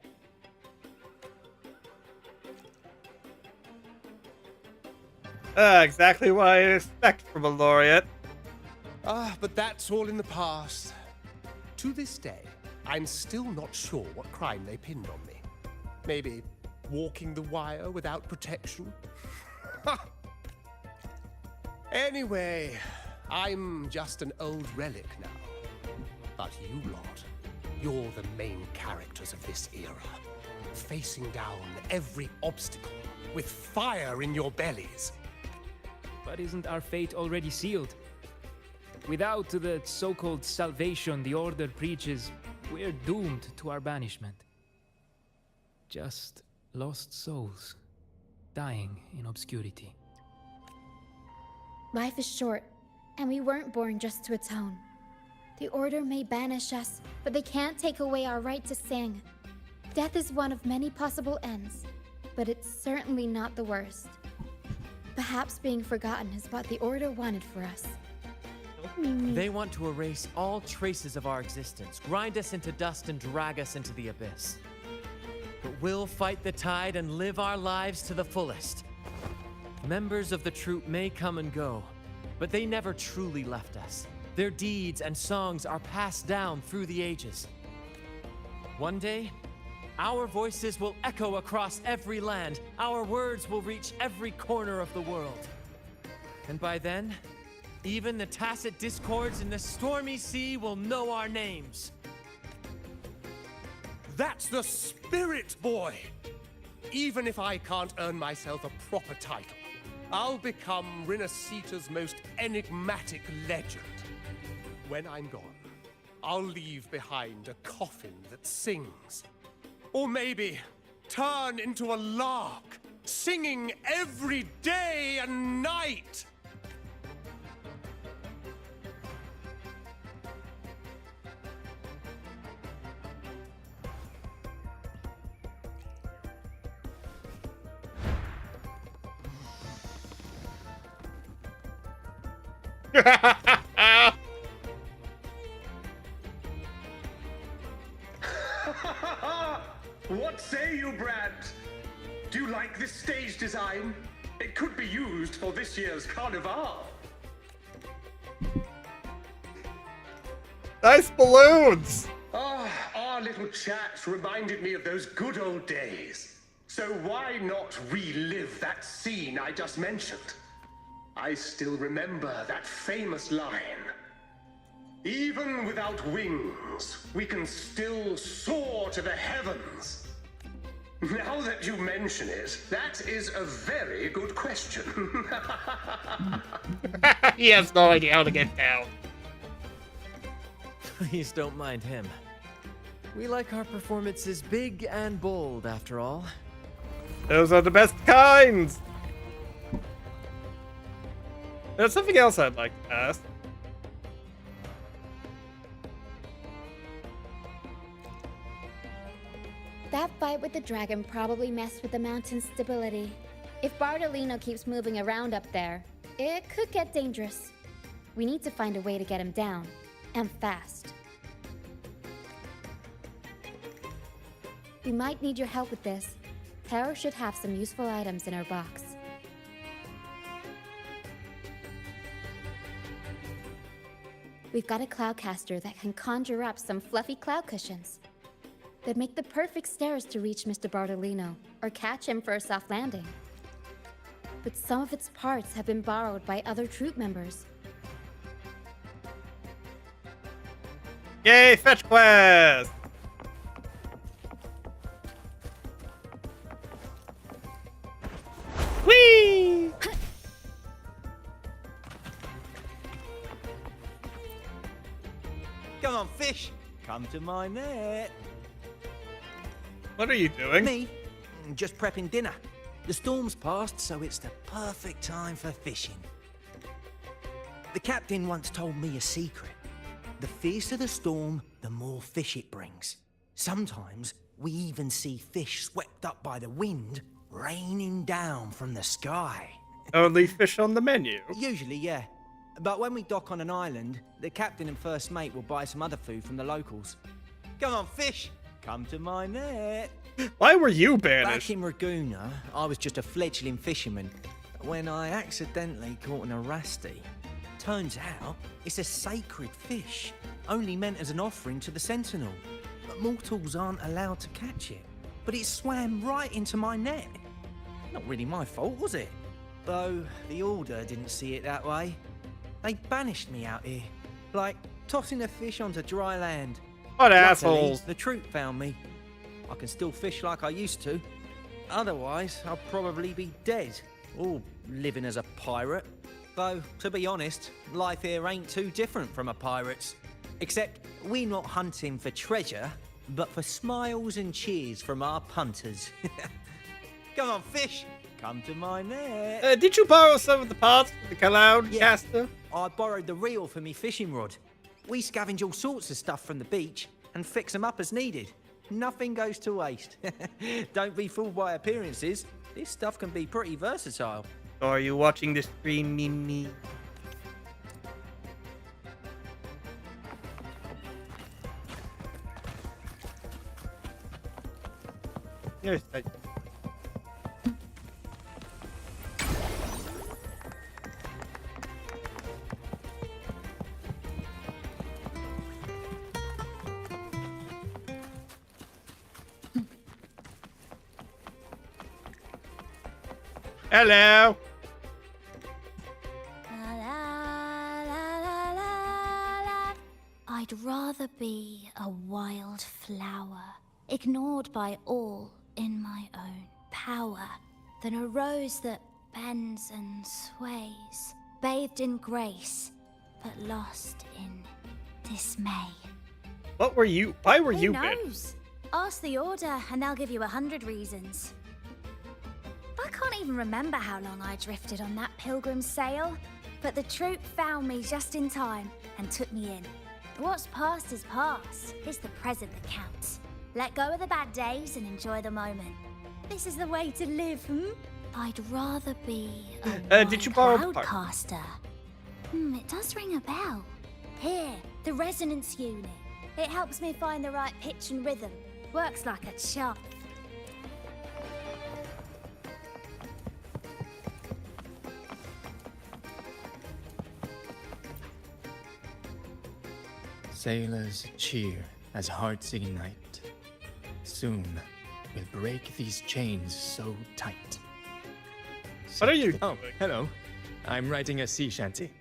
Exactly what I expect from a laureate. But that's all in the past. To this day, I'm still not sure what crime they pinned on me. Maybe walking the wire without protection? Anyway, I'm just an old relic now. But you lot, you're the main characters of this era, facing down every obstacle with fire in your bellies. But isn't our fate already sealed? Without the so-called salvation the Order preaches, we're doomed to our banishment. Just lost souls, dying in obscurity. Life is short, and we weren't born just to atone. The Order may banish us, but they can't take away our right to sing. Death is one of many possible ends, but it's certainly not the worst. Perhaps being forgotten is what the Order wanted for us. They want to erase all traces of our existence, grind us into dust and drag us into the abyss. But we'll fight the tide and live our lives to the fullest. Members of the troupe may come and go, but they never truly left us. Their deeds and songs are passed down through the ages. One day, our voices will echo across every land. Our words will reach every corner of the world. And by then, even the tacit discords in the stormy sea will know our names. That's the spirit, boy! Even if I can't earn myself a proper title, I'll become Rinasita's most enigmatic legend. When I'm gone, I'll leave behind a coffin that sings. Or maybe turn into a lark, singing every day and night! What say you, Brad? Do you like this stage design? It could be used for this year's carnival. Nice balloons! Our little chat reminded me of those good old days. So why not relive that scene I just mentioned? I still remember that famous line. Even without wings, we can still soar to the heavens. Now that you mention it, that is a very good question. He has no idea how to get down. Please don't mind him. We like our performances big and bold, after all. Those are the best kinds! There's something else I'd like to ask. That fight with the dragon probably messed with the mountain's stability. If Bartolino keeps moving around up there, it could get dangerous. We need to find a way to get him down, and fast. We might need your help with this. Taro should have some useful items in her box. We've got a cloudcaster that can conjure up some fluffy cloud cushions. They'd make the perfect stairs to reach Mr. Bartolino, or catch him for a soft landing. But some of its parts have been borrowed by other troupe members. Yay, fetch quest! Whee! Come on, fish. Come to my net. What are you doing? Me? Just prepping dinner. The storm's passed, so it's the perfect time for fishing. The captain once told me a secret. The fiercer the storm, the more fish it brings. Sometimes we even see fish swept up by the wind, raining down from the sky. Only fish on the menu. Usually, yeah. But when we dock on an island, the captain and first mate will buy some other food from the locals. Come on, fish! Come to my net. Why were you Back banished? in Raguna, I was just a fledgling fisherman when I accidentally caught an arasti. Turns out, it's a sacred fish, only meant as an offering to the Sentinel. But mortals aren't allowed to catch it. But it swam right into my net. Not really my fault, was it? Though the Order didn't see it that way. They banished me out here, like tossing a fish onto dry land. What Luckily, assholes. the troop found me. I can still fish like I used to. Otherwise, I'll probably be dead, or living as a pirate. Though, to be honest, life here ain't too different from a pirate's. Except we're not hunting for treasure, but for smiles and cheers from our punters. Come on, fish! Come to my net. Did you borrow some of the parts for the cloud caster? I borrowed the reel for me fishing rod. We scavenge all sorts of stuff from the beach and fix them up as needed. Nothing goes to waste. Don't be fooled by appearances. This stuff can be pretty versatile. So are you watching the stream, Mimi? Yes, I... Hello. I'd rather be a wild flower, ignored by all in my own power, than a rose that bends and sways, bathed in grace, but lost in dismay. What were you? Why were Who you knows? Ask the Order, and they'll give you 100 reasons. I can't even remember how long I drifted on that pilgrim's sail, but the troop found me just in time and took me in. What's past is past. It's the present that counts. Let go of the bad days and enjoy the moment. This is the way to live, I'd rather be a did you borrow the part? cloudcaster. It does ring a bell. Here, the resonance unit. It helps me find the right pitch and rhythm. Works like a charm. Sailors cheer as hearts ignite. Soon we'll break these chains so tight. What are you Oh, hello. I'm writing a sea shanty.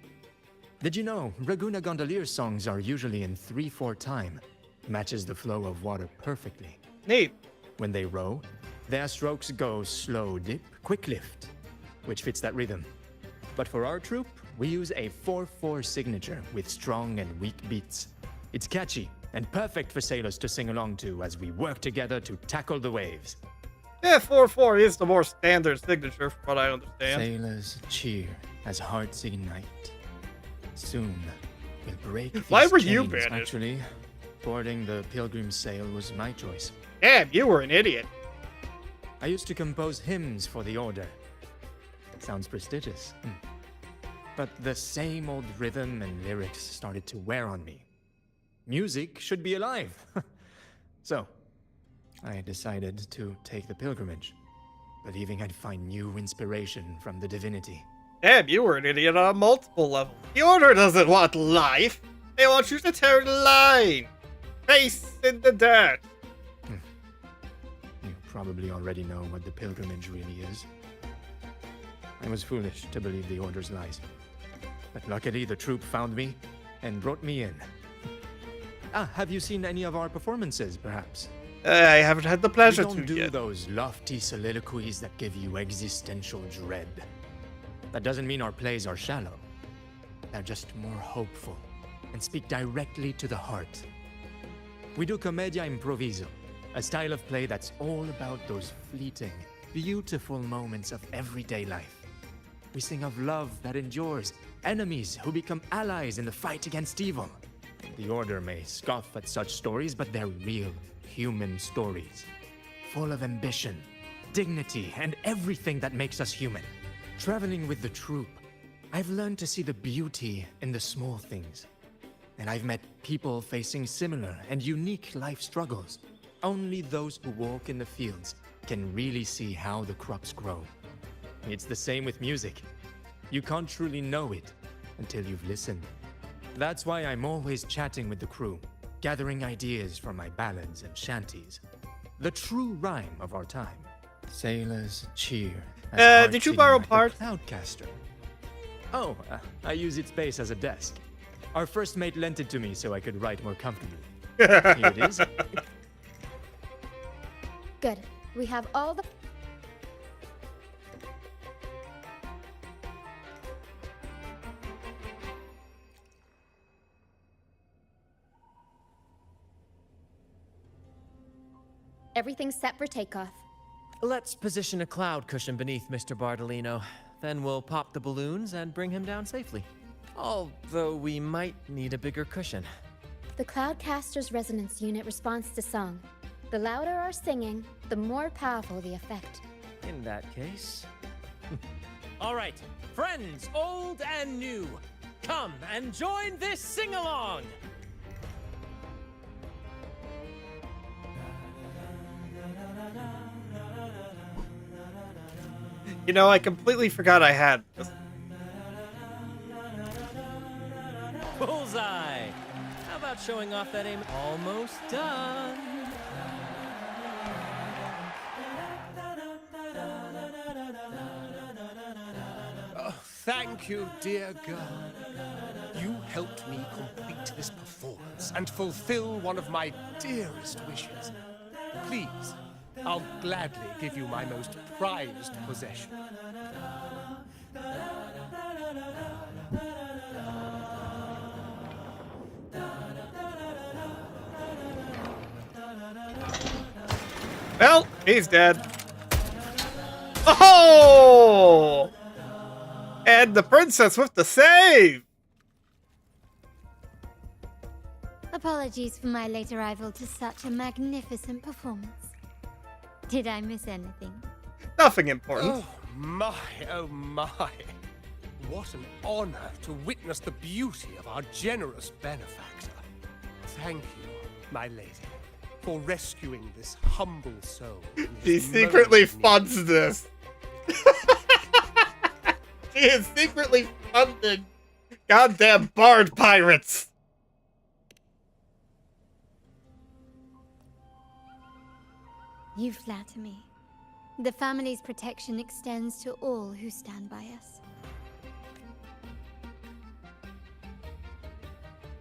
Did you know Raguna Gondolier songs are usually in 3/4 time? Matches the flow of water perfectly. Neat. When they row, their strokes go slow dip, quick lift, which fits that rhythm. But for our troop, we use a 4/4 signature with strong and weak beats. It's catchy and perfect for sailors to sing along to as we work together to tackle the waves. Yeah, 4/4 is the more standard signature, from what I understand. Sailors cheer as hearts ignite. Soon we'll break these Why were you chains. banished? Actually, boarding the pilgrim's sail was my choice. Damn, you were an idiot. I used to compose hymns for the Order. Sounds prestigious. But the same old rhythm and lyrics started to wear on me. Music should be alive. So, I decided to take the pilgrimage, believing I'd find new inspiration from the divinity. Damn, you were an idiot on multiple levels. The Order doesn't want life. They want you to turn the line. Face in the dirt. You probably already know what the pilgrimage really is. I was foolish to believe the Order's lies. But luckily the troop found me and brought me in. Have you seen any of our performances, perhaps? I haven't had the pleasure We don't to do yet. those lofty soliloquies that give you existential dread. That doesn't mean our plays are shallow. They're just more hopeful and speak directly to the heart. We do commedia improviso, a style of play that's all about those fleeting, beautiful moments of everyday life. We sing of love that endures, enemies who become allies in the fight against evil. The Order may scoff at such stories, but they're real, human stories. Full of ambition, dignity, and everything that makes us human. Traveling with the troupe, I've learned to see the beauty in the small things. And I've met people facing similar and unique life struggles. Only those who walk in the fields can really see how the crops grow. It's the same with music. You can't truly know it until you've listened. That's why I'm always chatting with the crew, gathering ideas from my ballads and shanties. The true rhyme of our time. Sailors cheer. Did you borrow parts? Cloudcaster. Oh, I use its base as a desk. Our first mate lent it to me so I could write more comfortably. Here it is. Good. We have all the... Everything's set for takeoff. Let's position a cloud cushion beneath Mr. Bardolino. Then we'll pop the balloons and bring him down safely. Although we might need a bigger cushion. The Cloudcaster's resonance unit responds to song. The louder our singing, the more powerful the effect. In that case... All right, friends old and new, come and join this sing-along! You know, I completely forgot I had this. Bullseye! How about showing off that aim? Almost done. Oh, thank you, dear girl. You helped me complete this performance and fulfill one of my dearest wishes. Please, I'll gladly give you my most prized possession. Well, he's dead. Oh! And the princess with the save! Apologies for my late arrival to such a magnificent performance. Did I miss anything? Nothing important. Oh my, oh my. What an honor to witness the beauty of our generous benefactor. Thank you, my lady, for rescuing this humble soul. She secretly funds this. She is secretly funding goddamn bard pirates. You flatter me. The family's protection extends to all who stand by us.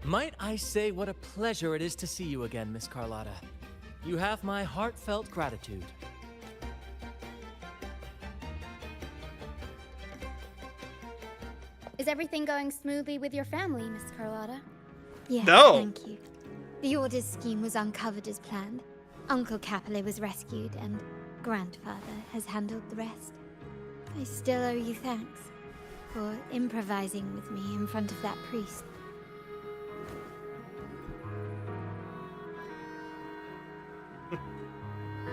Might I say what a pleasure it is to see you again, Miss Carlotta. You have my heartfelt gratitude. Is everything going smoothly with your family, Miss Carlotta? Yes, No. thank you. The Order's scheme was uncovered as planned. Uncle Capilet was rescued, and Grandfather has handled the rest. I still owe you thanks for improvising with me in front of that priest.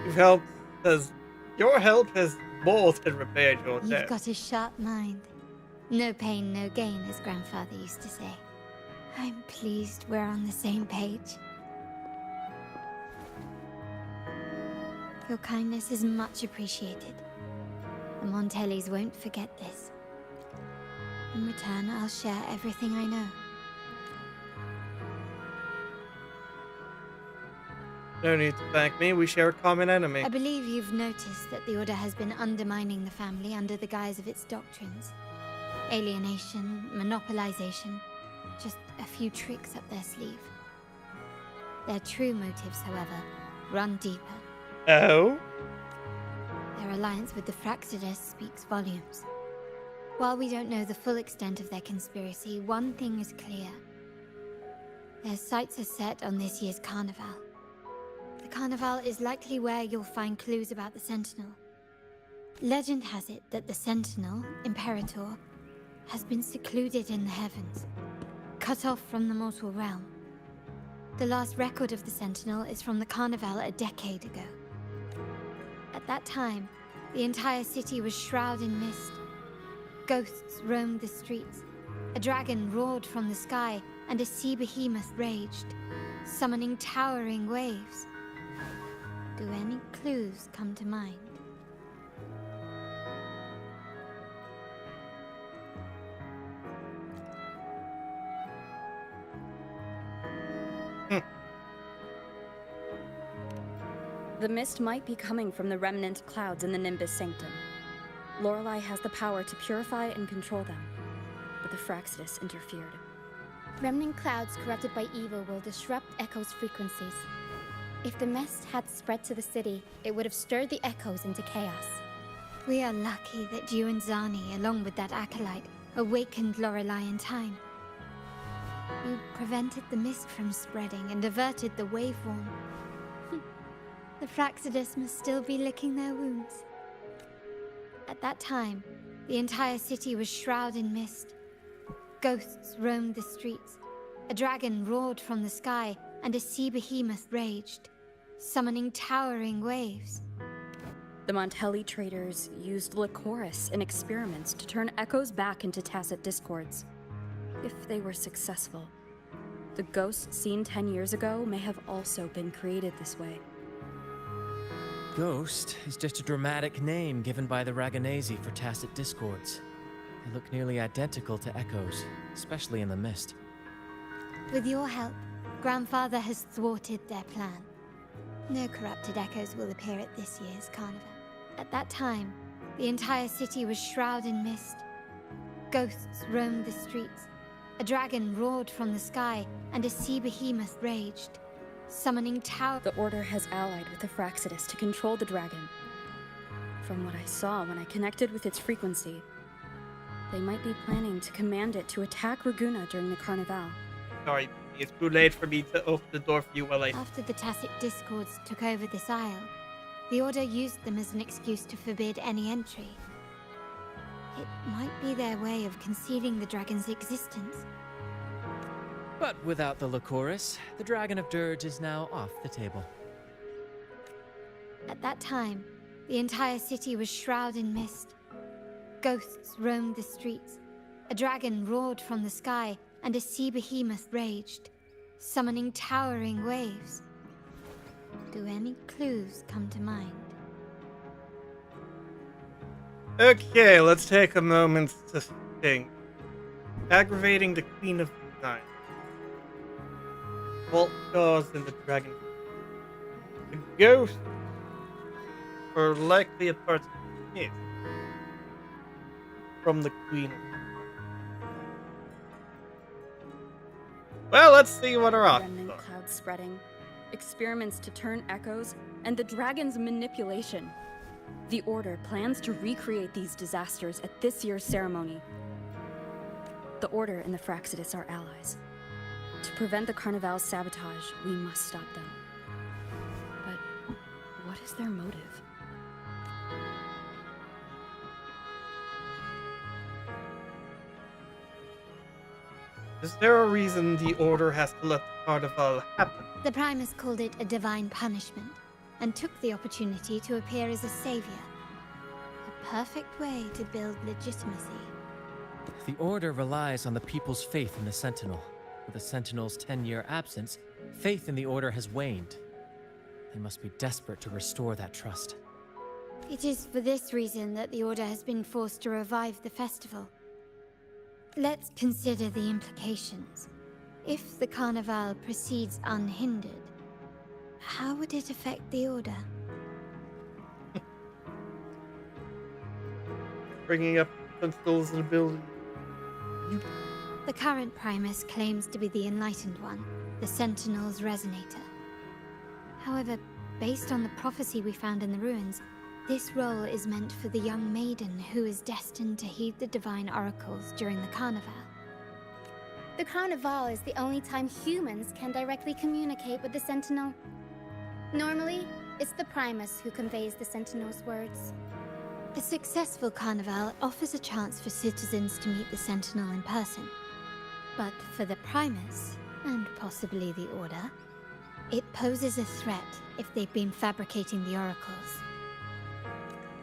You've helped as your help has more than repaired your You've debt. got a sharp mind. No pain, no gain, as Grandfather used to say. I'm pleased we're on the same page. Your kindness is much appreciated. The Montellis won't forget this. In return, I'll share everything I know. No need to thank me, we share a common enemy. I believe you've noticed that the Order has been undermining the family under the guise of its doctrines. Alienation, monopolization, just a few tricks up their sleeve. Their true motives, however, run deeper. Oh? Their alliance with the Fraxidus speaks volumes. While we don't know the full extent of their conspiracy, one thing is clear. Their sights are set on this year's carnival. The carnival is likely where you'll find clues about the Sentinel. Legend has it that the Sentinel, Imperator, has been secluded in the heavens, cut off from the mortal realm. The last record of the Sentinel is from the carnival a decade ago. At that time, the entire city was shrouded in mist. Ghosts roamed the streets. A dragon roared from the sky, and a sea behemoth raged, summoning towering waves. Do any clues come to mind? The mist might be coming from the remnant clouds in the Nimbus Sanctum. Lorelei has the power to purify and control them, but the Fraxidus interfered. Remnant clouds corrupted by evil will disrupt Echo's frequencies. If the mist had spread to the city, it would have stirred the Echoes into chaos. We are lucky that you and Zani, along with that acolyte, awakened Lorelei in time. You prevented the mist from spreading and averted the waveform. The Fraxidus must still be licking their wounds. At that time, the entire city was shrouded in mist. Ghosts roamed the streets. A dragon roared from the sky, and a sea behemoth raged, summoning towering waves. The Montelli traders used Lycoris in experiments to turn echoes back into tacit discords. If they were successful, the ghosts seen 10 years ago may have also been created this way. Ghost is just a dramatic name given by the Raganazi for tacit discords. They look nearly identical to echoes, especially in the mist. With your help, Grandfather has thwarted their plan. No corrupted echoes will appear at this year's carnival. At that time, the entire city was shrouded in mist. Ghosts roamed the streets. A dragon roared from the sky, and a sea behemoth raged, summoning The Order has allied with the Fraxidus to control the dragon. From what I saw when I connected with its frequency, they might be planning to command it to attack Raguna during the Carnival. Sorry, it's too late for me to open the door for you while I... After the tacit discords took over this isle, the Order used them as an excuse to forbid any entry. It might be their way of concealing the dragon's existence. But without the Lycoris, the Dragon of Dirge is now off the table. At that time, the entire city was shrouded in mist. Ghosts roamed the streets. A dragon roared from the sky, and a sea behemoth raged, summoning towering waves. Do any clues come to mind? Okay, let's take a moment to think. Aggravating the Queen of Night. What caused in the dragon? The ghost are likely a part of the myth from the Queen. Well, let's see what our options Remnant are. cloud spreading, experiments to turn echoes, and the dragon's manipulation. The Order plans to recreate these disasters at this year's ceremony. The Order and the Fraxidus are allies. To prevent the Carnival's sabotage, we must stop them. But what is their motive? Is there a reason the Order has to let the carnival happen? The Primus called it a divine punishment, and took the opportunity to appear as a savior. A perfect way to build legitimacy. The Order relies on the people's faith in the Sentinel. With the Sentinel's 10-year absence, faith in the Order has waned. They must be desperate to restore that trust. It is for this reason that the Order has been forced to revive the festival. Let's consider the implications. If the Carnival proceeds unhindered, how would it affect the Order? Bringing up Sentinels in the building. The current Primus claims to be the Enlightened One, the Sentinel's Resonator. However, based on the prophecy we found in the ruins, this role is meant for the young maiden who is destined to heed the divine oracles during the carnival. The Carnival is the only time humans can directly communicate with the Sentinel. Normally, it's the Primus who conveys the Sentinel's words. A successful carnival offers a chance for citizens to meet the Sentinel in person. But for the Primus, and possibly the Order, it poses a threat if they've been fabricating the oracles.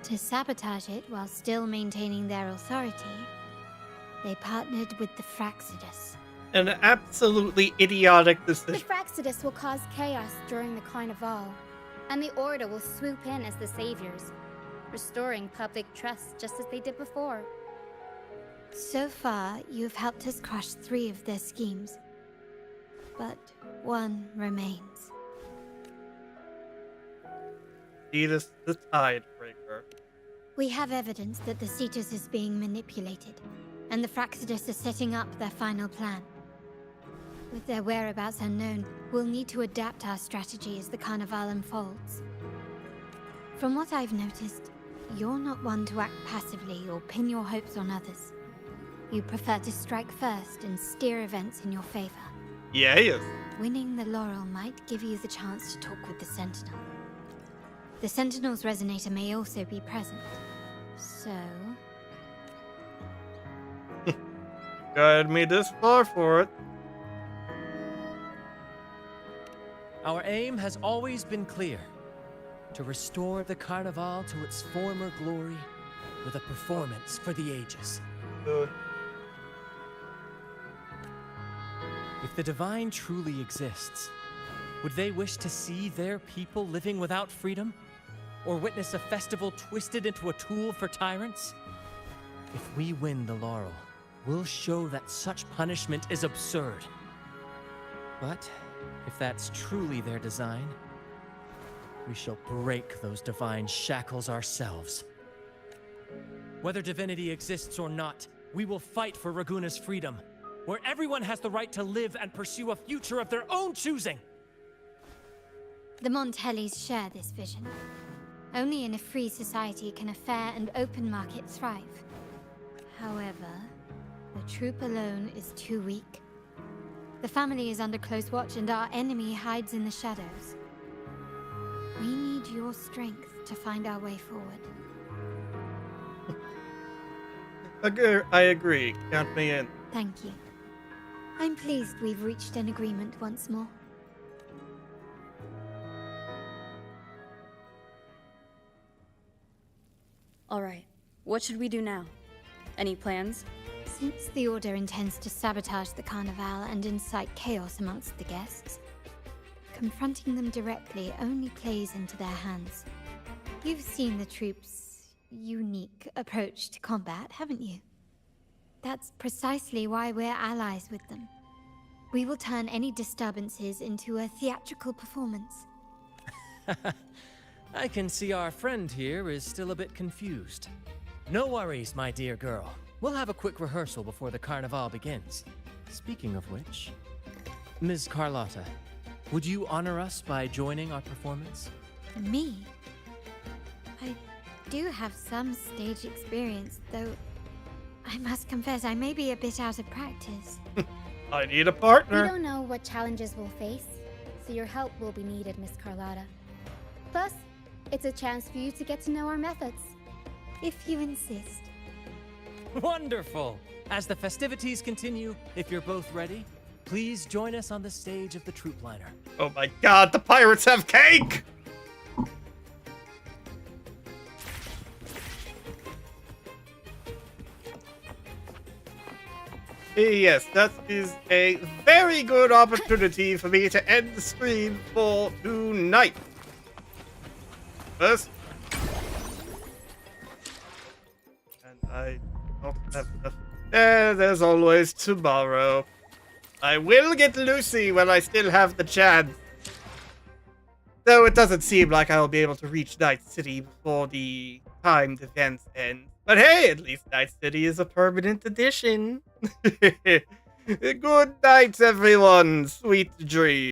To sabotage it while still maintaining their authority, they partnered with the Fraxidus. An absolutely idiotic The decision. Fraxidus will cause chaos during the Carnival, and the Order will swoop in as the saviors, restoring public trust just as they did before. So far, you've helped us crush 3 of their schemes. But one remains. Cetus the Tidebreaker. We have evidence that the Cetus is being manipulated, and the Fraxidus are setting up their final plan. With their whereabouts unknown, we'll need to adapt our strategy as the Carnival unfolds. From what I've noticed, you're not one to act passively or pin your hopes on others. You prefer to strike first and steer events in your favor. Yes. Winning the laurel might give you the chance to talk with the Sentinel. The Sentinel's resonator may also be present, so... Guide me this far for it. Our aim has always been clear. To restore the Carnival to its former glory with a performance for the ages. Good. If the Divine truly exists, would they wish to see their people living without freedom? Or witness a festival twisted into a tool for tyrants? If we win the laurel, we'll show that such punishment is absurd. But if that's truly their design, we shall break those divine shackles ourselves. Whether divinity exists or not, we will fight for Raguna's freedom, where everyone has the right to live and pursue a future of their own choosing. The Montellis share this vision. Only in a free society can a fair and open market thrive. However, the troop alone is too weak. The family is under close watch and our enemy hides in the shadows. We need your strength to find our way forward. I agree. Count me in. Thank you. I'm pleased we've reached an agreement once more. All right, what should we do now? Any plans? Since the Order intends to sabotage the Carnival and incite chaos amongst the guests, confronting them directly only plays into their hands. You've seen the troops' unique approach to combat, haven't you? That's precisely why we're allies with them. We will turn any disturbances into a theatrical performance. I can see our friend here is still a bit confused. No worries, my dear girl. We'll have a quick rehearsal before the Carnival begins. Speaking of which, Ms. Carlotta, would you honor us by joining our performance? Me? I do have some stage experience, though I must confess I may be a bit out of practice. I need a We partner. don't know what challenges we'll face, so your help will be needed, Miss Carlotta. Plus, it's a chance for you to get to know our methods. If you insist. Wonderful! As the festivities continue, if you're both ready, please join us on the stage of the troop liner. Oh my god, the pirates have cake! Yes, that is a very good opportunity for me to end the stream for tonight. First, and I don't have enough. There's always tomorrow. I will get Lucy when I still have the chance. Though it doesn't seem like I'll be able to reach Night City before the timed events end. But hey, at least Night City is a permanent addition. Good night, everyone. Sweet dreams.